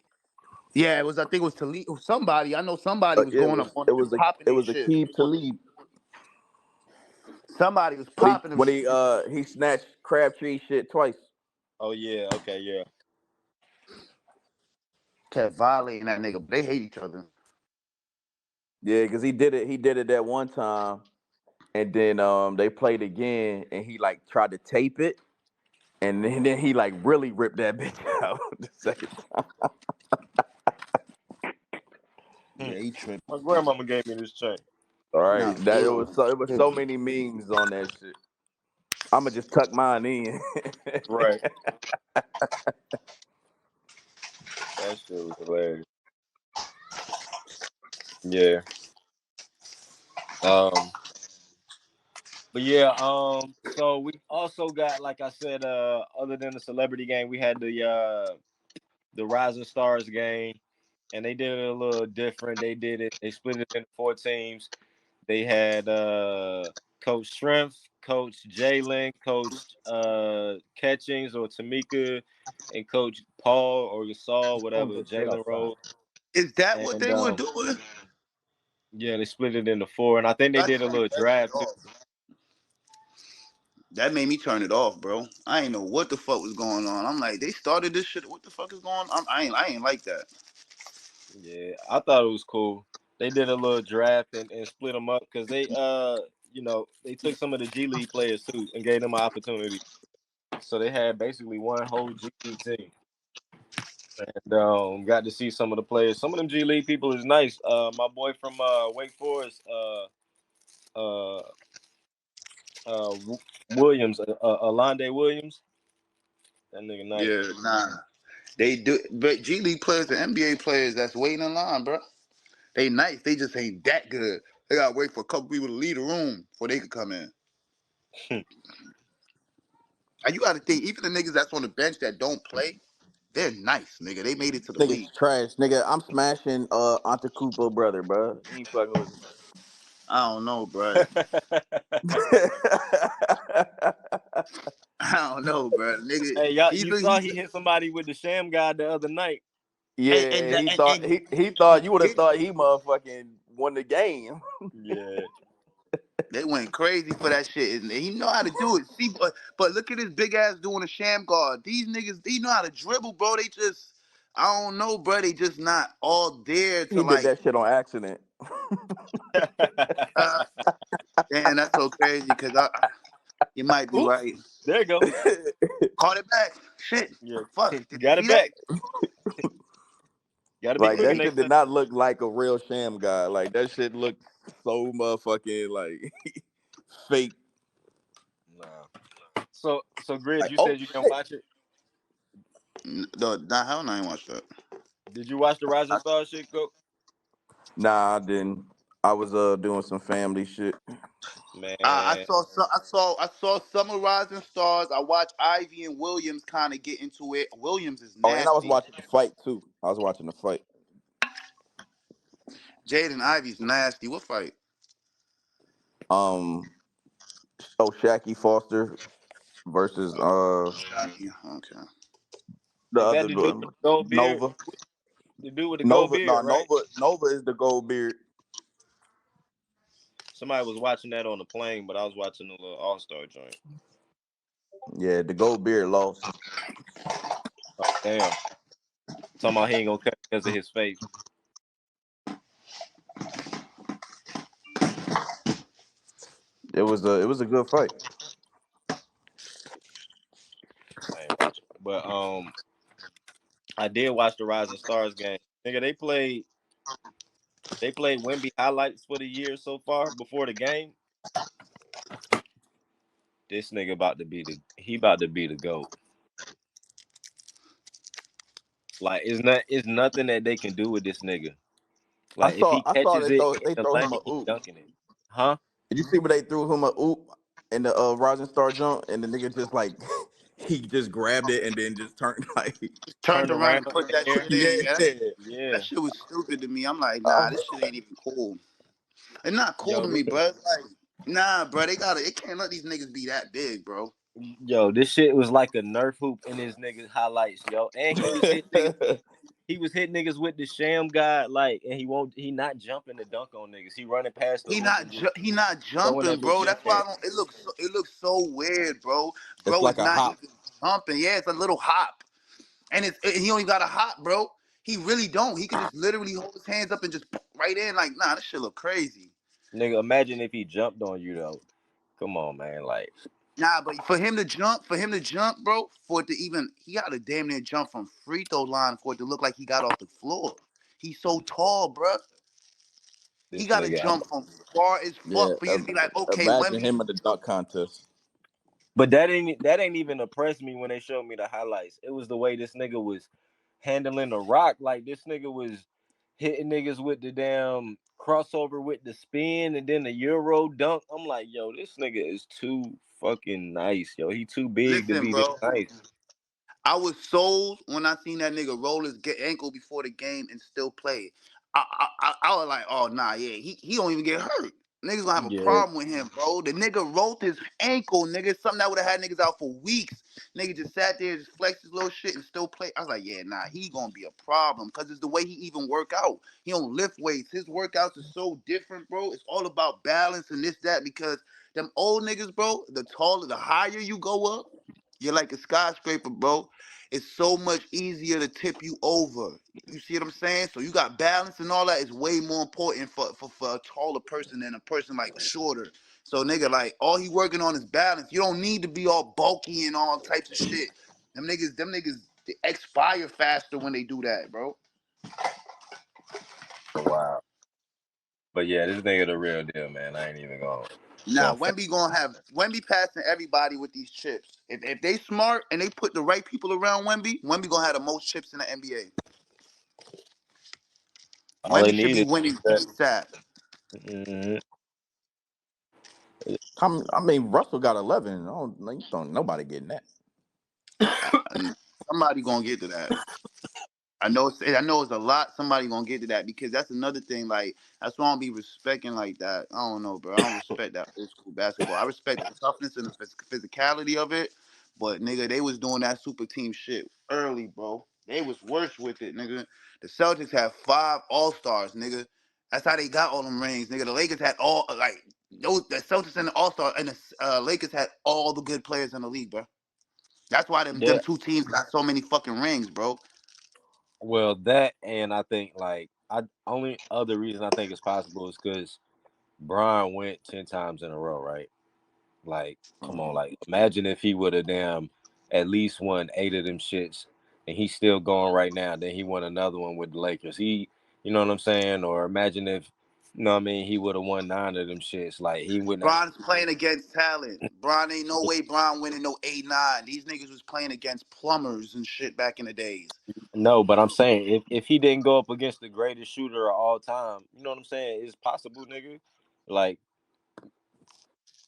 Yeah, it was. I think it was Talib. Somebody. I know somebody was Yeah, going up on them and popping it their was shit. Akeem Talib. Somebody was When popping them shit. he snatched Crabtree shit twice. Oh yeah, okay, yeah. Kept violating that nigga. But they hate each other. Yeah, because he did it that one time, and then they played again, and he like tried to tape it, and then he like really ripped that bitch out the second time. Hmm. Yeah, he tripped. My grandmama gave me this chain. All right, Nah, for that real. it was so many memes on that shit. I'ma just tuck mine in. Right, that shit was hilarious. Yeah. Um. But yeah. So we also got, like I said, other than the celebrity game, we had the Rising Stars game, and they did it a little different. They split it into 4 teams. They had Coach Strength, Coach Jalen, Coach Catchings or Tamika, and Coach Paul or Gasol, whatever Jalen Rose. Is that what And they were doing? yeah, they split it into four, and I think they That did a turned little that shit draft too. off. That made me turn it off, bro. I ain't know what the fuck was going on. I'm like, they started this shit. What the fuck is going on? I ain't like that. Yeah, I thought it was cool. They did a little draft and split them up because they they took some of the G League players too and gave them an opportunity. So they had basically one whole G League team. And got to see some of the players. Some of them G League people is nice. My boy from Wake Forest, uh, Williams, Alonde Williams. That nigga nice. Yeah, nah. They do, but G League players and NBA players that's waiting in line, bro. They nice. They just ain't that good. They gotta wait for a couple people to leave the room before they can come in. And you gotta think, even the niggas that's on the bench that don't play, they're nice, nigga. They made it to the Niggas league. trash, nigga. I'm smashing Antetokounmpo brother, bro. He ain't fucking with me. I don't know, bro. I don't know, bro. Nigga, Hey, y'all, he's you saw he hit somebody with the sham guard the other night. Yeah, he thought you would have thought he motherfucking won the game. Yeah. they went crazy for that shit, and he know how to do it. See, but look at his big ass doing a sham guard. These niggas, they know how to dribble, bro. They just, I don't know, bro. They just not all there to He did like. that shit on accident. Uh, damn, that's so crazy because you might be Oops. right. There you go. Caught it back. Shit. Yeah. Fuck. Did Got you it see that? back. Got to be Like quicker that next shit time. did not look like a real sham guy. Like that shit looked so motherfucking like fake. Nah. So Grizz, Like, you oh said you didn't shit. watch it. No, nah, hell no, I ain't watched that. Did you watch the Rising Star shit, go? Nah, I didn't. I was doing some family shit. Man, I saw Summer Rising Stars. I watched Ivy and Williams kind of get into it. Williams is Oh, and I was nasty. watching the fight too. I was watching the fight. Jaden Ivy's nasty. What fight? Um, Shacky Foster versus Shocky. Okay. the is that other the dude with the gold beard? Nova. The dude with the gold beard, right? Nova is the gold beard. Somebody was watching that on the plane, but I was watching the little All Star joint. Yeah, the gold beard lost. Oh, damn. Talking about he ain't gonna cut because of his face. It was a good fight. I ain't watching. But I did watch the Rising Stars game. Nigga, they played Wemby highlights for the year so far before the game. This nigga about to be the GOAT. Like it's nothing that they can do with this nigga. Like if he I saw catches it in they the throw him lane, a he oop. dunking it. Huh? Did you see where they threw him a oop in the Rising Star jump and the nigga just like he just grabbed it and then just turned like Turned Turned around around and in put the that air. shit in. Yeah, yeah. that Yeah. shit was stupid to me. I'm like, nah, Um, this shit ain't even cool. It's not cool Yo, to me, bro. It's like, nah, bro. They can't let these niggas be that big, bro. this shit was like a Nerf hoop in his niggas highlights, yo. And he was hitting niggas. He was hitting niggas with the sham guy, like, and he not jumping to dunk on niggas. He running past the hoop and just He not throwing jumping, that bitch bro. in That's why there. I don't. It looks so weird, bro. it's Bro like is a not hop. even jumping. Yeah, it's a little hop, and he don't even got a hop, bro. He really don't. He could just literally hold his hands up and just right in. Like, nah, this shit look crazy. Nigga, imagine if he jumped on you though. Come on, man. Like, Nah, but for him to jump, bro, for it to even, he got to damn near jump from free throw line for it to look like he got off the floor. He's so tall, bro. He this got to nigga. jump from far as Yeah, fuck for you to be like, okay, imagine Wemby. him in the dunk contest. But that ain't even impressed me when they showed me the highlights. It was the way this nigga was handling the rock. Like this nigga was hitting niggas with the damn crossover with the spin and then the Euro dunk. I'm like, yo, this nigga is too fucking nice, yo. He too big to Listen, be this bro. nice. I was sold when I seen that nigga roll his ankle before the game and still play. I was like, oh nah, yeah, he don't even get hurt. Niggas gonna have a Yeah, problem with him, bro. The nigga rolled his ankle, nigga. Something that would have had niggas out for weeks. Nigga just sat there, just flexed his little shit and still play. I was like, yeah, nah, he gonna be a problem. Cause it's the way he even work out. He don't lift weights. His workouts are so different, bro. It's all about balance and this, that, because them old niggas, bro, the taller, the higher you go up, you're like a skyscraper, bro. It's so much easier to tip you over. You see what I'm saying? So you got balance and all that is way more important for a taller person than a person like shorter. So nigga, like all he working on is balance. You don't need to be all bulky and all types of shit. Them niggas they expire faster when they do that, bro. wow. But yeah, this nigga the real deal, man. I ain't even Nah, going fake. Wemby passing everybody with these chips. If they smart and they put the right people around Wemby gonna have the most chips in the NBA. All they Wemby should need be is winning that. ASAP. Mhm. I mean, Russell got 11. Don't nobody getting that. Somebody gonna get to that. I know it's a lot. Somebody gonna get to that because that's another thing. Like that's why I don't be respecting like that. I don't know, bro. I don't respect that old school basketball. I respect the toughness and the physicality of it. But nigga, they was doing that super team shit early, bro. They was worse with it, nigga. The Celtics had 5 All-Stars, nigga. That's how they got all them rings, nigga. The Lakers had all like those. The Celtics and the All-Star and the Lakers had all the good players in the league, bro. That's why them Yeah. two teams got so many fucking rings, bro. Well, that and I think like I only other reason I think it's possible is because Brian went 10 times in a row, right? Like, come on, Mhm. like imagine if he would have damn at least won 8 of them shits, and he's still going right now. Then he won another one with the Lakers. You know what I'm saying? Or imagine if, you know what I mean, he would have won 9 of them shits. Like he wouldn't have. Bron's playing against talent. Bron ain't no way Bron winning no 8-9. These niggas was playing against plumbers and shit back in the days. No, but I'm saying if he didn't go up against the greatest shooter of all time, you know what I'm saying? It's possible, nigga. Like,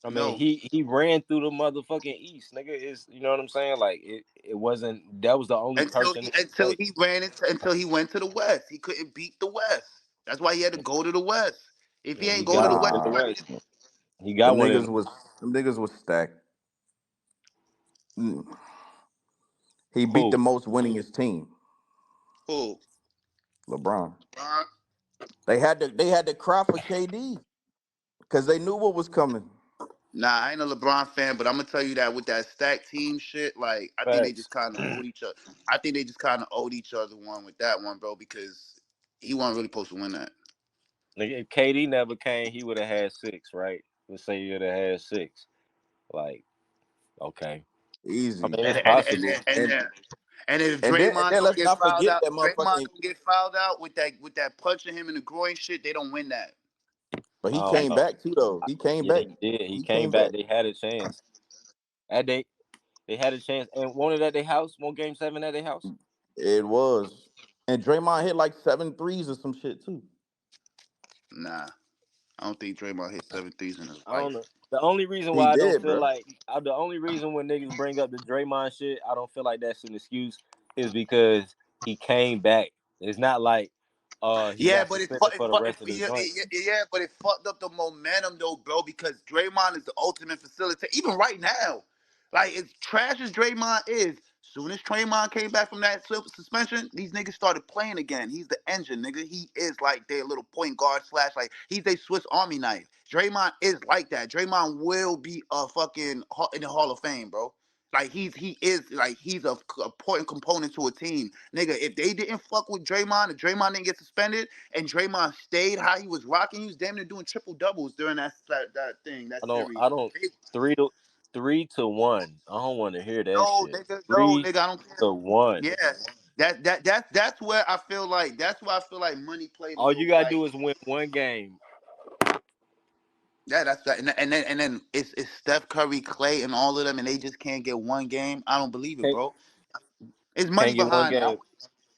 I mean, No. he ran through the motherfucking East, nigga. Is you know what I'm saying? Like it wasn't that was the only Until person he in until the he ran into until he went to the West. He couldn't beat the West. That's why he had to go to the West. If he and he ain't go to got the one West, in the Nah, West. He them got one in niggas was them niggas was stacked. Mm. He beat the who? most winningest team, who? LeBron. Bron? They had to cry for KD because they knew what was coming. Nah, I ain't a LeBron fan, but I'm gonna tell you that with that stack team shit, like I think they Facts. just kind of owed each other. I think they just kind of owed each other one with that one, bro, because he wasn't really supposed to win that. Nigga, if KD never came, he would have had 6, right? Let's say he would have had 6. Like, okay. I Easy. mean, it's And and and possible. and, and, And and, and if and Draymond then don't let's get not fouled forget out, that Draymond motherfucking. don't get fouled out with that punching him in the groin shit, they don't win that. But I he don't came know. back too, though. He came Yeah, back. he did. He He came came back. back. They had a chance. At they had a chance and won it at their house. Won game 7 at their house. It was. And Draymond hit like 7 threes or some shit too. Nah, I don't think Draymond hit 7 threes in his I don't life. know. The only reason He why I don't did, feel bro. like the only reason when niggas bring up the Draymond shit, I don't feel like that's an excuse, is because he came back. It's not like he Yeah, got but suspended for the rest of the joint. but it fucked up the momentum though, bro. Because Draymond is the ultimate facilitator. Even right now, like as trash as Draymond is, soon as Draymond came back from that suspension, these niggas started playing again. He's the engine, nigga. He is like their little point guard slash like he's a Swiss Army knife. Draymond is like that. Draymond will be a fucking in the Hall of Fame, bro. Like he's a important component to a team, nigga. If they didn't fuck with Draymond, and Draymond didn't get suspended, and Draymond stayed how he was rocking, he was damn near doing triple doubles during that series. I don't 3-1. I don't want to hear that No, shit. nigga, no, Three nigga, I don't care. to one. Yeah, that's where I feel like money played a All you little gotta like do is win one game. yeah, that's that, and then it's Steph Curry, Clay, and all of them, and they just can't get one game. I don't believe it, Can't bro. It's money can't get one behind it. game.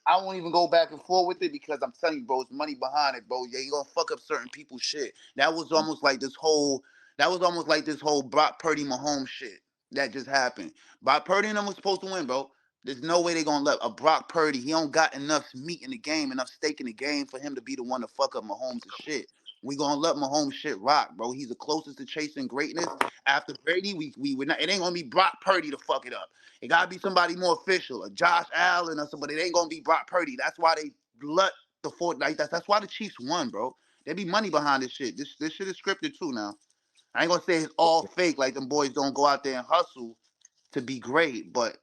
I won't even go back and forth with it because I'm telling you, bro, it's money behind it, bro. Yeah, you gonna fuck up certain people's shit. That was almost like this whole Brock Purdy Mahomes shit that just happened. Brock Purdy and them was supposed to win, bro. There's no way they gonna let a Brock Purdy. He don't got enough meat in the game, enough stake in the game for him to be the one to fuck up Mahomes' shit. We gonna let Mahomes shit rock, bro. He's the closest to chasing greatness. After Brady, we would not. It ain't gonna be Brock Purdy to fuck it up. It gotta be somebody more official, a Josh Allen or somebody. It ain't gonna be Brock Purdy. That's why they let the Fort like that's why the Chiefs won, bro. There be money behind this shit. This shit is scripted too now. I ain't gonna say it's all fake, like them boys don't go out there and hustle to be great, but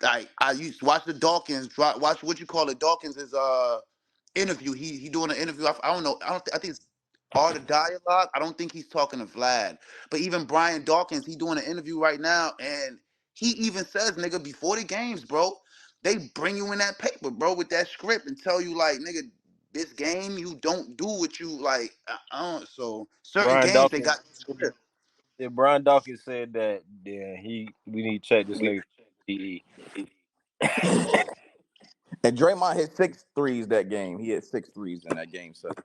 like I used to watch the Dawkins, watch what you call it. Dawkins is interview. He doing an interview. I don't know. I think it's Art of Dialogue. I don't think he's talking to Vlad. But even Brian Dawkins, he doing an interview right now, and he even says, nigga, before the games, bro, they bring you in that paper, bro, with that script and tell you like, nigga, this game you don't do what you like. So certain Brian games they Dawkins. got the script. Yeah, Brian Dawkins said that. Yeah, we need to check this nigga. And Draymond hit 6 threes that game. He hit 6 threes in that game 7.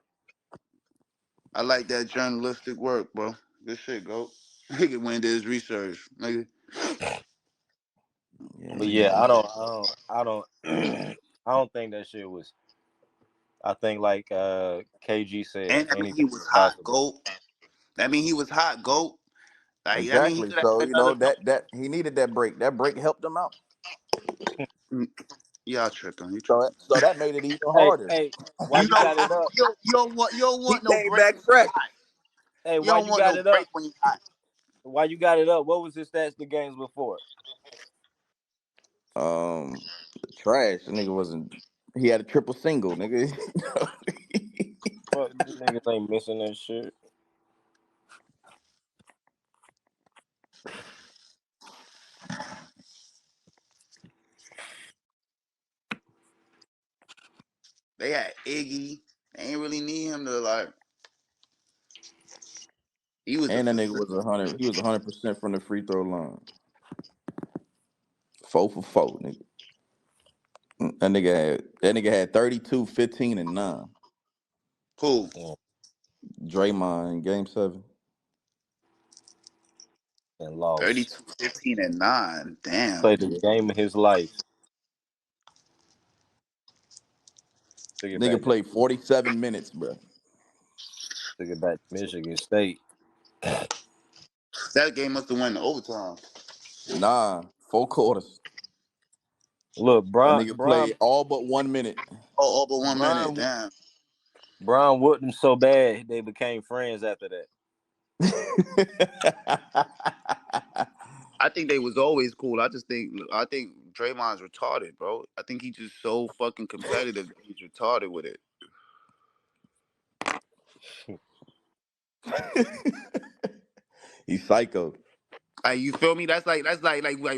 I like that journalistic work, bro. Good shit, go. Nigga went did his research, nigga. Yeah, But nigga. yeah, I don't I don't think that shit was. I think like KG said, And I mean he anything was is hot, possible. goat. I mean he was hot, goat. Like I mean he Exactly. could have So had you another. know that he needed that break. That break helped him out. Y'all tripping. You So tripping. so that made it even Hey, harder. hey, why you got it up? You don't He want no came break back when you fresh. hot. Hey, You why don't you want got no it up? break when you hot. Why you got it up? What was his stats the games before? Trash. The nigga wasn't. He had a triple single, nigga. Fuck, these niggas ain't missing that shit. They had Iggy. They ain't really need him to like. He was a And that nigga facility. was 100. He was 100% from the free throw line. 4 for 4, nigga. That nigga had 32, 15, and 9. Cool. Yeah, Draymond in game 7. and lost. 32, 15, and 9. Damn. Played the game of his life. Took it Nigga back. played 47 minutes, bro. Took it back to Michigan State. That game must have went to overtime. Nah, 4 quarters. Look, That Brian, nigga Brian, played all but 1 minute. Oh, but 1 minute. Brian, Damn. Brian whooped him so bad they became friends after that. I think they was always cool. I think Draymond's retarded, bro. I think he's just so fucking competitive. He's retarded with it. He's psycho. Like you feel me? That's like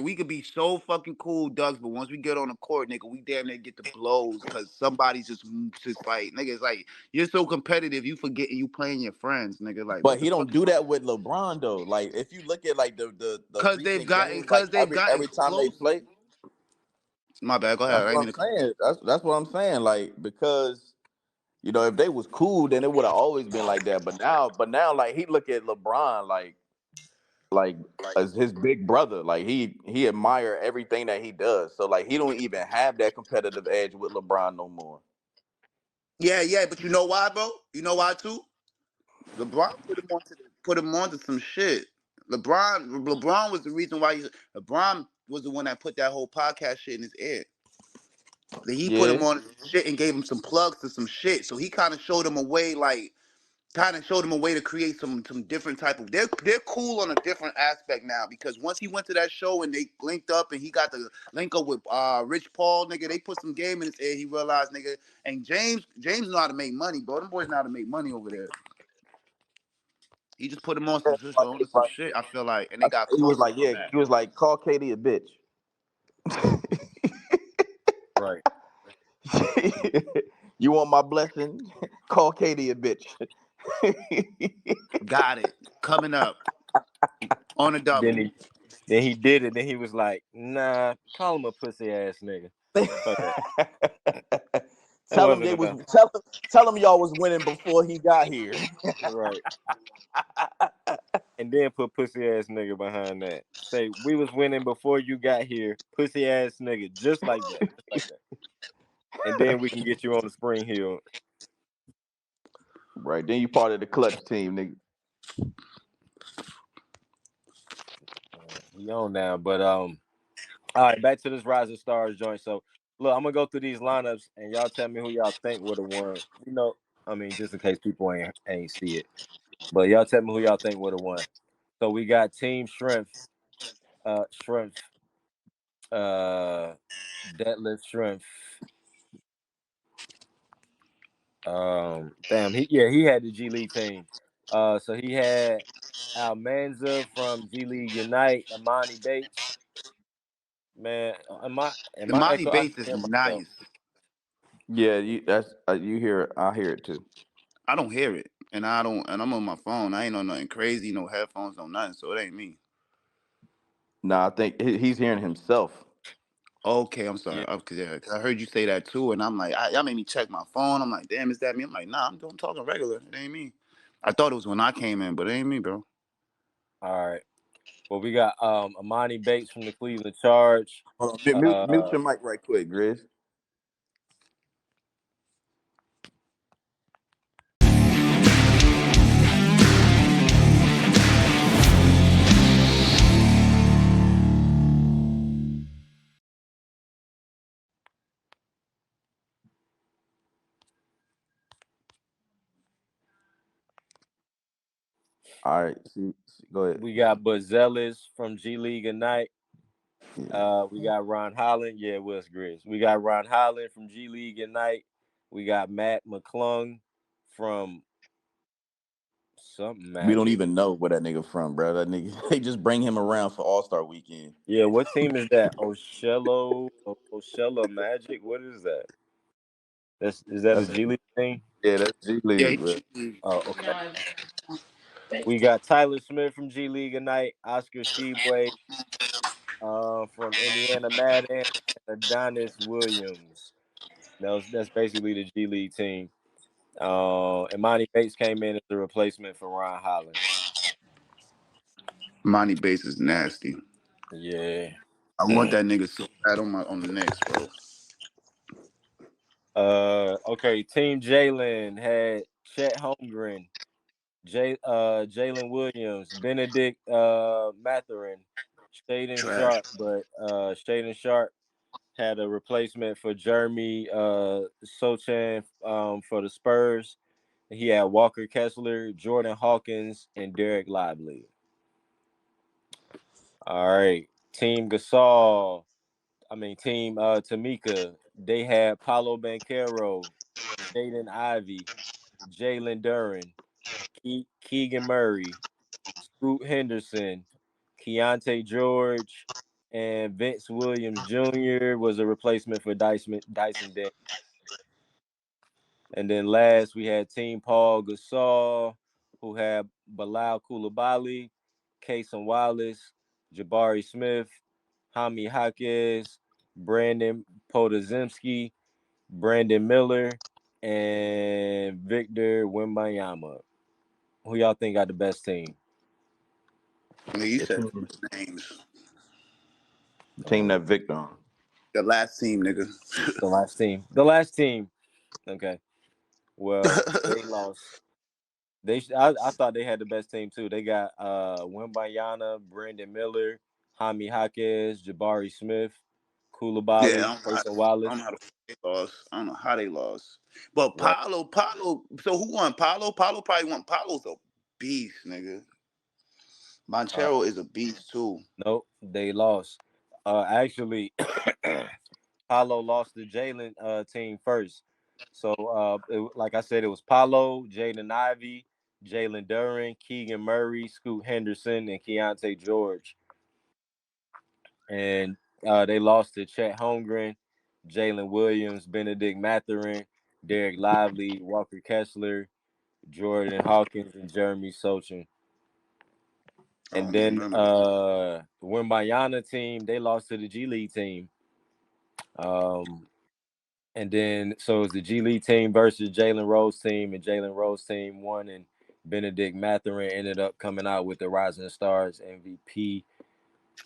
we could be so fucking cool, Ducks, but once we get on the court, nigga, we damn near get the blows because somebody's just like nigga. It's like you're so competitive, you forget you playing your friends, nigga. Like But what the he fuck don't is do wrong? that with LeBron though. Like if you look at like the recent games, like Because they've got every time they explosive. play, My bad. Go ahead. that's I what ain't I'm mean to cut you saying. That's what I'm saying. Like because if they was cool, then it would have always been like that. But now, like he look at LeBron like as his big brother. Like he admire everything that he does. So like he don't even have that competitive edge with LeBron no more. Yeah, but you know why, bro? You know why too? LeBron put him onto some shit. LeBron was the reason why LeBron was the one that put that whole podcast shit in his ear. He put Yeah. him on shit and gave him some plugs to some shit. So he kind of showed him a way, to create some different type of. They're cool on a different aspect now because once he went to that show and they linked up and he got the link up with Rich Paul, nigga, they put some game in his head. He realized, nigga, and James know how to make money, bro. Them boys know how to make money over there. He just put him on some shit. I feel like, and they got He was closer like, from yeah, that. he was like, call Katie a bitch. Right. You want my blessing? Call Katie a bitch. Got it. Coming up on a Then double. he did it. Then he was like, "Nah, call him a pussy ass nigga." Fuck that. That Tell him wasn't enough. tell him y'all was winning before he got here. Right. And then put pussy ass nigga behind that. Say we was winning before you got here, pussy ass nigga, just like that. And then we can get you on the spring hill. Right. Then you part of the clutch team, nigga. He on now, but all right, back to this Rising Stars joint. So look, I'm gonna go through these lineups, and y'all tell me who y'all think would have won. You know, I mean, just in case people ain't see it, but y'all tell me who y'all think would have won. So we got Team Strength, Deadlift Strength. Damn, he had the G League team. So he had Almanza from G League Unite, Amani Bates. Man, am I Imani echo? I can Bates is hear myself. nice. Yeah, you hear it. I hear it too. I don't hear it, and I'm on my phone. I ain't on nothing crazy, no headphones, no nothing. So it ain't me. Nah, I think he's hearing himself. Okay, I'm sorry. Yeah. Cause, yeah, 'cause I heard you say that too, and I'm like, y'all made me check my phone. I'm like, damn, is that me? I'm like, nah, I'm talking regular. It ain't me. I thought it was when I came in, but it ain't me, bro. All right. Well, we got Amani Bates from the Cleveland Charge. Hold on, mute your mic right quick, Grizz. All right, go ahead. We got Buzelis from G League Ignite. Yeah. We got Ron Holland. Yeah, West Grizz. We got Ron Holland from G League Ignite. We got Matt McClung from something We don't Magic. even know where that nigga from, bro. That nigga, they just bring him around for All Star Weekend. Yeah, what team is that? Oshella Magic. What is that? Is that a That's G League thing? that's G Yeah, League, bro. Oh, okay. We got Tyler Smith from G League Ignite, Oscar Sheboy from Indiana Madden, and Adonis Williams. That's basically the G League team. Imani Bates came in as a replacement for Ron Holland. Imani Bates is nasty. Yeah. I want that nigga so bad on the Knicks, bro. Okay. Team Jalen had Chet Holmgren, Jalen Williams, Benedict Matherin, Shaden Trash. Sharp, but Shaden Sharp had a replacement for Jeremy Sochan for the Spurs. He had Walker Kessler, Jordan Hawkins, and Derek Lively. All right. Team Tamika. They had Paulo Banquero, Jaden Ivey, Jalen Duran, Keegan Murray, Scoot Henderson, Keontae George, and Vince Williams Jr. was a replacement for Dyson Daniels. And then last we had Team Paul Gasol, who had Bilal Koulibaly, Kason Wallace, Jabari Smith, Hami Jaquez, Brandon Podazemski, Brandon Miller, and Victor Wembanyama. Who y'all think got the best team? Nigga, you The said team, names. the team that Victor on. The last team, nigga. The last team. The last team. Okay. Well, they lost. I thought they had the best team too. They got Wembanyama, Brandon Miller, Hami Jaquez, Jabari Smith, Yeah, Koulibaly, Kason I don't Wallace. know how the fuck they lost. I don't know how they lost. But Right. Paulo. So who won? Paulo probably won. Paulo's a beast, nigga. Uh, Monchero is a beast too. nope, they lost. Actually, Paulo lost the Jalen team first. So, like I said, it was Paulo, Jaden Ivey, Jalen Duran, Keegan Murray, Scoot Henderson, and Keontae George. And they lost to Chet Holmgren, Jalen Williams, Benedict Matherin, Derek Lively, Walker Kessler, Jordan Hawkins, and Jeremy Sochan. I And don't even then remember that. the Wimbayana team, they lost to the G League team. And then so it was the G League team versus Jalen Rose team, and Jalen Rose team won, and Benedict Matherin ended up coming out with the Rising Stars MVP.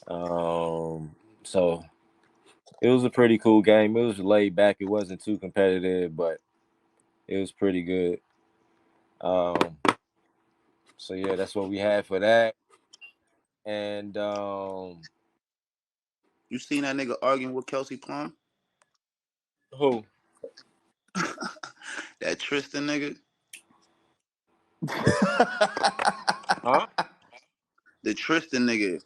So it was a pretty cool game. It was laid back. It wasn't too competitive, but it was pretty good. So yeah, that's what we had for that. And You seen that nigga arguing with Kelsey Plum? who? That Tristan nigga? Huh? The Tristan nigga.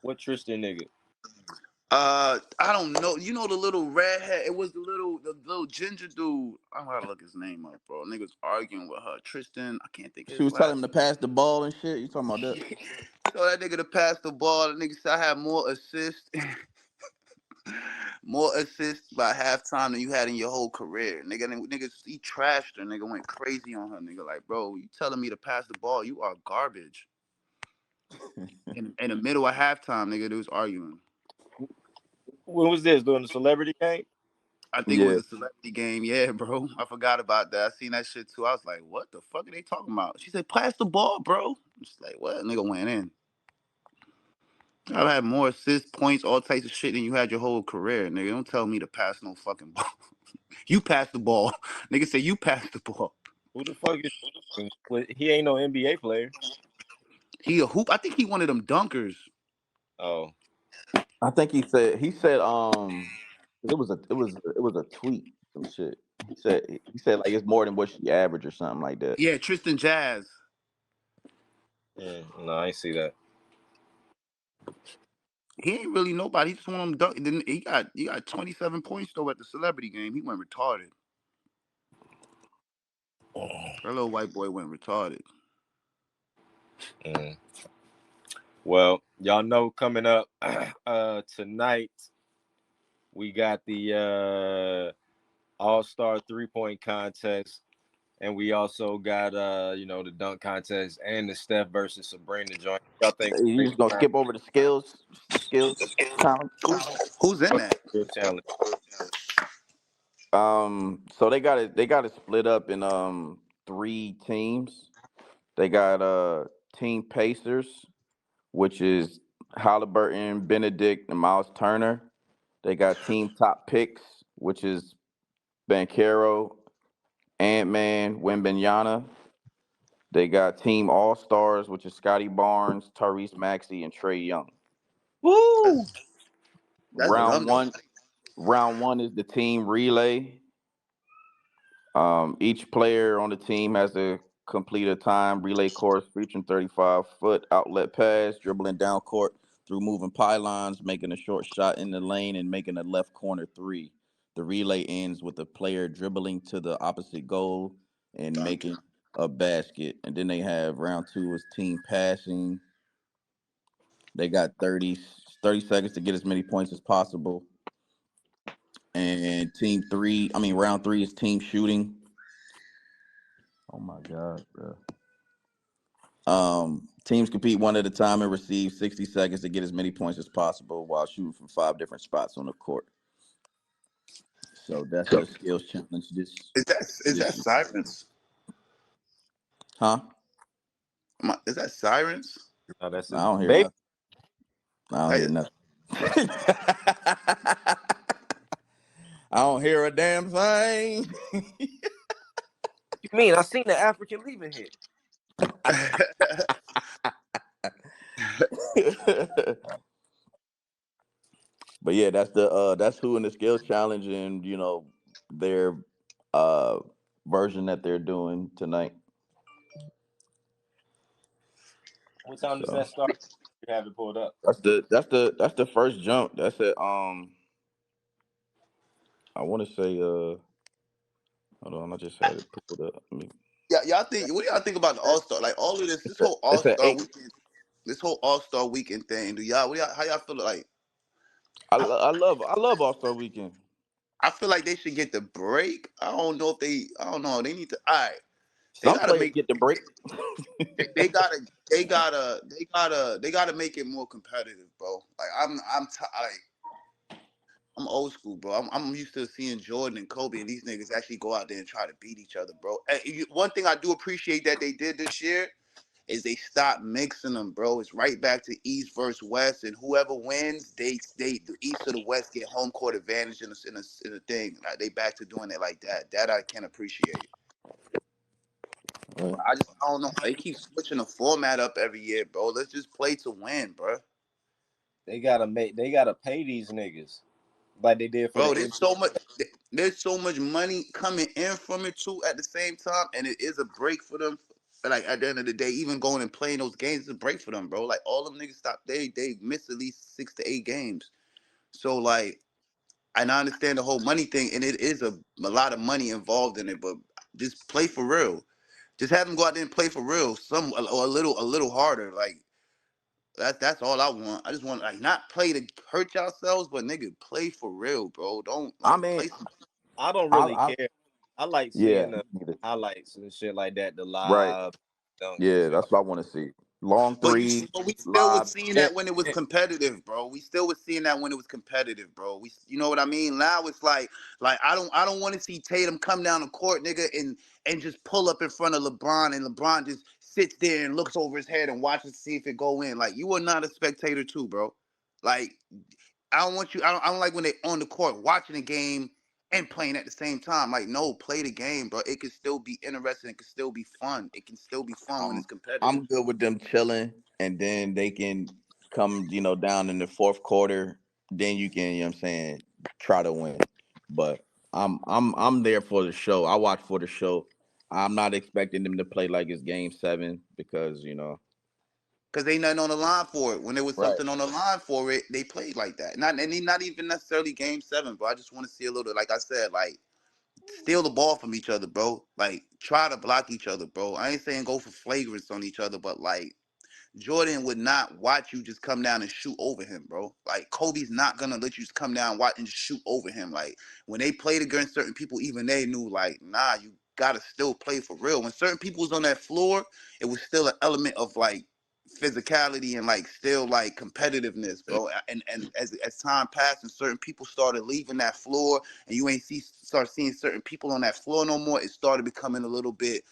What Tristan nigga? I don't know. You know the little redhead? It was the little ginger dude. I gotta look his name up, bro. Niggas arguing with her. Tristan, I can't think of She his was telling him last to pass the ball and shit. You talking about that? name. So that nigga to pass the ball. The nigga said I had more assists. More assists by halftime than you had in your whole career. Nigga, he trashed her. Nigga went crazy on her. Nigga, like, bro, you telling me to pass the ball? You are garbage. In the middle of halftime, nigga, they was arguing. When was this? During the celebrity game? I think it was Yeah. the celebrity game. Yeah, bro. I forgot about that. I seen that shit too. I was like, what the fuck are they talking about? She said, pass the ball, bro. I'm just like, what? Nigga went in. I've had more assists, points, all types of shit than you had your whole career. Nigga, don't tell me to pass no fucking ball. You pass the ball. Nigga say you pass the ball. Who the fuck is? He ain't no NBA player. He a hoop. I think he one of them dunkers. Oh, I think it was a tweet, some shit. He said like it's more than what she averaged or something like that. Yeah, Tristan Jazz. no, I ain't see that. He ain't really nobody. He just one of them dunk. Then he got 27 points though at the celebrity game. He went retarded. That little white boy went retarded. Mm. Well, y'all know coming up tonight we got the All-Star 3-point contest, and we also got the dunk contest and the Steph versus Sabrina joint. Y'all think You just gonna skip over the skills challenge? Who's in that? challenge? So they got it split up in 3 teams. They got Team Pacers, which is Halliburton, Benedict, and Miles Turner. They got Team Top Picks, which is Bankero, Ant-Man, Wembenyama. They got Team All Stars, which is Scotty Barnes, Tyrese Maxey, and Trey Young. Woo! That's Round dumb. one, round one is the team relay. Each player on the team has to complete a time relay course featuring 35-foot outlet pass, dribbling down court through moving pylons, making a short shot in the lane, and making a left corner three. The relay ends with the player dribbling to the opposite goal and making a basket. And then they have round two is team passing. They got 30 seconds to get as many points as possible. And round three is team shooting. Oh my God, bro. Teams compete one at a time and receive 60 seconds to get as many points as possible while shooting from 5 different spots on the court. So that's the skills challenge. Is that Sirens? Huh? Is that Sirens? No, that's I his don't hear baby. nothing. I don't hear nothing. I don't hear a damn thing. You mean I seen the African leaving here? But yeah, that's who in the skills challenge, and their version that they're doing tonight. What time does So that start? You have it pulled up. that's the first jump. That's it. I want to say hold on, I just had it pulled up. Yeah, y'all think? What do y'all think about the All Star? Like all of this whole All It's at Star 8. weekend, this whole All Star weekend thing. How y'all feel like? I love All Star Weekend. I feel like they should get the break. I don't know if they. I don't know. They need to. All right. They Some gotta players make. get the break. They gotta. They gotta make it more competitive, bro. Like I'm old school, bro. I'm used to seeing Jordan and Kobe and these niggas actually go out there and try to beat each other, bro. One thing I do appreciate that they did this year is they stopped mixing them, bro. It's right back to East versus West, and whoever wins, the East or the West get home court advantage in a thing. Like, they back to doing it like that. That I can appreciate. I don't know. They keep switching the format up every year, bro. Let's just play to win, bro. They gotta pay these niggas like they did for Bro, the there's so much money coming in from it too at the same time, and it is a break for them. Like at the end of the day, even going and playing those games is a break for them, bro. Like all them niggas stop, they miss at least 6 to 8 games. So like, and I understand the whole money thing, and it is a lot of money involved in it, but just play for real. Just have them go out there and play for real. A little harder. Like that's all I want. I just want like not play to hurt yourselves, but nigga play for real, bro. Don't I like mean, play. I don't I, really I care. I like yeah, seeing the highlights and shit like that, the right. live dunks and Yeah, shit. that's what I want to see. Long But three, but we still was live. seeing And, that when it was and competitive, bro. We still was seeing that when it was competitive, bro. You know what I mean? Now it's like I don't want to see Tatum come down the court, nigga, and just pull up in front of LeBron, and LeBron just sits there and looks over his head and watches to see if it go in. Like you are not a spectator too, bro. Like I don't want you. I don't like when they on the court watching the game and playing at the same time. Like no, play the game, bro. It can still be interesting. It can still be fun. It can still be fun when Um, it's competitive. I'm good with them chilling, and then they can come, down in the fourth quarter. Then you can, what I'm saying, try to win. But I'm there for the show. I watch for the show. I'm not expecting them to play like it's game 7 because Because ain't nothing on the line for it. When there was right. something on the line for it, they played like that. Not even necessarily game 7, but I just want to see a little, like I said, like steal the ball from each other, bro. Like try to block each other, bro. I ain't saying go for flagrants on each other, but like Jordan would not watch you just come down and shoot over him, bro. Like Kobe's not gonna let you just come down watch and just shoot over him. Like when they played against certain people, even they knew like, nah, you gotta still play for real. When certain people was on that floor, it was still an element of like physicality and like still like competitiveness, bro. And as time passed and certain people started leaving that floor and you ain't start seeing certain people on that floor no more, it started becoming a little bit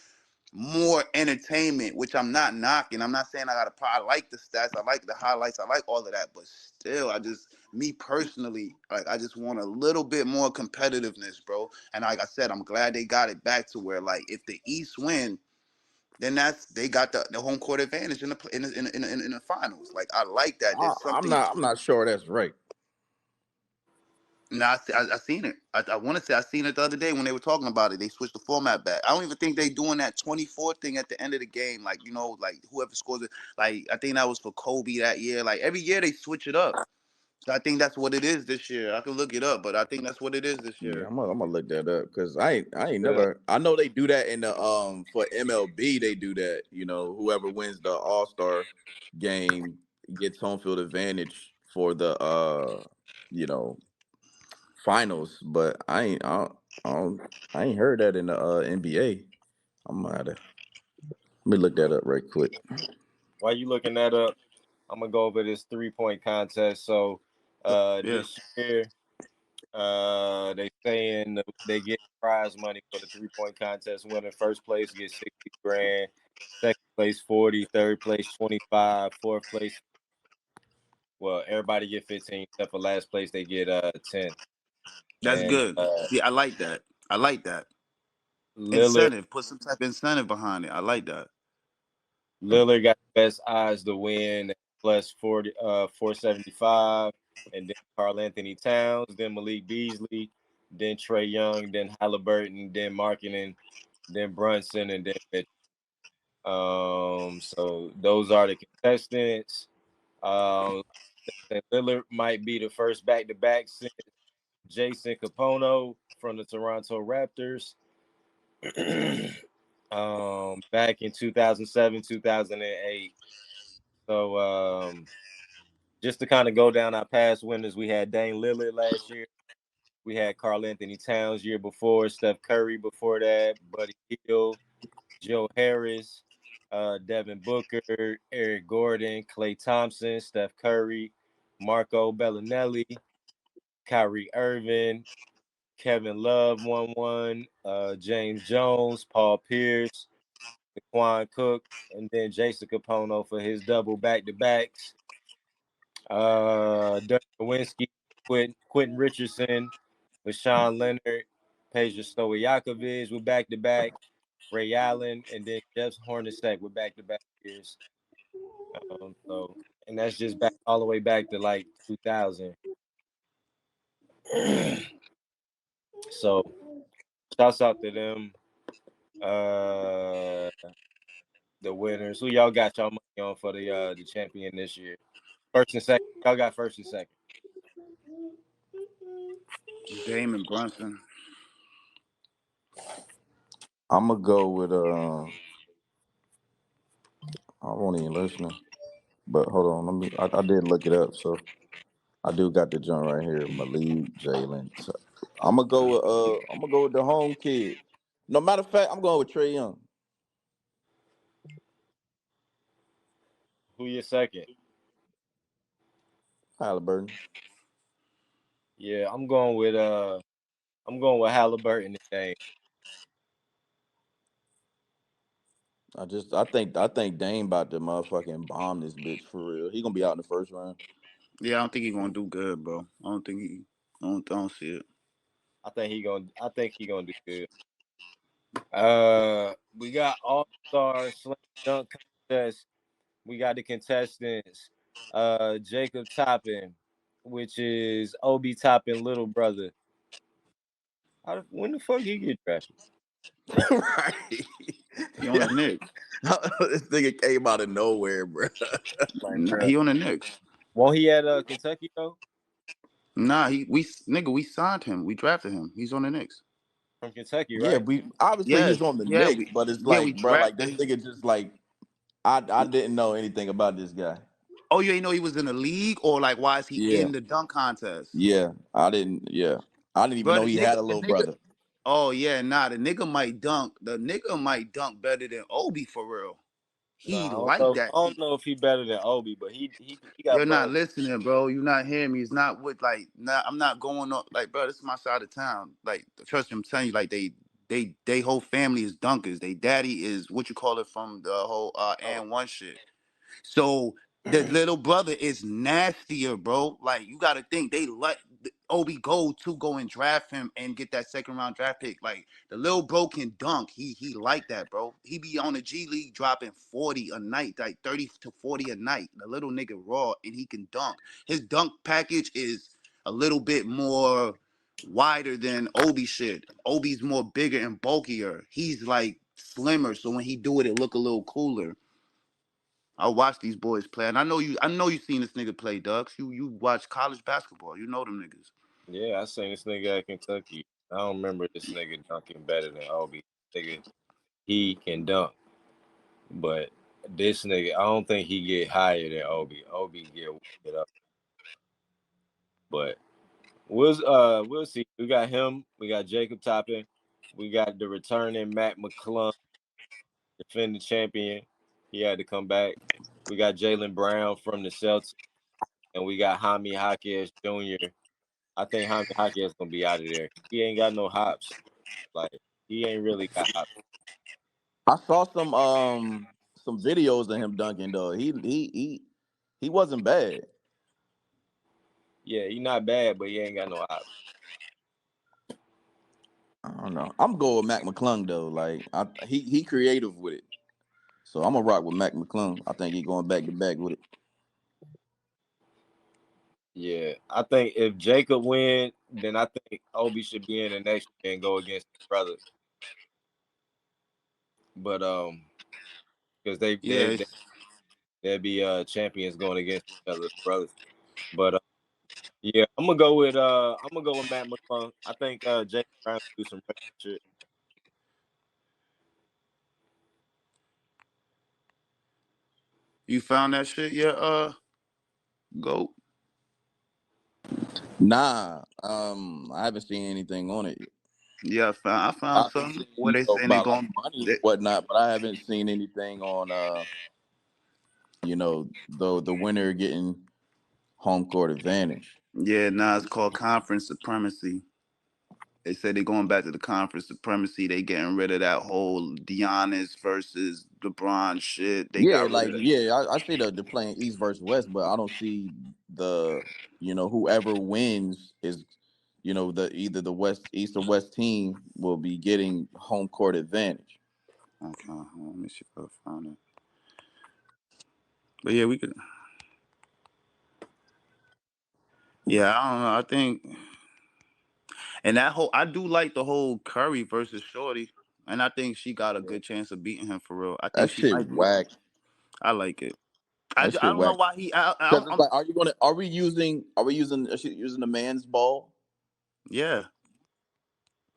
more entertainment, which I'm not knocking. I'm not saying I like the stats, I like the highlights, I like all of that, but still, me personally, like I just want a little bit more competitiveness, bro. And like I said, I'm glad they got it back to where like if the East win, then they got the home court advantage in the finals. Like I like that. There's I'm something not I'm to it. not sure that's right. No, I seen it. I want to say I seen it the other day when they were talking about it. They switched the format back. I don't even think they doing that 24 thing at the end of the game. Like like whoever scores it. Like I think that was for Kobe that year. Like every year they switch it up. So I think that's what it is this year. I can look it up, but I think that's what it is this Yeah, year. I'm gonna look that up because I ain't yeah. never. I know they do that in the for MLB. They do that. Whoever wins the All Star game gets home field advantage for the you know finals. But I, don't, I ain't heard that in the NBA. I'm gonna let me look that up right quick. While you looking that up, I'm gonna go over this 3-point contest. So Yeah, this year, they saying they get prize money for the 3-point contest winner. First place gets 60 grand, second place 40, third place 25, fourth place, well, everybody get 15 except for last place they get 10. that's And good. See, I like that. I like that. Lillard Incentive. Put some type of incentive behind it. I like that. Lillard got the best odds to win plus 475, and then Karl Anthony Towns, then Malik Beasley, then Trey Young, then Halliburton, then Markkinen, then Brunson, and then Mitchell. So those are the contestants. Um, Lillard might be the first back-to-back since Jason Capono from the Toronto Raptors. Back in 2007, 2008. So just to kind of go down our past winners, we had Dame Lillard last year. We had Karl Anthony Towns year before, Steph Curry before that, Buddy Hield, Joe Harris, Devin Booker, Eric Gordon, Klay Thompson, Steph Curry, Marco Bellinelli, Kyrie Irving, Kevin Love won one, James Jones, Paul Pierce, Quan Cook, and then Jason Capono for his double back-to-backs. Dirk Nowitzki, Quentin Richardson, Rashawn Leonard, Peja Stojakovic with back-to-back, Ray Allen, and then Jeff Hornacek with back-to-back years. So, and that's just back all the way back to like 2000. So, shouts out to them. Uh, the winners. Who y'all got y'all money on for the champion this year? First and second. Y'all got first and second. Damon Brunson. I'm gonna go with I won't even listen. But hold on, I did look it up, so I do got the joint right here. Malik, Jalen. So I'm gonna go with the home kid. No matter of fact, I'm going with Trey Young. Who your second? Halliburton. Yeah, I'm going with Halliburton today. I think Dame about to motherfucking bomb this bitch for real. He gonna be out in the first round. Yeah, I don't think he's gonna do good, bro. I don't think he. I don't see it. I think he gonna do good. We got All Star Slam Dunk contest. We got the contestants. Jacob Toppin, which is Obi Toppin little brother. When the fuck he get drafted? Right. He on the Knicks. This nigga came out of nowhere, bro. Like, Nah, bro, he on the Knicks. won't he at Kentucky though? Nah, we signed him. We drafted him. He's on the Knicks. From Kentucky, Yeah, right? we obviously Yes, he's on the yeah, Knicks, we but it's yeah we like, bro, like this drafted. nigga just like I didn't know anything about this guy. Oh, you ain't know he was in the league, or like why is he Yeah, in the dunk contest, yeah, I didn't. Yeah, I didn't even bro? know he had a The little nigga. brother. Oh yeah, nah, the nigga might dunk. The nigga might dunk better than Obi for real. No, He like that. I don't know if he better than Obi, but he got You're not bro. listening, bro. You're not hearing me. It's not with like. Not, I'm not going on like, bro. This is my side of town. Like, trust me, I'm telling you, like they whole family is dunkers. They daddy is what you call it from the whole Oh, and one shit. So the little brother is nastier, bro. Like you got to think they let Obi go and draft him and get that second round draft pick. Like the little bro can dunk. He like that, bro. He be on the G League dropping 40 a night, like 30 to 40 a night. The little nigga raw and he can dunk. His dunk package is a little bit more wider than Obi shit. Obi's more bigger and bulkier. He's like slimmer, so when he do it, it look a little cooler. I watch these boys play, and I know you seen this nigga play, Ducks. You watch college basketball. You know them niggas. yeah, I seen this nigga at Kentucky. I don't remember this nigga dunking better than Obi. Nigga, he can dunk, but this nigga, I don't think he get higher than Obi. Obi get up, but we'll see. We got him. We got Jacob Toppin. We got the returning Matt McClung, defending champion. He had to come back. We got Jaylen Brown from the Celtics, and we got Jaime Jaquez Jr. I think Jaime Jaquez gonna be out of there. He ain't got no hops. Like he ain't really got hops. I saw some videos of him dunking though. He wasn't bad. Yeah, he not bad, but he ain't got no hops. I don't know. I'm going with Mac McClung though. Like he creative with it. So I'm gonna rock with Mac McClung. I think he going back to back with it. Yeah, I think if Jacob win, then I think Obi should be in the next year and go against his brother. But because Yeah, they'll be champions going against each other's brothers. But yeah, I'm gonna go with Matt McClung. I think Jake Brown do some shit. you found that shit? Yeah, go. Nah, I haven't seen anything on it. Yeah, I found I've been something seeing, where they saying they about like going. money and whatnot, but I haven't seen anything on the winner getting home court advantage. Yeah, nah, it's called conference supremacy. They said they going back to the conference supremacy. They getting rid of that whole Giannis versus LeBron shit. They Yeah, got rid like of that. yeah, I see the playing East versus West, but I don't see the whoever wins is the either the West East or West team will be getting home court advantage. Okay, let me see if I can find it. But yeah, we could. Yeah, I don't know. I think, and that whole, I do like the whole Curry versus Shorty, and I think she got a good chance of beating him for real. I think That she shit might be. whack. I like it. That I shit don't know whack. why he. Because it's I'm like, are we using using a man's ball? yeah,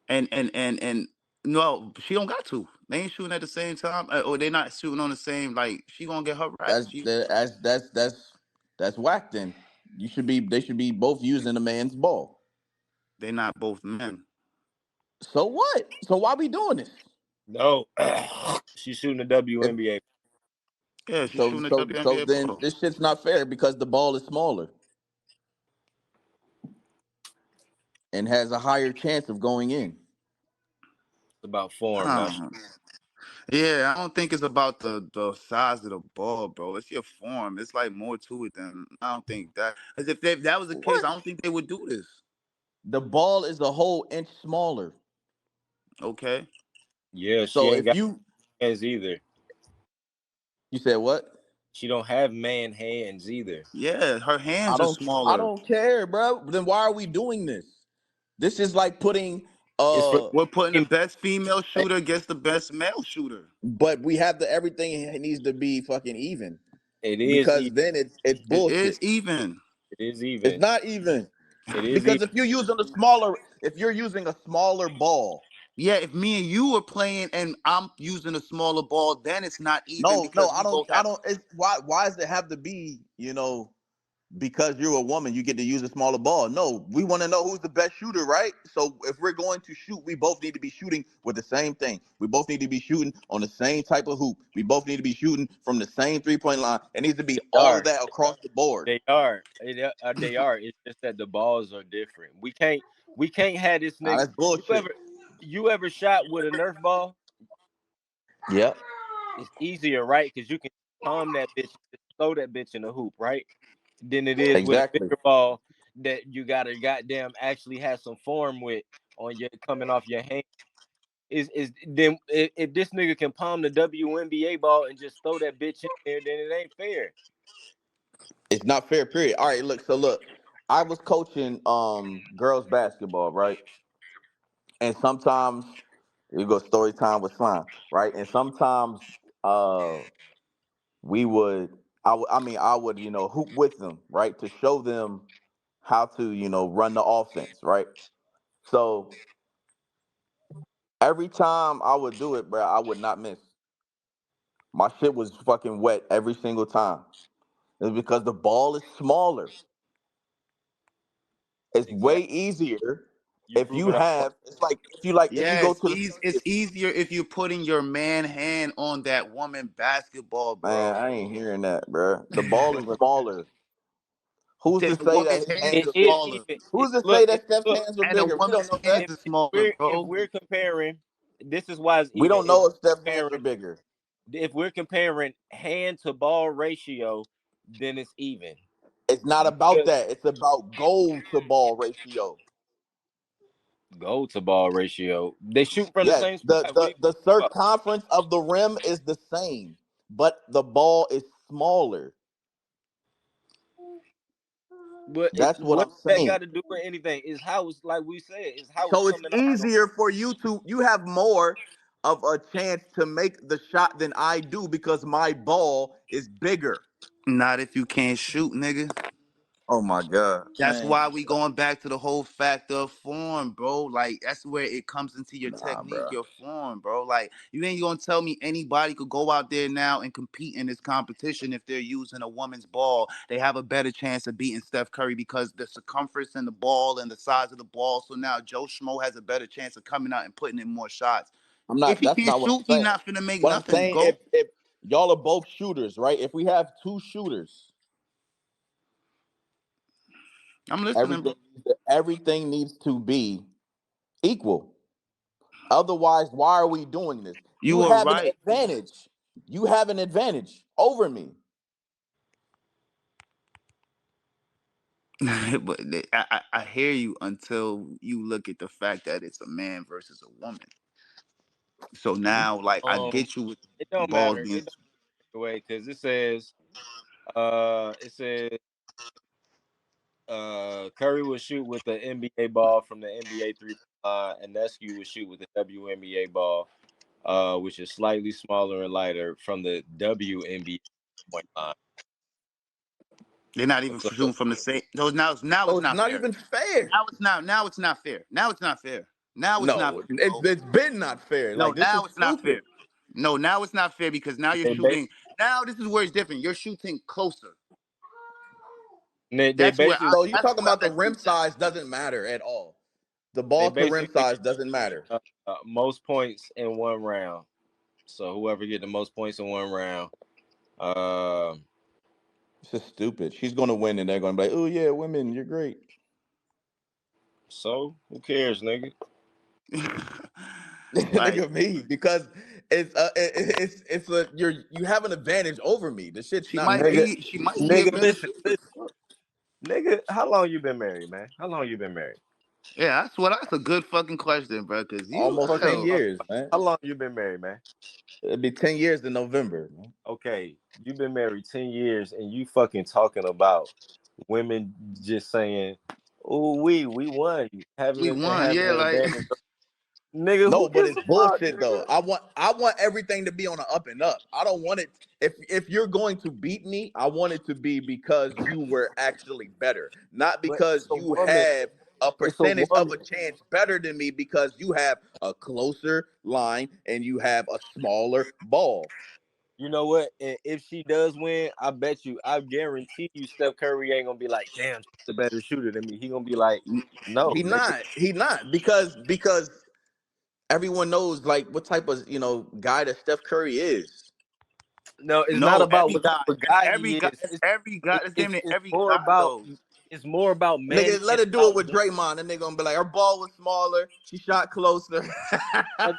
and no, she don't got to. They ain't shooting at the same time, or they not shooting on the same. Like she gonna get her That's racks. She that, that's whack. Then they should be both using a man's ball. they not both men. So what? So why we doing this? No, she's shooting the If WNBA. Yeah, she's so shooting the so WNBA then ball. this shit's not fair because the ball is smaller and has a higher chance of going in. It's about form, not. I don't know. Yeah, I don't think it's about the size of the ball, bro. It's your form. It's like more to it than I don't think that. As if that was the case, What? I don't think they would do this. The ball is a whole inch smaller. Okay. Yeah, she So ain't if got you hands either. you said what? She don't have man hands either. Yeah, her I hands are don't I smaller. don't care, bro. Then why are we doing this? This is like putting It's for We're putting the game. best female shooter against the best male shooter. but we have the everything needs to be fucking even It is because even. then it's It is bullshit. even. It is It's even. not even It is because even. if you're using a smaller ball, Yeah, if me and you are playing and I'm using a smaller ball, then it's not even no, because we both I have. don't. It's why does it have to be because you're a woman you get to use a smaller ball? No, we want to know who's the best shooter, right? So if we're going to shoot, we both need to be shooting with the same thing. We both need to be shooting on the same type of hoop. We both need to be shooting from the same 3-point line. It needs to be They all of are. that across the board. They are. They are. It's just that the balls are different. We can't have this Nah, nigga. that's You bullshit. ever you ever shot with a Nerf ball? Yep, It's easier, right? Because you can palm that bitch, just throw that bitch in the hoop, right? Than it is with a exactly. bigger ball that you gotta goddamn actually have some form with on your coming off your hand. Is then if this nigga can palm the WNBA ball and just throw that bitch in there, then it ain't fair. It's not fair, period. All right, look. I was coaching girls basketball, right? And sometimes you go story time with slime, right? And sometimes uh we would I would, hoop with them, right? To show them how to, run the offense, right? So every time I would do it, bro, I would not miss. My shit was fucking wet every single time. It's because the ball is smaller. It's way Exactly. easier You if you proving a point. have. It's like if you Yeah, go to the it's circus. easier if you're putting your man hand on that woman basketball, Man, bro. I ain't hearing that, bro. The ball is smaller. Who's The to say that woman's his hands hands It are are is bigger? smaller, even. Who's to say Look, that Steph's look. hands are and a bigger? We don't woman's know that. hands are smaller, If bro. we're comparing, this is why it's We even. don't If know if Steph's we're hands are comparing, bigger. if we're comparing hand to ball ratio, then it's even. It's not about Because that. It's about goal to ball ratio. goal to ball ratio, they shoot from the Yes, same the spot. What are the you the talking about? circumference of the rim is the same, but the ball is smaller. That's what What I'm that saying. got to do with anything? Is how it's like we said. Is how it's So it's coming off the easier for you have more of a chance to make the shot than I do because my ball is bigger. Not if you can't shoot, nigga. Oh my god, That's man. why we going back to the whole factor of form, bro. Like that's where it comes into your Nah, technique, bro. your form, bro. Like you ain't gonna tell me anybody could go out there now and compete in this competition if they're using a woman's ball. They have a better chance of beating Steph Curry because the circumference and the ball and the size of the ball. So now Joe Schmo has a better chance of coming out and putting in more shots. I'm If not. he That's can't not what I'm shoot, he saying. not finna make What I'm nothing saying, go. if y'all are both shooters, right? If we have two shooters, I'm listening, bro. everything needs to be equal. Otherwise, why are we doing this? You You were have an right. advantage. You have an advantage over me. But I hear you until you look at the fact that it's a man versus a woman. So now, like, I Um, get you with it don't balls matter. being. It don't away because it says Curry would shoot with the NBA ball from the NBA three line, and Nescu would shoot with the WNBA ball, which is slightly smaller and lighter from the WNBA point line. They're not even So, shooting from the same. So now it's So it's not not fair. even fair. Now it's not. Now it's not fair. Now it's not fair. Now it's not No, fair, it's bro. it's been not fair. No, Like this is now it's not stupid. fair. No, now it's not fair because now you're they shooting. basically Now this is where it's different. You're shooting closer. they That's where basically So you talking I about the let you rim say. size doesn't matter at all. The they ball to rim basically size doesn't matter. most points in one round. So whoever get the most points in one round, uh, It's just stupid. She's gonna win, and they're gonna be like, "Oh yeah, women, you're great." so who cares, nigga? Like Nigga, me because it's a you have an advantage over me. The shit's she not might fair. Nigga, be. She might be a nigga, better listen, shooter. listen, nigga. How long you been married, man? How long you been married? Yeah, that's a good fucking question, bro. Cause you, Almost Fuck you 10 hell, talking years, about? man. How long you been married, man? It'll be 10 years in November. Man. Okay, you've been married 10 years, and you fucking talking about women just saying, "Oh, we won," we won. having Yeah, an like advantage. Nigga, No, who but gives it's a fuck, bullshit nigga? though. I want everything to be on the up and up. I don't want it if you're going to beat me, I want it to be because you were actually better, not But because you have a It's a percentage of woman. a chance better than me because you have a closer line and you have a smaller ball. You know what? And if she does win, I guarantee you, Steph Curry ain't gonna be like, "Damn, she's the better shooter than me." He gonna be like, "No, He nigga." not. He not because everyone knows like what type of, guy that Steph Curry is. No, it's not no, about what type of guy every he guy, is. every guy. That's damn near It's every more guy about though. Nigga, let it's her do it about with Draymond. And they gonna be like, her ball was smaller. She shot closer. have,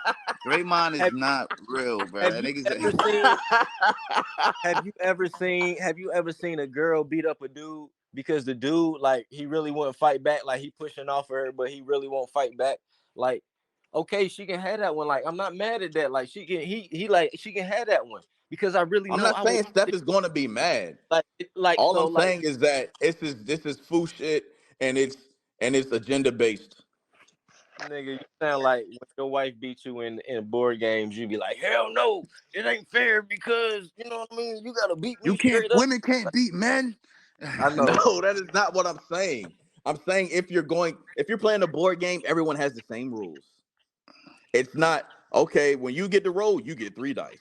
Draymond is have, not real, bro. have you ever Niggas, seen have you ever seen a girl beat up a dude because the dude like he really won't fight back, like he pushing off her, but he really won't fight back. Like, okay, she can have that one. Like, I'm not mad at that. Like, he like she can have that one because I really I'm know not I would saying Steph is gonna be mad. like All so I'm like saying is that this is foo shit and it's agenda based. nigga, you sound like when your wife beat you in board games, you be like, hell no, it ain't fair because you know what I mean. You gotta beat you me can't. straight up. Women can't beat men. I know. No, that is not what I'm saying. I'm saying if you're playing a board game, everyone has the same rules. It's not okay, when you get the roll, you get 3 dice.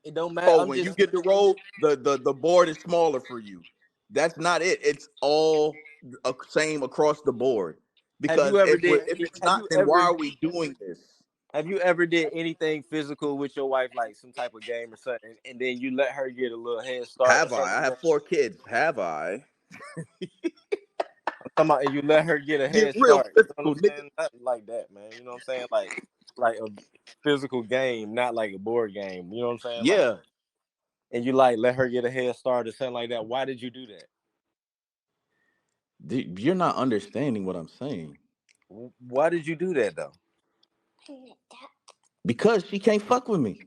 It don't matter. Oh, I'm when you just get the roll, the board is smaller for you. That's not it. It's all same across the board. have Because you ever did if any it's not, then why are we doing this? have you ever did anything physical with your wife, like some type of game or something, and then you let her get a little head start or Have something I? I like have that? 4 kids. Have I? I'm talking about, and you let her get a Get head real start. You know what physical, I'm nigga. saying? Nothing like that, man. You know what I'm saying? Like a physical game, not like a board game. You know what I'm saying? Like, Yeah. and you like let her get a head start or something like that. Why did you do that? You're not understanding what I'm saying. Why did you do that though? Because she can't fuck with me.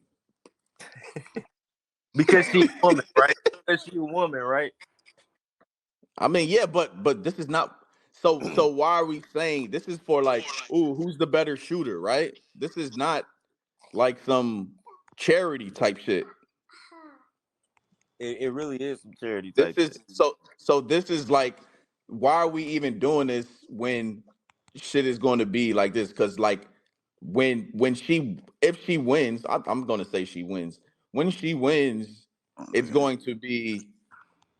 Because she a woman, right? Because she a woman, right? I mean, yeah, but this is not so why are we saying this is for like, ooh, who's the better shooter, right? This is not like some charity type shit. It really is some charity This type is shit. so this is like, why are we even doing this when shit is going to be like this? Because like when she if she wins, I'm going to say she wins. When she wins, it's going to be,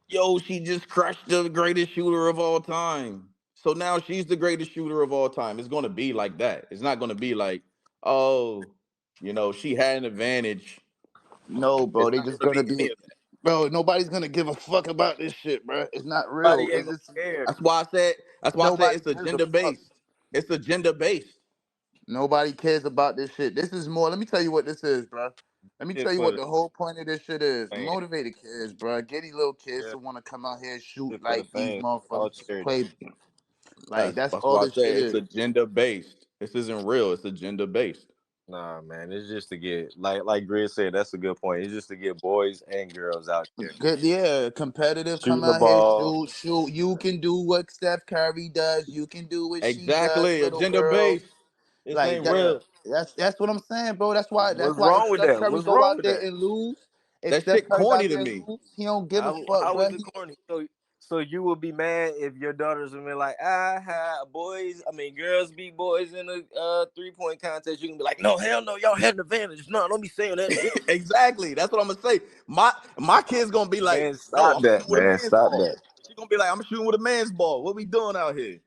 yo, she just crushed the greatest shooter of all time. So now she's the greatest shooter of all time. It's going to be like that. It's not going to be like, oh, she had an advantage. No, bro. It's They not just going to gonna be be. any of that. Bro, nobody's gonna give a fuck about this shit, bro. It's not real. Nobody ain't It's gonna just care. That's why I said. That's why I said nobody it's gives a agenda fuck. based. It's agenda based. Nobody cares about this shit. This is more. Let me tell you what this is, bro. Let me Shit tell you for what the the whole point of this shit is. fans. Motivated kids, bro. Get these little kids Yeah, to want to come out here and shoot shit for the like these fans. All motherfuckers charity. play. Like That's that's that's all why I this said shit it's is. agenda based. This isn't real. It's agenda based. Nah, man, it's just to get like Grid said. That's a good point. It's just to get boys and girls out there Good, yeah, competitive. Come shooting the out here, ball. shoot, shoot. You can do what Steph Curry does. You can do what she does, Exactly. little Agenda girl. based. This Like ain't that. real. That's what I'm saying, bro. That's What's why if wrong with Steph that? Curry What's go wrong out with there that? and lose, if That Steph shit Curry go corny out to there and me. lose, he don't give a fuck, How bro. is it corny? So you would be mad if your daughters would be like, girls beat boys in a 3-point contest. You can be like, no, hell no, y'all had an advantage. No, don't be saying that shit. Exactly. That's what I'm gonna say. My kid's gonna be like, Man, no, stop I'm that, shooting with a man. man's Stop ball. that. She gonna be like, I'm shooting with a man's ball. What we doing out here?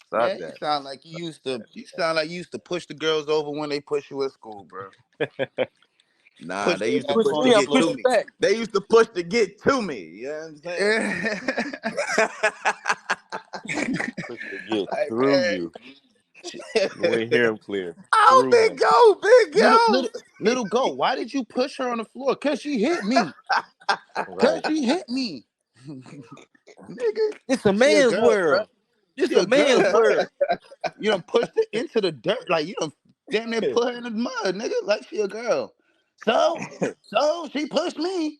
Stop Man, you that. sound like you used to. You sound like you used to push the girls over when they push you at school, bro. Nah, Push they you in used to that Push push to me, I'm get corner, to pushing me. back. They used to push to get to me. You know what I'm saying? bro. Push to get Like, through man, you. You ain't hear him clear. Oh, Through big you. go, big little go. go. Why did you push her on the floor? Cause she hit me. Cause Right. she hit me. Nigga, It's a she a man's girl, bro. world. It's She a a girl, man's bro. world. You done pushed her into the dirt. Like you done damn near put her in the mud, nigga. Like she a girl. So she pushed me.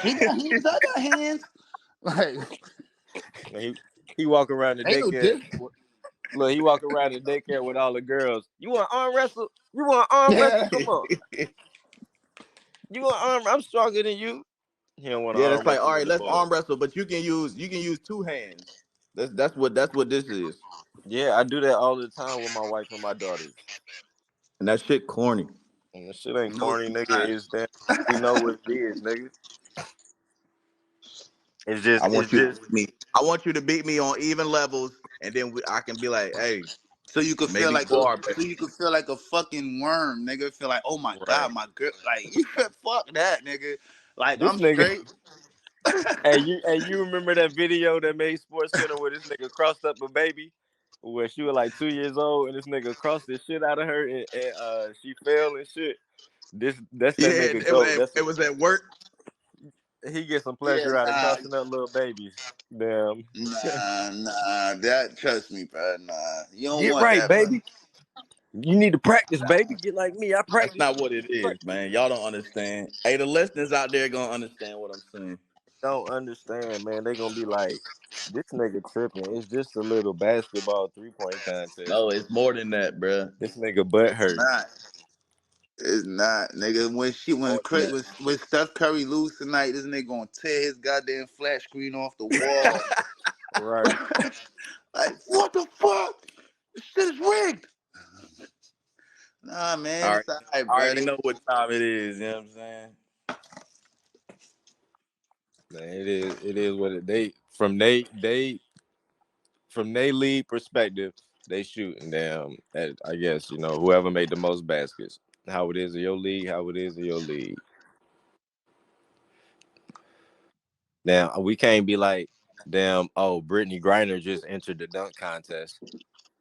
She got hands, I got hands. Like He walk around the ain't no daycare. difference. Look, he walk around the daycare with all the girls. You want to arm wrestle? You want to arm wrestle? Yeah. Come on. You want arm? I'm stronger than you. He don't want to Yeah, that's arm like, wrestle all right, with the let's boys. arm wrestle, but you can use two hands. That's what this is. Yeah, I do that all the time with my wife and my daughters. And that shit corny. And the shit ain't No, corny, it's nigga. not. It's damn. We know what it is, nigga. It's I just, it's want you to just. beat me. I want you to beat me on even levels, and then I can be like, hey, So you could feel maybe like you are better. a fucking worm, nigga. Feel like, oh my Right. god, my girl. Like you fuck that, nigga. Like This I'm nigga. straight. Hey, you remember that video that made Sports Center where this nigga crossed up a baby, where she was like 2 years old and this nigga crossed the shit out of her and she fell and shit. That's that Yeah, nigga go. it was at work. He gets some Yeah, pleasure out of nah, crossing up little babies. Damn. nah. That trust me, bro. Nah, you don't Get want right, that, bro. baby. You need to practice, baby. Get like me. I That's practice. not what it is, man. Y'all don't understand. Hey, the listeners out there gonna understand what I'm saying. Don't understand, man. They gonna be like, this nigga tripping. It's just a little basketball 3-point contest. No, it's more than that, bruh. This nigga butt It's hurt. not. It's not, nigga. More than that. When Steph Curry lose tonight, this nigga gonna tear his goddamn flat screen off the wall. Right. Like what the fuck? This shit is rigged. Nah, man, All right, it's alright, I bro. already know what time it is. You know what I'm saying? Man, it is what it from they lead perspective, they shooting down at, I guess, whoever made the most baskets. How it is in your league, how it is in your league. Now we can't be like, damn, oh, Brittany Griner just entered the dunk contest.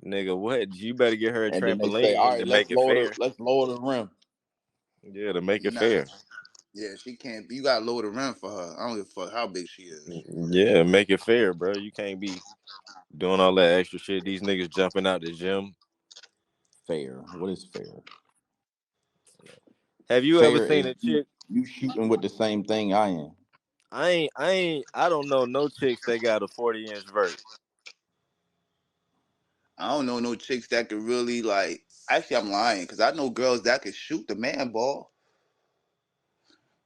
Nigga, what? You better get her a And then they say, all trampoline to right, make it fair. let's lower the rim. Yeah, to make it Nah, fair. yeah, she can't. You gotta lower the rim for her. I don't give a fuck how big she is. Yeah, make it fair, bro. You can't be doing all that extra shit. These niggas jumping out the gym. Fair. What is fair? Have you ever Fair seen is a you chick? you shooting with the same thing I am. I don't know no chicks that got a 40-inch vert. I don't know no chicks that could really like. Actually, I'm lying because I know girls that could shoot the man ball.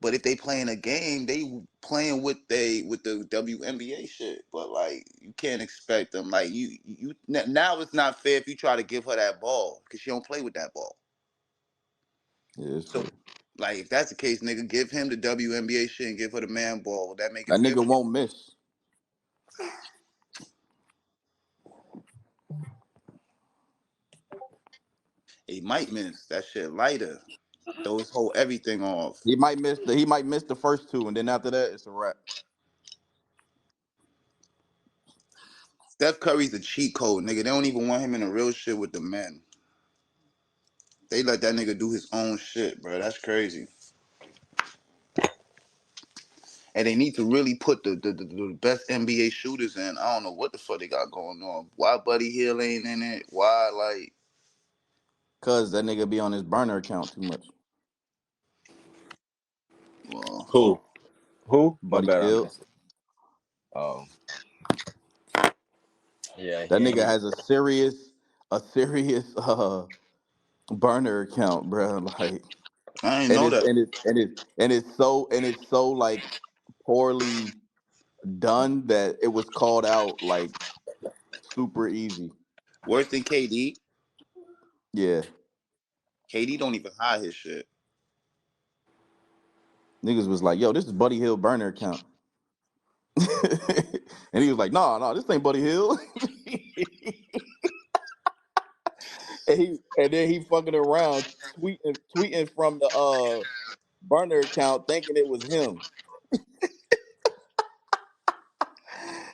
But if they playing a game, they playing with the WNBA shit. But like, you can't expect them. Like now, it's not fair if you try to give her that ball because she don't play with that ball. Yeah, it's So, fair. like, if that's the case, nigga, give him the WNBA shit and give her the man ball. Would that make it That fair nigga for you? won't miss. He might miss that shit lighter. Throw his whole everything off. He might miss the first two, and then after that, it's a wrap. Steph Curry's a cheat code, nigga. They don't even want him in the real shit with the men. They let that nigga do his own shit, bro. That's crazy. And they need to really put the best NBA shooters in. I don't know what the fuck they got going on. Why Buddy Hield ain't in it? Why like Cause that nigga be on his burner account too much. Well, Who? My Buddy bad, I Hield. missed it. Oh, yeah, That he ain't nigga even. has a serious burner account, bro. Like, I didn't and know it's that. and it's and it's and it's so like poorly done that it was called out like super easy. Worse than KD. Yeah, KD don't even hide his shit. niggas was like, "Yo, this is Buddy Hill burner account," and he was like, "No, this ain't Buddy Hill." And then he fucking around tweeting from the burner account thinking it was him.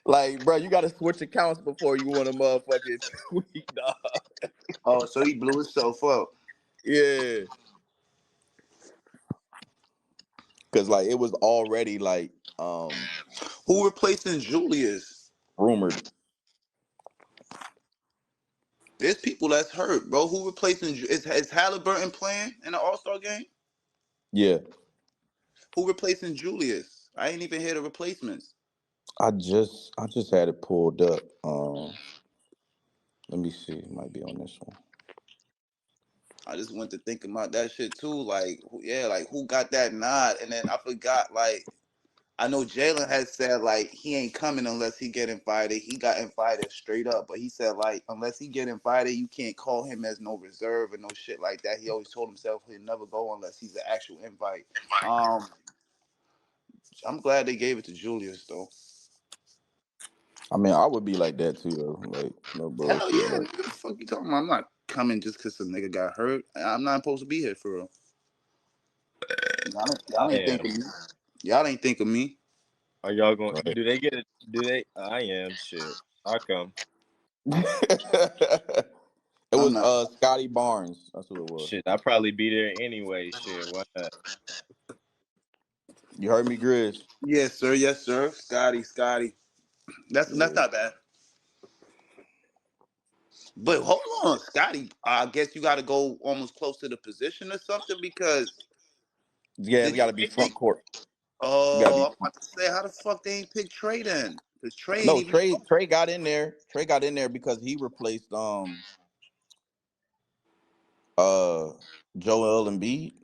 Like, bro, you gotta switch accounts before you want to motherfucking tweet, dog. Oh, so he blew himself up. Yeah. Cause like it was already like Who replacing Julius? rumored. There's people that's hurt, bro. Who replacing? Is Halliburton playing in the All Star game? Yeah. Who replacing Julius? I ain't even hear the replacements. I just had it pulled up. Let me see. It might be on this one. I just went to think about that shit too. Like, yeah, like who got that nod? And then I forgot. Like, I know Jalen had said like he ain't coming unless he get invited. He got invited straight up, but he said like unless he get invited, you can't call him as no reserve and no shit like that. He always told himself he'd never go unless he's an actual invite. Um, I'm glad they gave it to Julius though. I mean, I would be like that too, though. Like, no Hell bullshit. yeah, Like, nigga. The fuck you talking about? I'm not coming just because some nigga got hurt. I'm not supposed to be here for real. Y'all I ain't think am. of me. Y'all ain't think of me. Are y'all going? right. Do they get it? Do they? I am. Shit. I come. It I'm was not. Scotty Barnes. That's who it was. Shit. I'll probably be there anyway. Shit. Why not? You heard me, Grizz? Yes, sir. Yes, sir. Scotty. That's Yeah. not bad. But hold on, Scotty. I guess you got to go almost close to the position or something because Yeah, we did gotta be Trey? front court. We gotta Oh, be I'm about to say, how the fuck they ain't pick Trey then? Because Trey ain't No, even. Trey got in there. Trey got in there because he replaced uh Joel Embiid,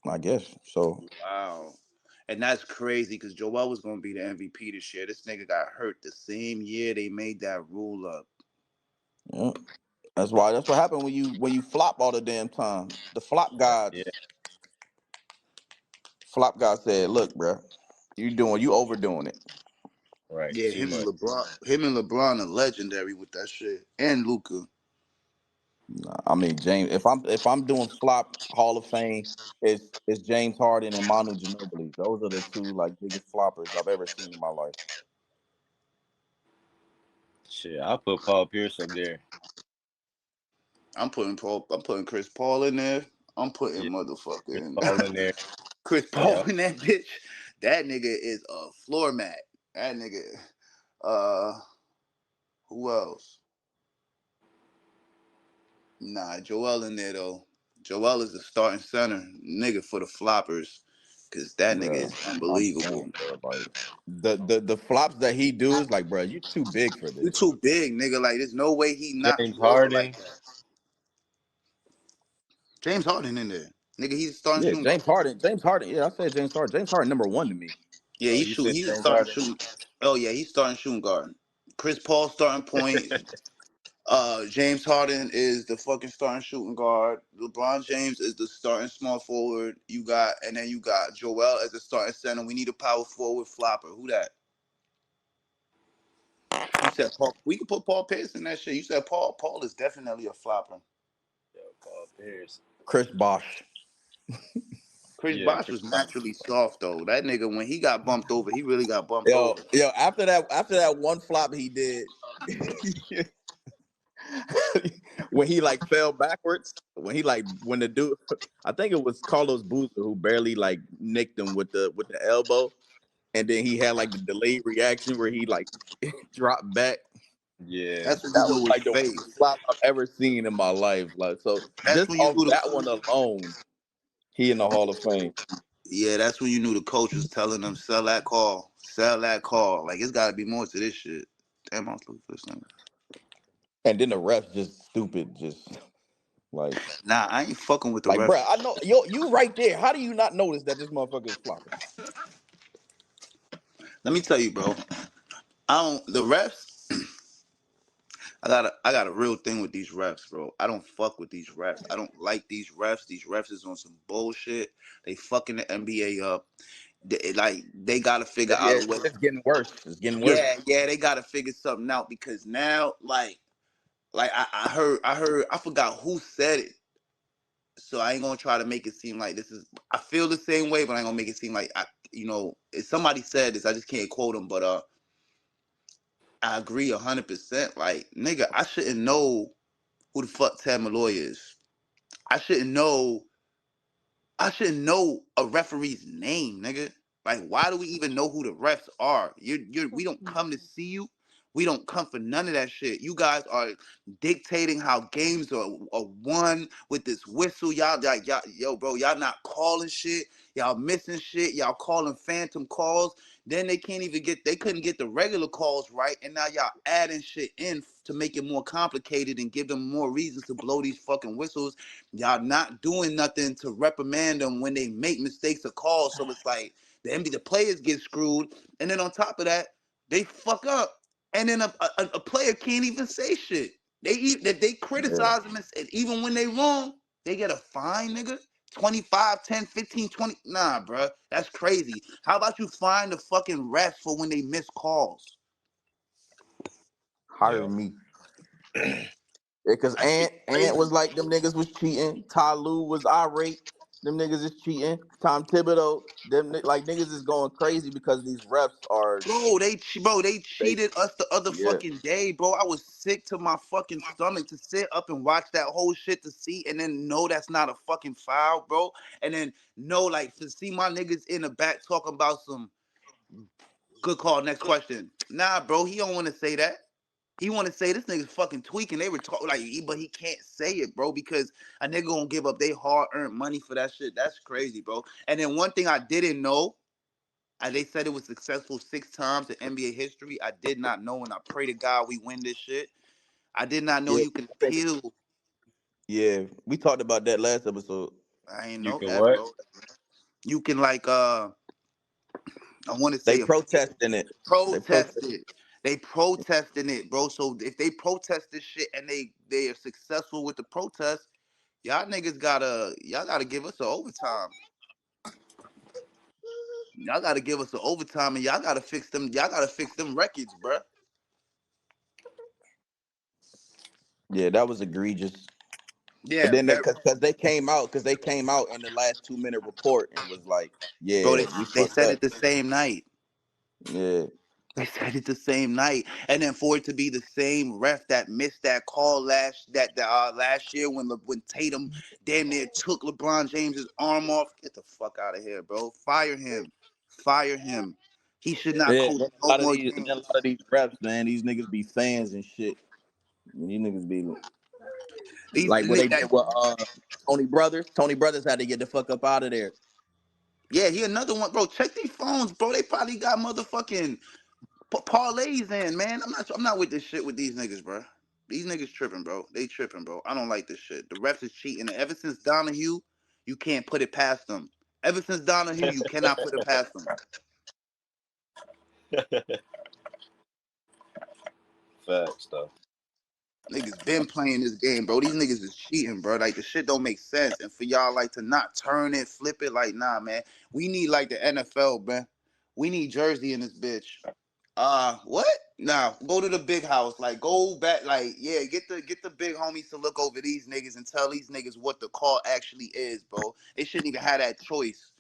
I guess. So Wow. And that's crazy because Joel was going to be the MVP this year. This nigga got hurt the same year they made that rule up. yeah. That's what happened when you flop all the damn time. The Yeah. flop god said, "Look, bro, you overdoing it." Right. Yeah, Too much. Him and LeBron are legendary with that shit. And Luca. Nah, I mean, James, if I'm doing flop Hall of Fame, it's James Harden and Manu Ginobili. Those are the two like biggest floppers I've ever seen in my life. Shit. I'll put Paul Pierce up there. I'm putting Chris Paul in there. I'm putting Yeah. Chris motherfucking Paul in there. Chris Paul Yeah. in that bitch. That nigga is a floor mat. That nigga. Uh, who else? Nah, Joel in there though. Joel is the starting center nigga for the floppers, cause that nigga Bro, is I'm unbelievable. saying, bro, like the flops that he do is like, bro, you too big for You this. too big, nigga. Like, there's no way he knocked James you over like Harden. that. James Harden in there, nigga. He's starting Yeah, shooting guard. James Harden. Yeah, I said James Harden. James Harden number one to me. Yeah, Oh, you said He's a James starting Harden. shooting. Oh yeah, he's starting shooting guard. Chris Paul starting point. James Harden is the fucking starting shooting guard. LeBron James is the starting small forward. You got Joel as the starting center. We need a power forward flopper. Who that? You said Paul. We could put Paul Pierce in that shit. You said Paul. Paul is definitely a flopper. Yo, Paul Pierce. Chris Bosh. Chris Yeah, Bosh Chris was Paul. naturally soft though. That nigga when he got bumped over, he really got bumped Yo, over. yo, after that one flop he did, when he like fell backwards, when the dude, I think it was Carlos Boozer who barely like nicked him with the elbow, and then he had like the delayed reaction where he like dropped back. Yeah. That's when you That was knew like it's the fake. worst flop I've ever seen in my life. Like, so That's just when you off knew that one alone, he in the Hall of Fame. that's when you knew the coach was telling them sell that call, sell that call. Like it's got to be more to this shit. Damn, I was looking for this thing. And then the refs just stupid, just like Nah, I ain't fucking with the like, refs. bruh, I know you right there. How do you not notice that this motherfucker is flopping? Let me tell you, bro. I don't the refs. I got a real thing with these refs, bro. I don't fuck with these refs. I don't like these refs. These refs is on some bullshit. They fucking the NBA up. They gotta figure out Yeah, a way. it's getting worse. It's getting worse. Yeah, they gotta figure something out because now, like I heard, I forgot who said it. So I ain't gonna try to make it seem like this is. I feel the same way, but I ain't gonna make it seem like if somebody said this, I just can't quote them, but I agree 100%. Like, nigga, I shouldn't know who the fuck Ted Malloy is. I shouldn't know. I shouldn't know a referee's name, nigga. Like, why do we even know who the refs are? We don't come to see you. We don't come for none of that shit. You guys are dictating how games are won with this whistle. Y'all, like, y'all, yo, bro, y'all not calling shit. Y'all missing shit. Y'all calling phantom calls. Then they couldn't get the regular calls right. And now y'all adding shit in to make it more complicated and give them more reasons to blow these fucking whistles. Y'all not doing nothing to reprimand them when they make mistakes or calls. So it's like the players get screwed, and then on top of that, they fuck up, and then a player can't even say shit. If they Yeah. criticize them, and even when they wrong, they get a fine, nigga. 25, 10, 15, 20. Nah, bro. That's crazy. How about you fine the fucking refs for when they miss calls? Hire Yeah. me. Because That shit Ant crazy. was like them niggas was cheating. Ty Lue was irate. Them niggas is cheating. Tom Thibodeau, like niggas is going crazy because these refs are They they cheated us the other yeah. fucking day, bro. I was sick to my fucking stomach to sit up and watch that whole shit to see, and then know that's not a fucking foul, bro. And then know, like, to see my niggas in the back talking about some good call. Next question. Nah, bro, he don't want to say that. He want to say this nigga's fucking tweaking. They were talking like, but he can't say it, bro, because a nigga gonna give up their hard earned money for that shit. That's crazy, bro. And then one thing I didn't know. They said it was successful 6 times in NBA history. I did not know, and I pray to God we win this shit. I did not know Yeah. you can I think appeal. yeah, we talked about that last episode. I ain't You know can that, what? bro. You can I want to They say appeal, protesting it. They protest protest. it. They protesting it, bro. So if they protest this shit and they are successful with the protest, y'all gotta give us an overtime. Y'all gotta give us an overtime, and y'all gotta fix them. Y'all gotta fix them records, bro. Yeah, that was egregious. And Yeah, then very, because they came out in the last 2 minute report and was like, bro. yeah, we They fucked said up. it the same night. Yeah. They said it the same night, and then for it to be the same ref that missed that call last year when Tatum damn near took LeBron James's arm off. Get the fuck out of here, bro. Fire him. Fire him. He should not Yeah, coach then no more a lot of games. these reps, man, these niggas be fans and shit. These niggas be These like what they did with Tony Brothers. Tony Brothers had to get the fuck up out of there. yeah, he another one, bro. Check these phones, bro. They probably got motherfucking parlays in, man. I'm not with this shit with these niggas, bro. These niggas tripping, bro. They tripping, bro. I don't like this shit. The refs is cheating. Ever since Donahue, you can't put it past them. Ever since Donahue, you cannot put it past them. Facts though. Niggas been playing this game, bro. These niggas is cheating, bro. Like, the shit don't make sense. And for y'all, like, to not turn it, flip it, like, nah, man. We need, like, the NFL, man. We need Jersey in this bitch. What? Nah, go to the big house. Like, go back. Like, yeah, get the big homies to look over these niggas and tell these niggas what the call actually is, bro. They shouldn't even have that choice.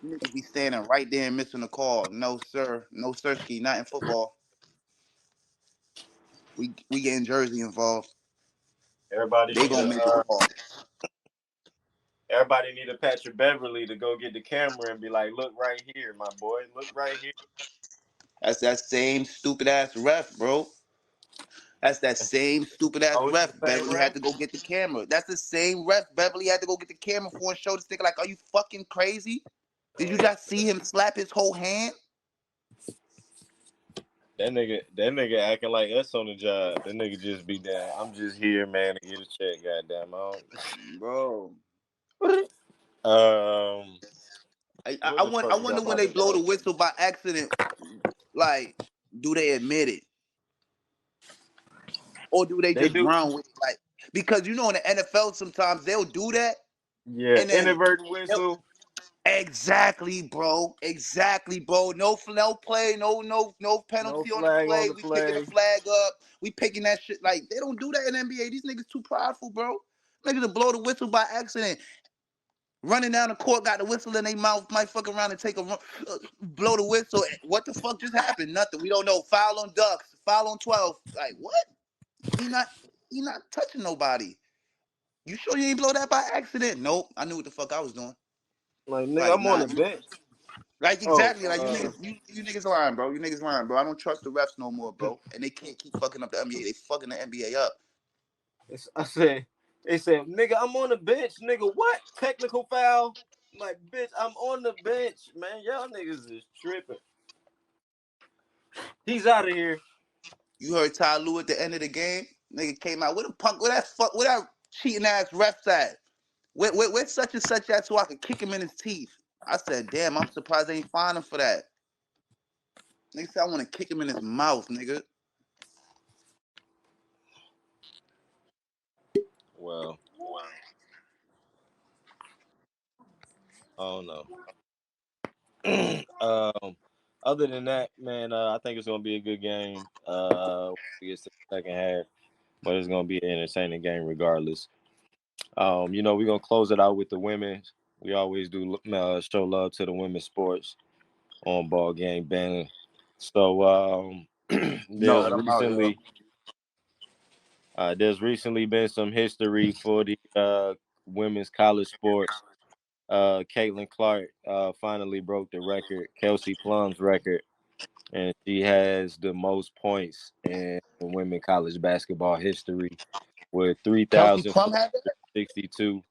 Niggas be standing right there and missing the call. No, sir. No, sirski. Not in football. We getting Jersey involved. Everybody They need gonna a miss the call. everybody need a Patrick Beverly to go get the camera and be like, look right here, my boy. Look right here. That's that same stupid ass ref, bro. That's that same stupid ass Oh, it's ref. the same Beverly had ref? to go get the camera. That's the same ref. Beverly had to go get the camera for and show this nigga. Like, are you fucking crazy? Did you just see him slap his whole hand? That nigga acting like us on the job. That nigga just be down. I'm just here, man, to get a check, goddamn. Bro. Um, I what the fuck was I wonder when about they to blow the say? whistle by accident, like, do they admit it? Or do they They just do, run with it? Like, because you know in the NFL sometimes they'll do that yeah, and then inadvertent they'll- whistle, exactly, bro. Exactly, bro. No play, no no penalty on the flag on play. the We picking the play. flag up. We picking that shit. Like, they don't do that in the NBA. These niggas too prideful, bro. Niggas to blow the whistle by accident. Running down the court, got the whistle in their mouth, might fuck around and take a run, blow the whistle. What the fuck just happened? Nothing. We don't know. Foul on Ducks. Foul on 12. Like, what? He not touching nobody. You sure you ain't blow that by accident? Nope. I knew what the fuck I was doing. Like, nigga, Like, I'm on nah. the bench. Like, Oh, exactly. Like, you niggas lying, bro. You niggas lying, bro. I don't trust the refs no more, bro. And they can't keep fucking up the NBA. They fucking the NBA up. I said, they said, nigga, I'm on the bench, nigga. What? Technical foul? I'm like, bitch, I'm on the bench, man. Y'all niggas is tripping. He's out of here. You heard Ty Lue at the end of the game? Nigga came out with a punk. Where that cheating ass refs at? Where such and such at so I could kick him in his teeth? I said, damn, I'm surprised they ain't find him for that. Nigga said I want to kick him in his mouth, nigga. Well, I don't know. Other than that, man, I think it's gonna be a good game. We get to the second half, but it's gonna be an entertaining game regardless. We're gonna close it out with the women's. We always do show love to the women's sports on Ballgame Banter. So No, I'm out, yo. there's recently been some history for the women's college sports. Caitlin Clark finally broke the record, Kelsey Plum's record, and she has the most points in women college basketball history with Kelsey Plum had that? 3,462.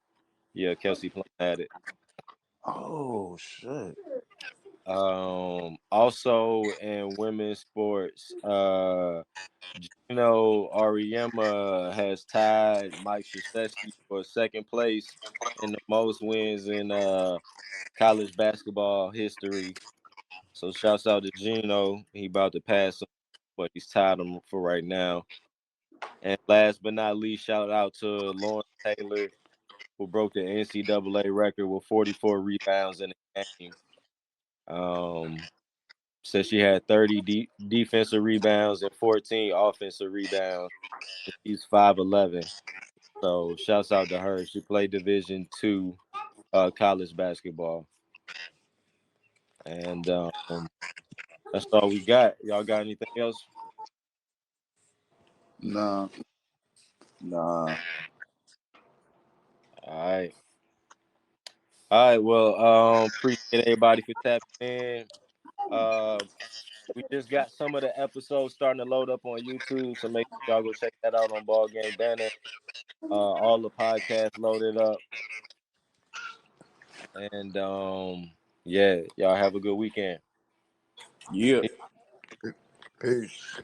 Yeah, Kelsey Plum had it. Oh, shit. Also in women's sports, Geno Auriemma has tied Mike Krzyzewski for second place in the most wins in college basketball history. So shouts out to Geno. He about to pass him, but he's tied him for right now. And last but not least, shout out to Lauryn Taylor, who broke the NCAA record with 44 rebounds in a game. Said she had 30 defensive rebounds and 14 offensive rebounds. She's 5'11". So shouts out to her. She played Division II college basketball. And that's all we got. Y'all got anything else? Nah. All right. All right. Well, appreciate everybody for tapping in. Uh, we just got some of the episodes starting to load up on YouTube, so make sure y'all go check that out on Ballgame Banter. All the podcasts loaded up, and yeah, y'all have a good weekend. Yeah. Peace.